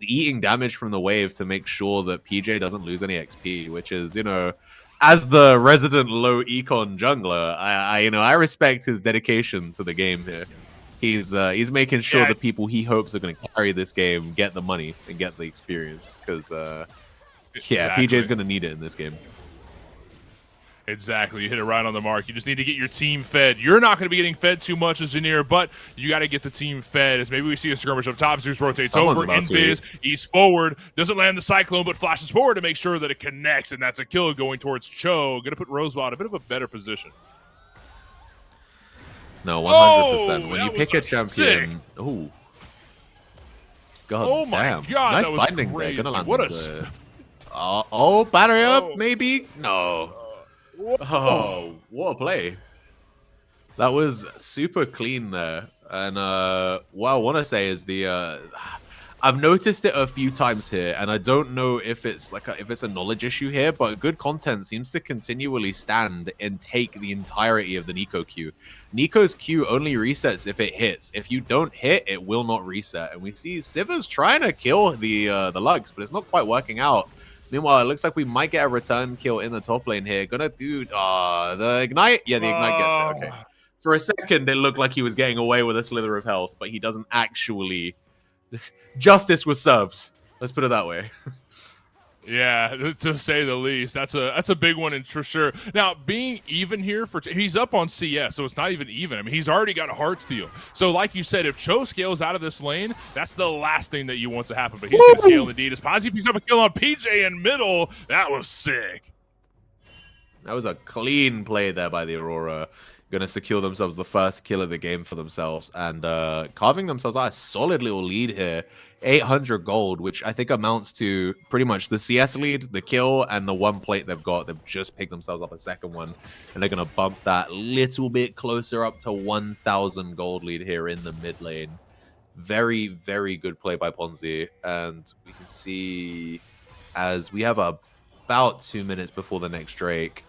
eating damage from the wave to make sure that PJ doesn't lose any XP, which is, you know, as the resident low econ jungler, I respect his dedication to the game here. He's making sure the people he hopes are going to carry this game get the money and get the experience, because PJ's going to need it in this game. Exactly. You hit it right on the mark. You just need to get your team fed. You're not going to be getting fed too much as Zenith, but you got to get the team fed. As maybe we see a skirmish up top. Zeus rotates over. Invis, he's forward. Doesn't land the Cyclone, but flashes forward to make sure that it connects, and that's a kill going towards Cho. Going to put Rosebud in a bit of a better position. No, 100%. When you pick a champion... Oh. God oh my damn. God, nice that was binding crazy. there. Gonna land what a... battery up, maybe? No. Oh, what a play. That was super clean there. And what I want to say is I've noticed it a few times here, and I don't know if it's a knowledge issue here, but good content seems to continually stand and take the entirety of the Nico Q. Nico's Q only resets if it hits. If you don't hit, it will not reset. And we see Siva's trying to kill the Lugs, but it's not quite working out. Meanwhile, it looks like we might get a return kill in the top lane here. Gonna do the Ignite. Yeah, the Ignite gets it. Okay. For a second, it looked like he was getting away with a slither of health, but he doesn't actually. Justice was served. Let's put it that way. Yeah, to say the least. That's a big one for sure. Now, being even here he's up on CS, so it's not even even. I mean, he's already got a heart steal. So like you said, if Cho scales out of this lane, that's the last thing that you want to happen. But he's going to scale indeed. As Ponzi picks up a kill on PJ in middle, that was sick. That was a clean play there by the Aurora. Going to secure themselves the first kill of the game for themselves, and carving themselves out a solid little lead here. 800 gold, which I think amounts to pretty much the CS lead, the kill, and the one plate they've got. They've just picked themselves up a second one, and they're going to bump that little bit closer up to 1,000 gold lead here in the mid lane. Very, very good play by Ponzi, and we can see as we have about 2 minutes before the next Drake.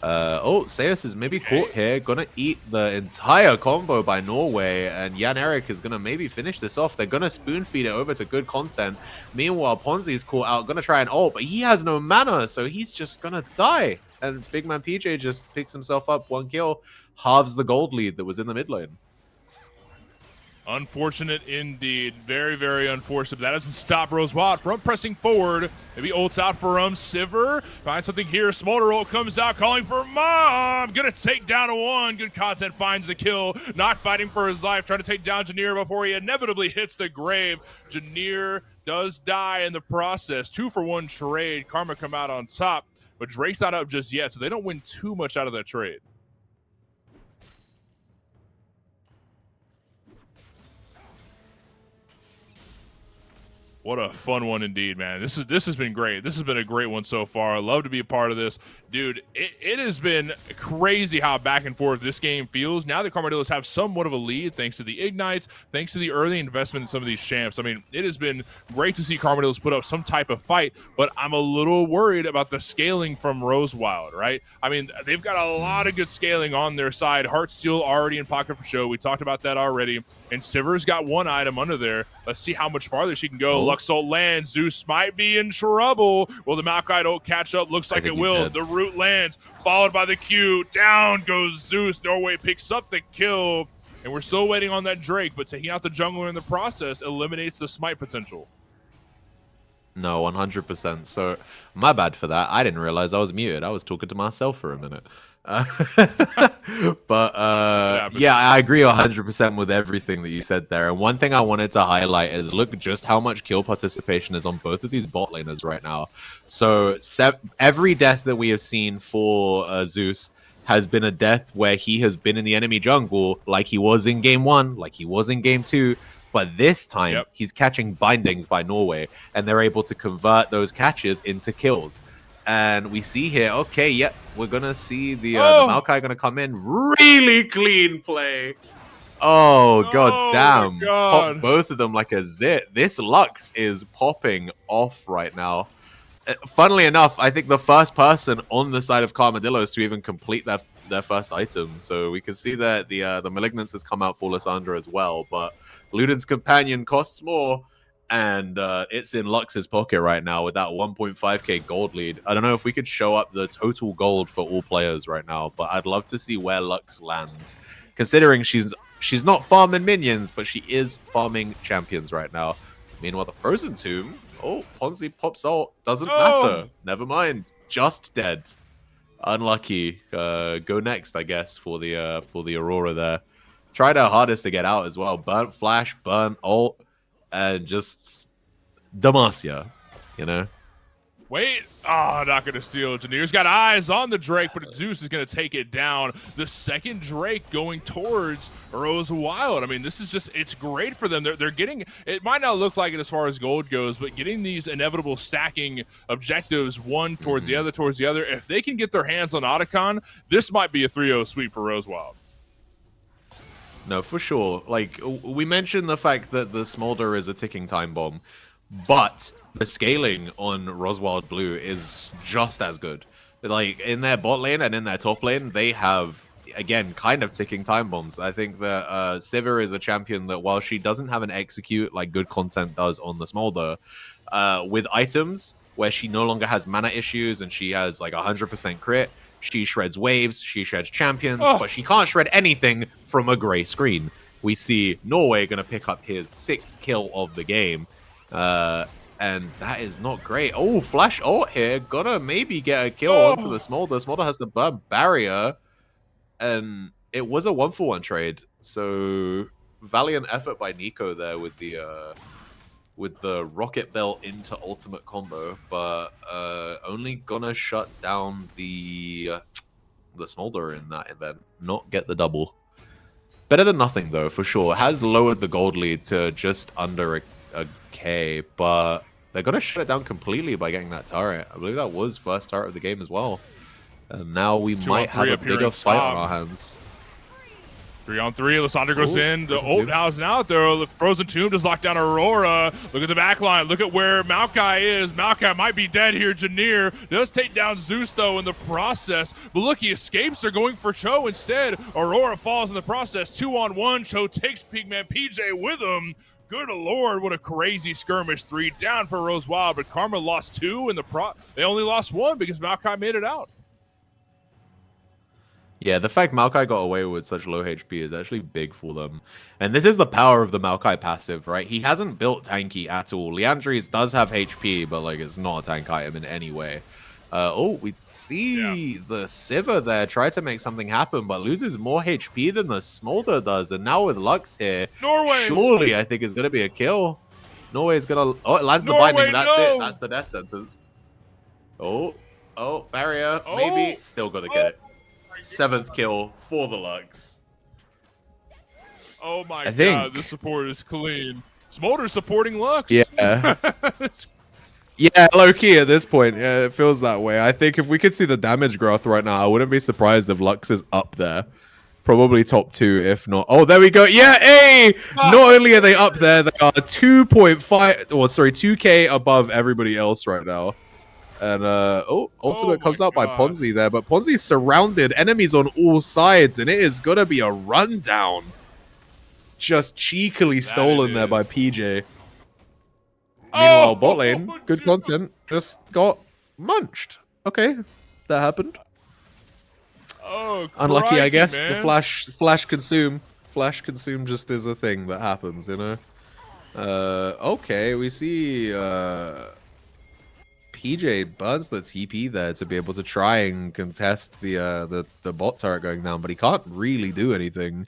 Seus is maybe caught here. Gonna eat the entire combo by Norway, and Jan Erik is gonna maybe finish this off. They're gonna spoon feed it over to good content. Meanwhile, Ponzi's caught out, gonna try and ult, but he has no mana, so he's just gonna die. And big man PJ just picks himself up one kill, halves the gold lead that was in the mid lane. Unfortunate indeed. Very, very unfortunate. But that doesn't stop Rosebud from pressing forward. Maybe ults out for Siver. Finds something here. Smolder ult comes out calling for Mom. Gonna take down a one. Good content finds the kill. Not fighting for his life. Trying to take down Janir before he inevitably hits the grave. Janir does die in the process. 2-for-1 trade. Karma come out on top. But Drake's not up just yet, so they don't win too much out of that trade. What a fun one indeed, man. This has been great. This has been a great one so far. I love to be a part of this. Dude, it has been crazy how back and forth this game feels. Now the Carmadillos have somewhat of a lead thanks to the Ignites, thanks to the early investment in some of these champs. I mean, it has been great to see Carmadillos put up some type of fight, but I'm a little worried about the scaling from Rosewild, right? I mean, they've got a lot of good scaling on their side. Heartsteel already in pocket for show. We talked about that already. And Siver's got one item under there. Let's see how much farther she can go. Luxalt lands. Zeus might be in trouble. Will the Malphite ult catch up? Looks like it will. The root lands, followed by the Q. Down goes Zeus. Norway picks up the kill. And we're still waiting on that Drake, but taking out the jungler in the process eliminates the smite potential. No, 100%. So, my bad for that. I didn't realize I was muted. I was talking to myself for a minute. Uh, but yeah, I agree 100% with everything that you said there. And one thing I wanted to highlight is look just how much kill participation is on both of these bot laners right now. So every death that we have seen for Zeus has been a death where he has been in the enemy jungle like he was in game 1, like he was in game 2. But this time, he's catching bindings by Norway, and they're able to convert those catches into kills. And we see here, okay, yep, we're going to see the Maokai going to come in. Really clean play. Oh, god damn. Pop both of them like a zit. This Lux is popping off right now. Funnily enough, I think the first person on the side of Carmadillos to even complete their first item. So we can see that the Malignance has come out for Lysandra as well. But Luden's Companion costs more. And it's in Lux's pocket right now with that 1.5k gold lead. I don't know if we could show up the total gold for all players right now, but I'd love to see where Lux lands. Considering she's not farming minions, but she is farming champions right now. Meanwhile, the Frozen Tomb, Ponzi pops ult. Doesn't matter. Never mind. Just dead. Unlucky. Go next, I guess, for the Aurora there. Tried her hardest to get out as well. Burnt flash, burnt ult. And just Demacia, you know? Wait. Oh, not going to steal. Janir's got eyes on the Drake, but Zeus is going to take it down. The second Drake going towards Rose Wild. I mean, this is just, it's great for them. They're getting, it might not look like it as far as gold goes, but getting these inevitable stacking objectives, one towards the other. If they can get their hands on Otacon, this might be a 3-0 sweep for Rose Wild. No, for sure. Like, we mentioned the fact that the Smolder is a ticking time bomb, but the scaling on Roswild Blue is just as good. Like, in their bot lane and in their top lane, they have, again, kind of ticking time bombs. I think that Sivir is a champion that, while she doesn't have an execute like good content does on the Smolder, with items where she no longer has mana issues and she has like 100% crit, she shreds waves, she shreds champions, but she can't shred anything from a gray screen. We see Norway going to pick up his 6th kill of the game. And that is not great. Oh, flash ult here. Gonna maybe get a kill onto the Smolder. Smolder has the burn barrier. And it was a 1-for-1 trade. So valiant effort by Nico there with the rocket belt into ultimate combo, but only gonna shut down the Smolder in that event, not get the double. Better than nothing though, for sure. Has lowered the gold lead to just under a K, but they're gonna shut it down completely by getting that turret. I believe that was first turret of the game as well. And now we might have a bigger fight on our hands. 3-on-3, Lysandra goes in. The ult now is out there. The Frozen Tomb just locked down Aurora. Look at the back line. Look at where Maokai is. Maokai might be dead here. Janir does take down Zeus, though, in the process. But look, he escapes. They're going for Cho instead. Aurora falls in the process. 2-on-1. Cho takes Pigman PJ with him. Good lord, what a crazy skirmish. 3 down for Rose Wild, but Karma lost 2 in the they only lost 1 because Maokai made it out. Yeah, the fact Maokai got away with such low HP is actually big for them. And this is the power of the Maokai passive, right? He hasn't built tanky at all. Leandri's does have HP, but like it's not a tank item in any way. We see the Sivir there try to make something happen, but loses more HP than the Smolder does. And now with Lux here, Norway, surely I think it's going to be a kill. Norway's going to... Oh, it lands the binding. That's it. That's the death sentence. Oh, barrier. Maybe. Still got to get it. 7th kill for the Lux. Oh my god, the support is clean. Smolder supporting Lux. Yeah. Yeah, low-key at this point. Yeah, it feels that way. I think if we could see the damage growth right now, I wouldn't be surprised if Lux is up there. Probably top 2, if not. Oh, there we go. Yeah, hey! Not only are they up there, they are 2K above everybody else right now. And, ultimate comes out by Ponzi there, but Ponzi's surrounded, enemies on all sides, and it is gonna be a rundown. Just cheekily stolen there by PJ. Meanwhile, bot lane, good content, just got munched. Okay, that happened. Unlucky, I guess. Man. The flash consume just is a thing that happens, you know. Okay, we see PJ burns the TP there to be able to try and contest the bot turret going down, but he can't really do anything.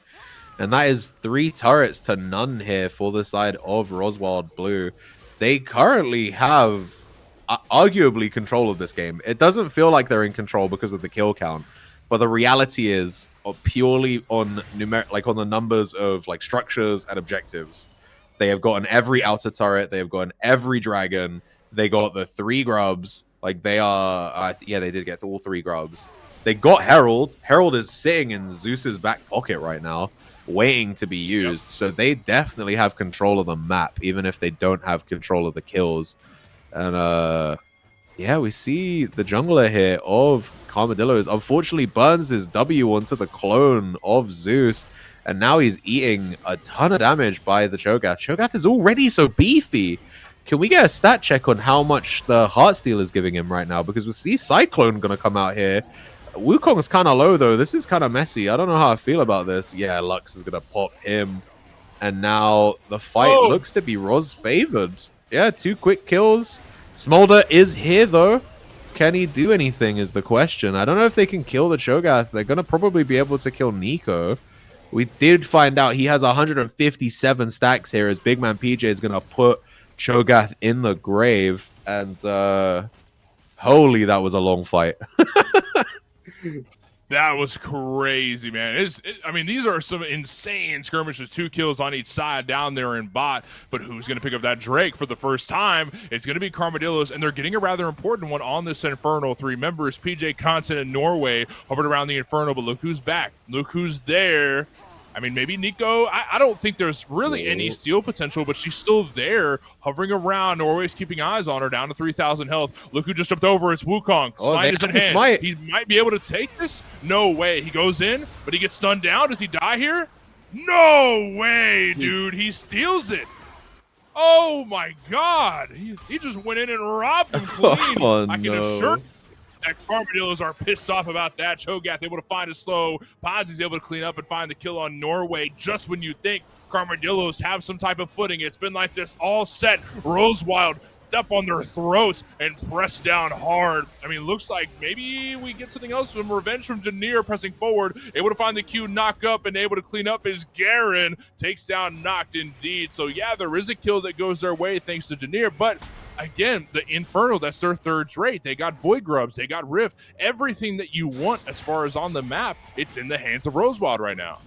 And that is 3 turrets to none here for the side of Roswald Blue. They currently have arguably control of this game. It doesn't feel like they're in control because of the kill count, but the reality is purely on on the numbers of like structures and objectives. They have gotten every outer turret. They have gotten every dragon. They got the 3 grubs. Like they are, yeah, they did get all 3 grubs. They got Herald. Herald is sitting in Zeus's back pocket right now, waiting to be used. Yep. So they definitely have control of the map, even if they don't have control of the kills. And yeah, we see the jungler here of Carmadillos. Unfortunately, burns his W onto the clone of Zeus, and now he's eating a ton of damage by the Cho'Gath. Cho'Gath is already so beefy. Can we get a stat check on how much the Heartsteel is giving him right now? Because we see Cyclone going to come out here. Wukong's kind of low, though. This is kind of messy. I don't know how I feel about this. Yeah, Lux is going to pop him. And now the fight looks to be Roz favored. Yeah, 2 quick kills. Smolder is here, though. Can he do anything is the question. I don't know if they can kill the Cho'Gath. They're going to probably be able to kill Nico. We did find out he has 157 stacks here as Big Man PJ is going to put Cho'Gath in the grave. And holy, that was a long fight. That was crazy, man. I mean, these are some insane skirmishes. 2 kills on each side down there in bot. But who's going to pick up that Drake for the first time? It's going to be Carmadillos, and they're getting a rather important one on this Inferno. 3 members, PJ, Constant, and Norway, hovered around the Inferno. But look who's back. Look who's there. I mean, maybe Nico. I don't think there's really any steal potential, but she's still there, hovering around. Norway's keeping eyes on her, down to 3,000 health. Look who just jumped over. It's Wukong. Smite is in hand. Smite. He might be able to take this. No way. He goes in, but he gets stunned down. Does he die here? No way, dude. He steals it. Oh, my God. He just went in and robbed him clean. Oh, I can assure you that Carmadillos are pissed off about that. Cho'Gath able to find a slow. Ponzi's able to clean up and find the kill on Norway just when you think Carmadillos have some type of footing. It's been like this all set. Rosewild step on their throats and press down hard. I mean, looks like maybe we get something else from revenge from Janir pressing forward. Able to find the Q, knock up, and able to clean up as Garen takes down Knocked indeed. So yeah, there is a kill that goes their way thanks to Janir, but again, the Inferno, that's their 3rd trait. They got Void Grubs, they got Rift. Everything that you want as far as on the map, it's in the hands of Rosewild right now.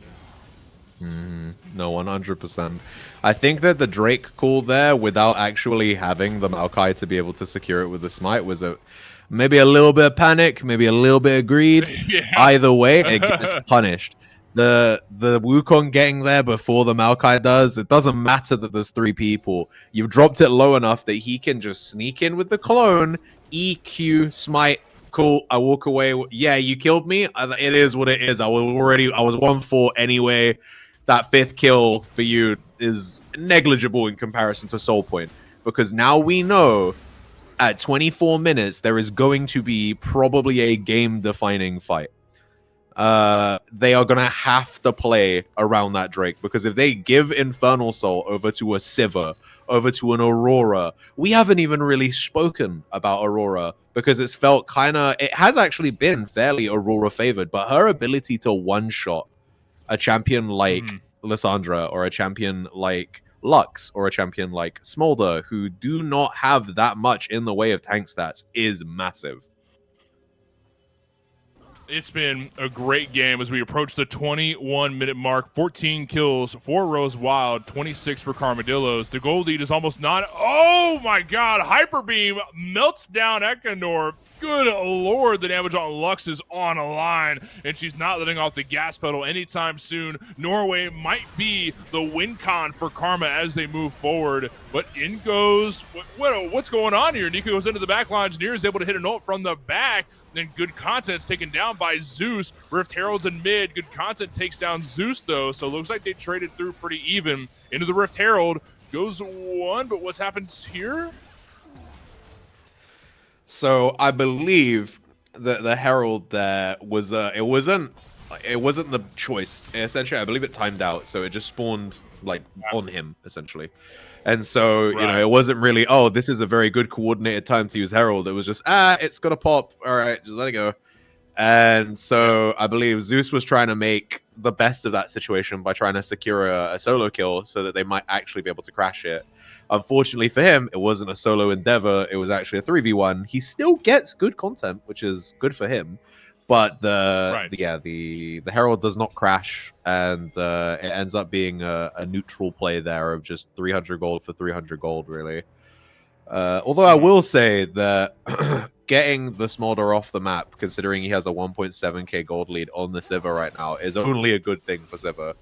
No, 100%. I think that the Drake call there, without actually having the Maokai to be able to secure it with the Smite, was maybe a little bit of panic, maybe a little bit of greed. Yeah. Either way, it gets punished. The Wukong getting there before the Maokai does, it doesn't matter that there's 3 people. You've dropped it low enough that he can just sneak in with the clone, EQ, Smite, cool, I walk away. Yeah, you killed me. It is what it is. I was 1-4 anyway. That 5th kill for you is negligible in comparison to Soul Point, because now we know at 24 minutes there is going to be probably a game-defining fight. They are going to have to play around that Drake, because if they give Infernal Soul over to a Sivir, over to an Aurora, we haven't even really spoken about Aurora, because it's felt it has actually been fairly Aurora favored, but her ability to one-shot a champion like Lissandra, or a champion like Lux, or a champion like Smolder, who do not have that much in the way of tank stats, is massive. It's been a great game as we approach the 21-minute mark. 14 kills for Rosewild, 26 for Carmadillos. The gold lead is almost not. Oh my God! Hyper Beam melts down Ekanor. Good lord, the damage on Lux is on a line, and she's not letting off the gas pedal anytime soon. Norway might be the win con for Karma as they move forward, but in goes. What's going on here? Nico goes into the back line. Janir is able to hit an ult from the back. Then Good Content's taken down by Zeus. Rift Herald's in mid. Good Content takes down Zeus, though, so it looks like they traded through pretty even. Into the Rift Herald. Goes 1, but what's happened here? So I believe that the Herald there was it wasn't it wasn't the choice. Essentially, I believe it timed out, so it just spawned like on him essentially. And so, you know, it wasn't really, oh, this is a very good coordinated time to use Herald. It was just, it's gonna pop. All right, just let it go. And so I believe Zeus was trying to make the best of that situation by trying to secure a solo kill so that they might actually be able to crash it. Unfortunately for him, it wasn't a solo endeavor. It was actually a 3v1. He still gets good content, which is good for him. But the Herald does not crash, and it ends up being a neutral play there of just 300 gold for 300 gold, really. Although I will say that getting the Smolder off the map, considering he has a 1.7k gold lead on the Sivir right now, is only a good thing for Sivir.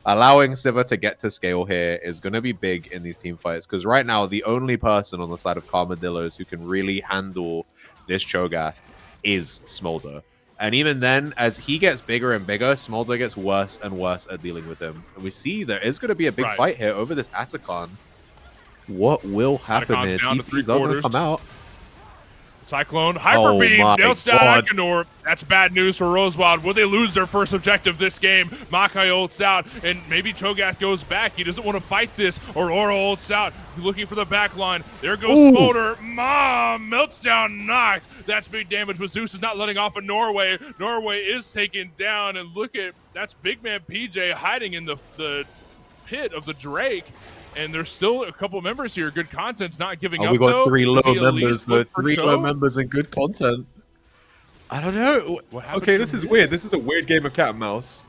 Allowing Sivir to get to scale here is going to be big in these team fights, because right now the only person on the side of Karmadillos who can really handle this Cho'Gath is Smolder. And even then, as he gets bigger and bigger, Smolder gets worse and worse at dealing with him. And we see there is going to be a big fight here over this Atacon. What will happen here? TP's are going to come out. Cyclone, Hyper Beam, nails down Akinor. That's bad news for Rosewild. Will they lose their first objective this game? Makai ults out, and maybe Cho'Gath goes back. He doesn't want to fight this. Aurora ults out, looking for the back line. There goes Smolder. Melts down, knocked. That's big damage, but Zeus is not letting off of Norway. Norway is taken down, and look at, that's big man PJ hiding in the pit of the Drake. And there's still a couple members here. Good content's not giving up. We got three low members. The three low members and good content. I don't know. Okay, this is weird. This is a weird game of cat and mouse.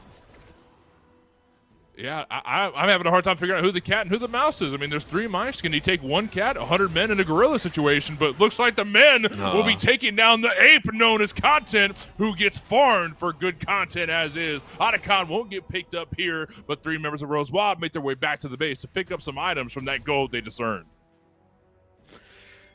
Yeah, I'm having a hard time figuring out who the cat and who the mouse is. I mean, there's 3 mice. Can you take 1 cat, 100 men in a gorilla situation? But it looks like the men will be taking down the ape known as Content, who gets farmed for good content as is. Otacon won't get picked up here, but 3 members of Rose Wild make their way back to the base to pick up some items from that gold they just earned.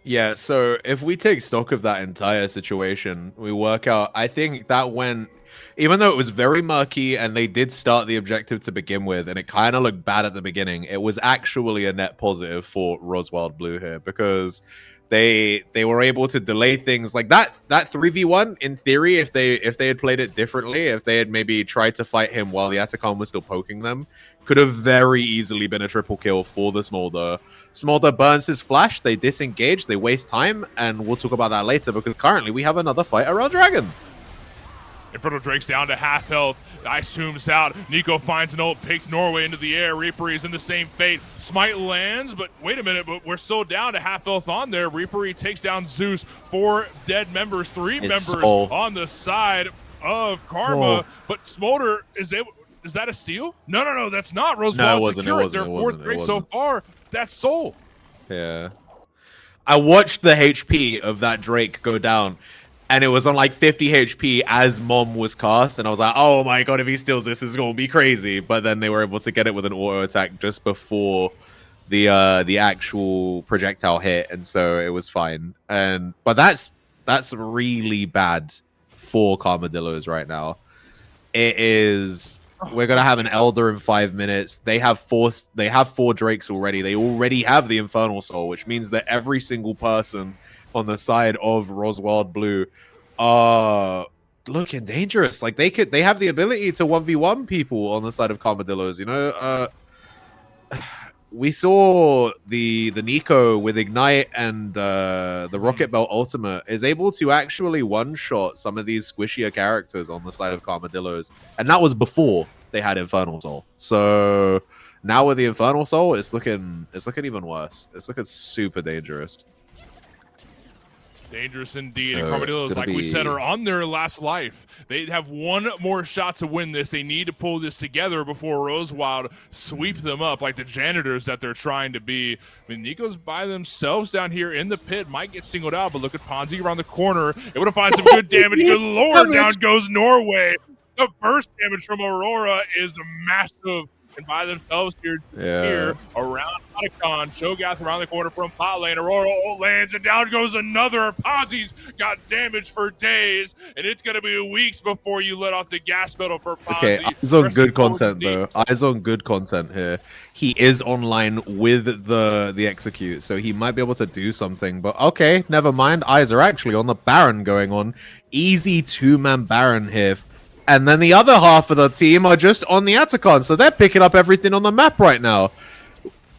Yeah, so if we take stock of that entire situation, we work out, I think that went, even though it was very murky and they did start the objective to begin with, and it kind of looked bad at the beginning, it was actually a net positive for Rosewild Blue here, because they were able to delay things like that 3v1. In theory, if they had played it differently, if they had maybe tried to fight him while the Atacon was still poking them, could have very easily been a triple kill for the Smolder. Smolder burns his flash, they disengage, they waste time, and we'll talk about that later, because currently we have another fight around Dragon. Infernal Drake's down to half health. Ice zooms out. Nico finds an ult, picks Norway into the air. Reapery is in the same fate. Smite lands, but wait a minute, but we're still down to half health on there. Reapery takes down Zeus. 4 dead members, 3 members on the side of Karma. But Smolder is able. Is that a steal? No, that's not. Rosewild secured their 4th Drake so far. That's Soul. Yeah. I watched the HP of that Drake go down, and it was on like 50 HP as Mom was cast, and I was like, oh my god, if he steals this is going to be crazy. But then they were able to get it with an auto attack just before the actual projectile hit, and so it was fine. But that's really bad for Karmadillos right now. It is. We're gonna have an Elder in 5 minutes. They have 4 Drakes already. They already have the Infernal Soul, which means that every single person on the side of Rosewild Blue are looking dangerous. Like they have the ability to 1v1 people on the side of Karmadillos, you know. We saw the Nico with Ignite and the Rocket Belt Ultimate is able to actually one-shot some of these squishier characters on the side of Karmadillos, and that was before they had Infernal Soul. So now with the Infernal Soul, it's looking even worse. It's looking super dangerous. Dangerous indeed. And Karmadillos, like we said, are on their last life. They have 1 more shot to win this. They need to pull this together before Rosewild sweep them up like the janitors that they're trying to be. I mean, Nico's by themselves down here in the pit. Might get singled out, but look at Ponzi around the corner. Able to find some good damage. Good lord, down goes Norway. The burst damage from Aurora is massive. And by themselves here around Otacon. Cho'Gath around the corner from pot lane. Aurora lands, and down goes another. Ponzi's got damage for days, and it's going to be weeks before you let off the gas pedal for Ponzi. Okay, eyes on good content, though. Eyes on good content here. He is online with the execute, so he might be able to do something. But okay, never mind. Eyes are actually on the Baron going on. Easy 2-man Baron here And then the other half of the team are just on the Atacon, so they're picking up everything on the map right now.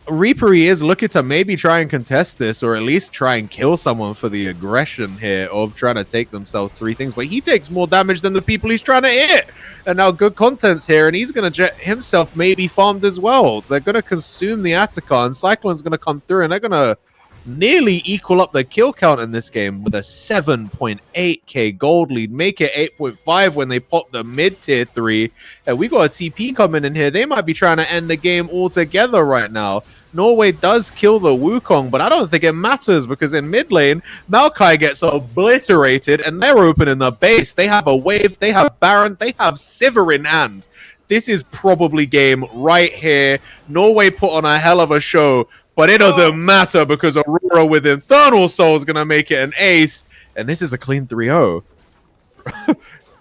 Reapery is looking to maybe try and contest this, or at least try and kill someone for the aggression here of trying to take themselves 3 things. But he takes more damage than the people he's trying to hit. And now good content's here, and he's going to jet himself maybe farmed as well. They're going to consume the Atacon. Cyclone's going to come through, and they're going to nearly equal up the kill count in this game with a 7.8k gold lead. Make it 8.5 when they pop the mid-tier 3. And we got a TP coming in here. They might be trying to end the game altogether right now. Norway does kill the Wukong, but I don't think it matters because in mid lane, Maokai gets obliterated and they're opening the base. They have a wave, they have Baron, they have Sivir in hand. This is probably game right here. Norway put on a hell of a show, but it doesn't matter because Aurora with Infernal Soul is going to make it an ace. And this is a clean 3-0.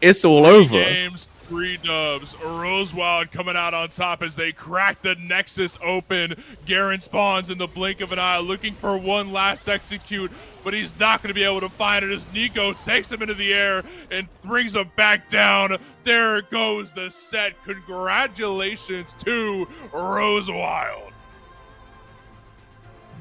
It's all over. Games, 3 dubs. Rosewild coming out on top as they crack the Nexus open. Garen spawns in the blink of an eye, looking for one last execute, but he's not going to be able to find it as Nico takes him into the air and brings him back down. There goes the set. Congratulations to Rosewild.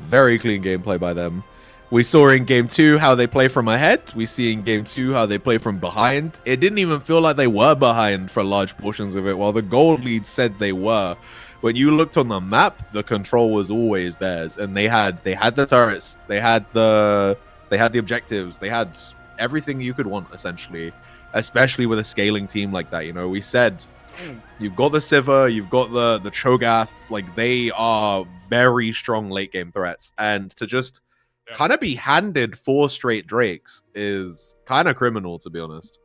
Very clean gameplay by them. We saw in game 2 how they play from ahead. We see in game 2 how they play from behind. It didn't even feel like they were behind for large portions of it, while the gold lead said they were. When you looked on the map, the control was always theirs, and they had the turrets, they had the objectives, they had everything you could want essentially, especially with a scaling team like that. You know, we said you've got the Sivir, you've got the Cho'Gath, like they are very strong late game threats, and to just kind of be handed 4 straight Drakes is kind of criminal, to be honest.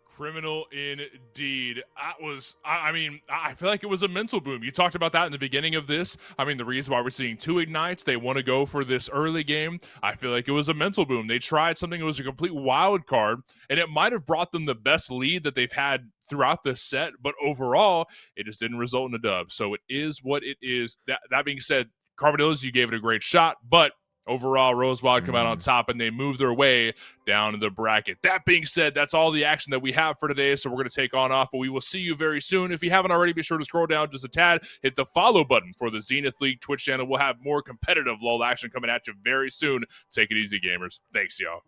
Criminal indeed. That was, I mean, I feel like it was a mental boom. You talked about that in the beginning of this. I mean, the reason why we're seeing 2 Ignites, they want to go for this early game. I feel like it was a mental boom. They tried something that was a complete wild card, and it might have brought them the best lead that they've had throughout this set, but overall, it just didn't result in a dub. So it is what it is. That being said, Carbonillos, you gave it a great shot, but overall, Rosewild come out on top, and they move their way down the bracket. That being said, that's all the action that we have for today, so we're going to take on off, but we will see you very soon. If you haven't already, be sure to scroll down just a tad, hit the follow button for the Zenith League Twitch channel. We'll have more competitive LoL action coming at you very soon. Take it easy, gamers. Thanks, y'all.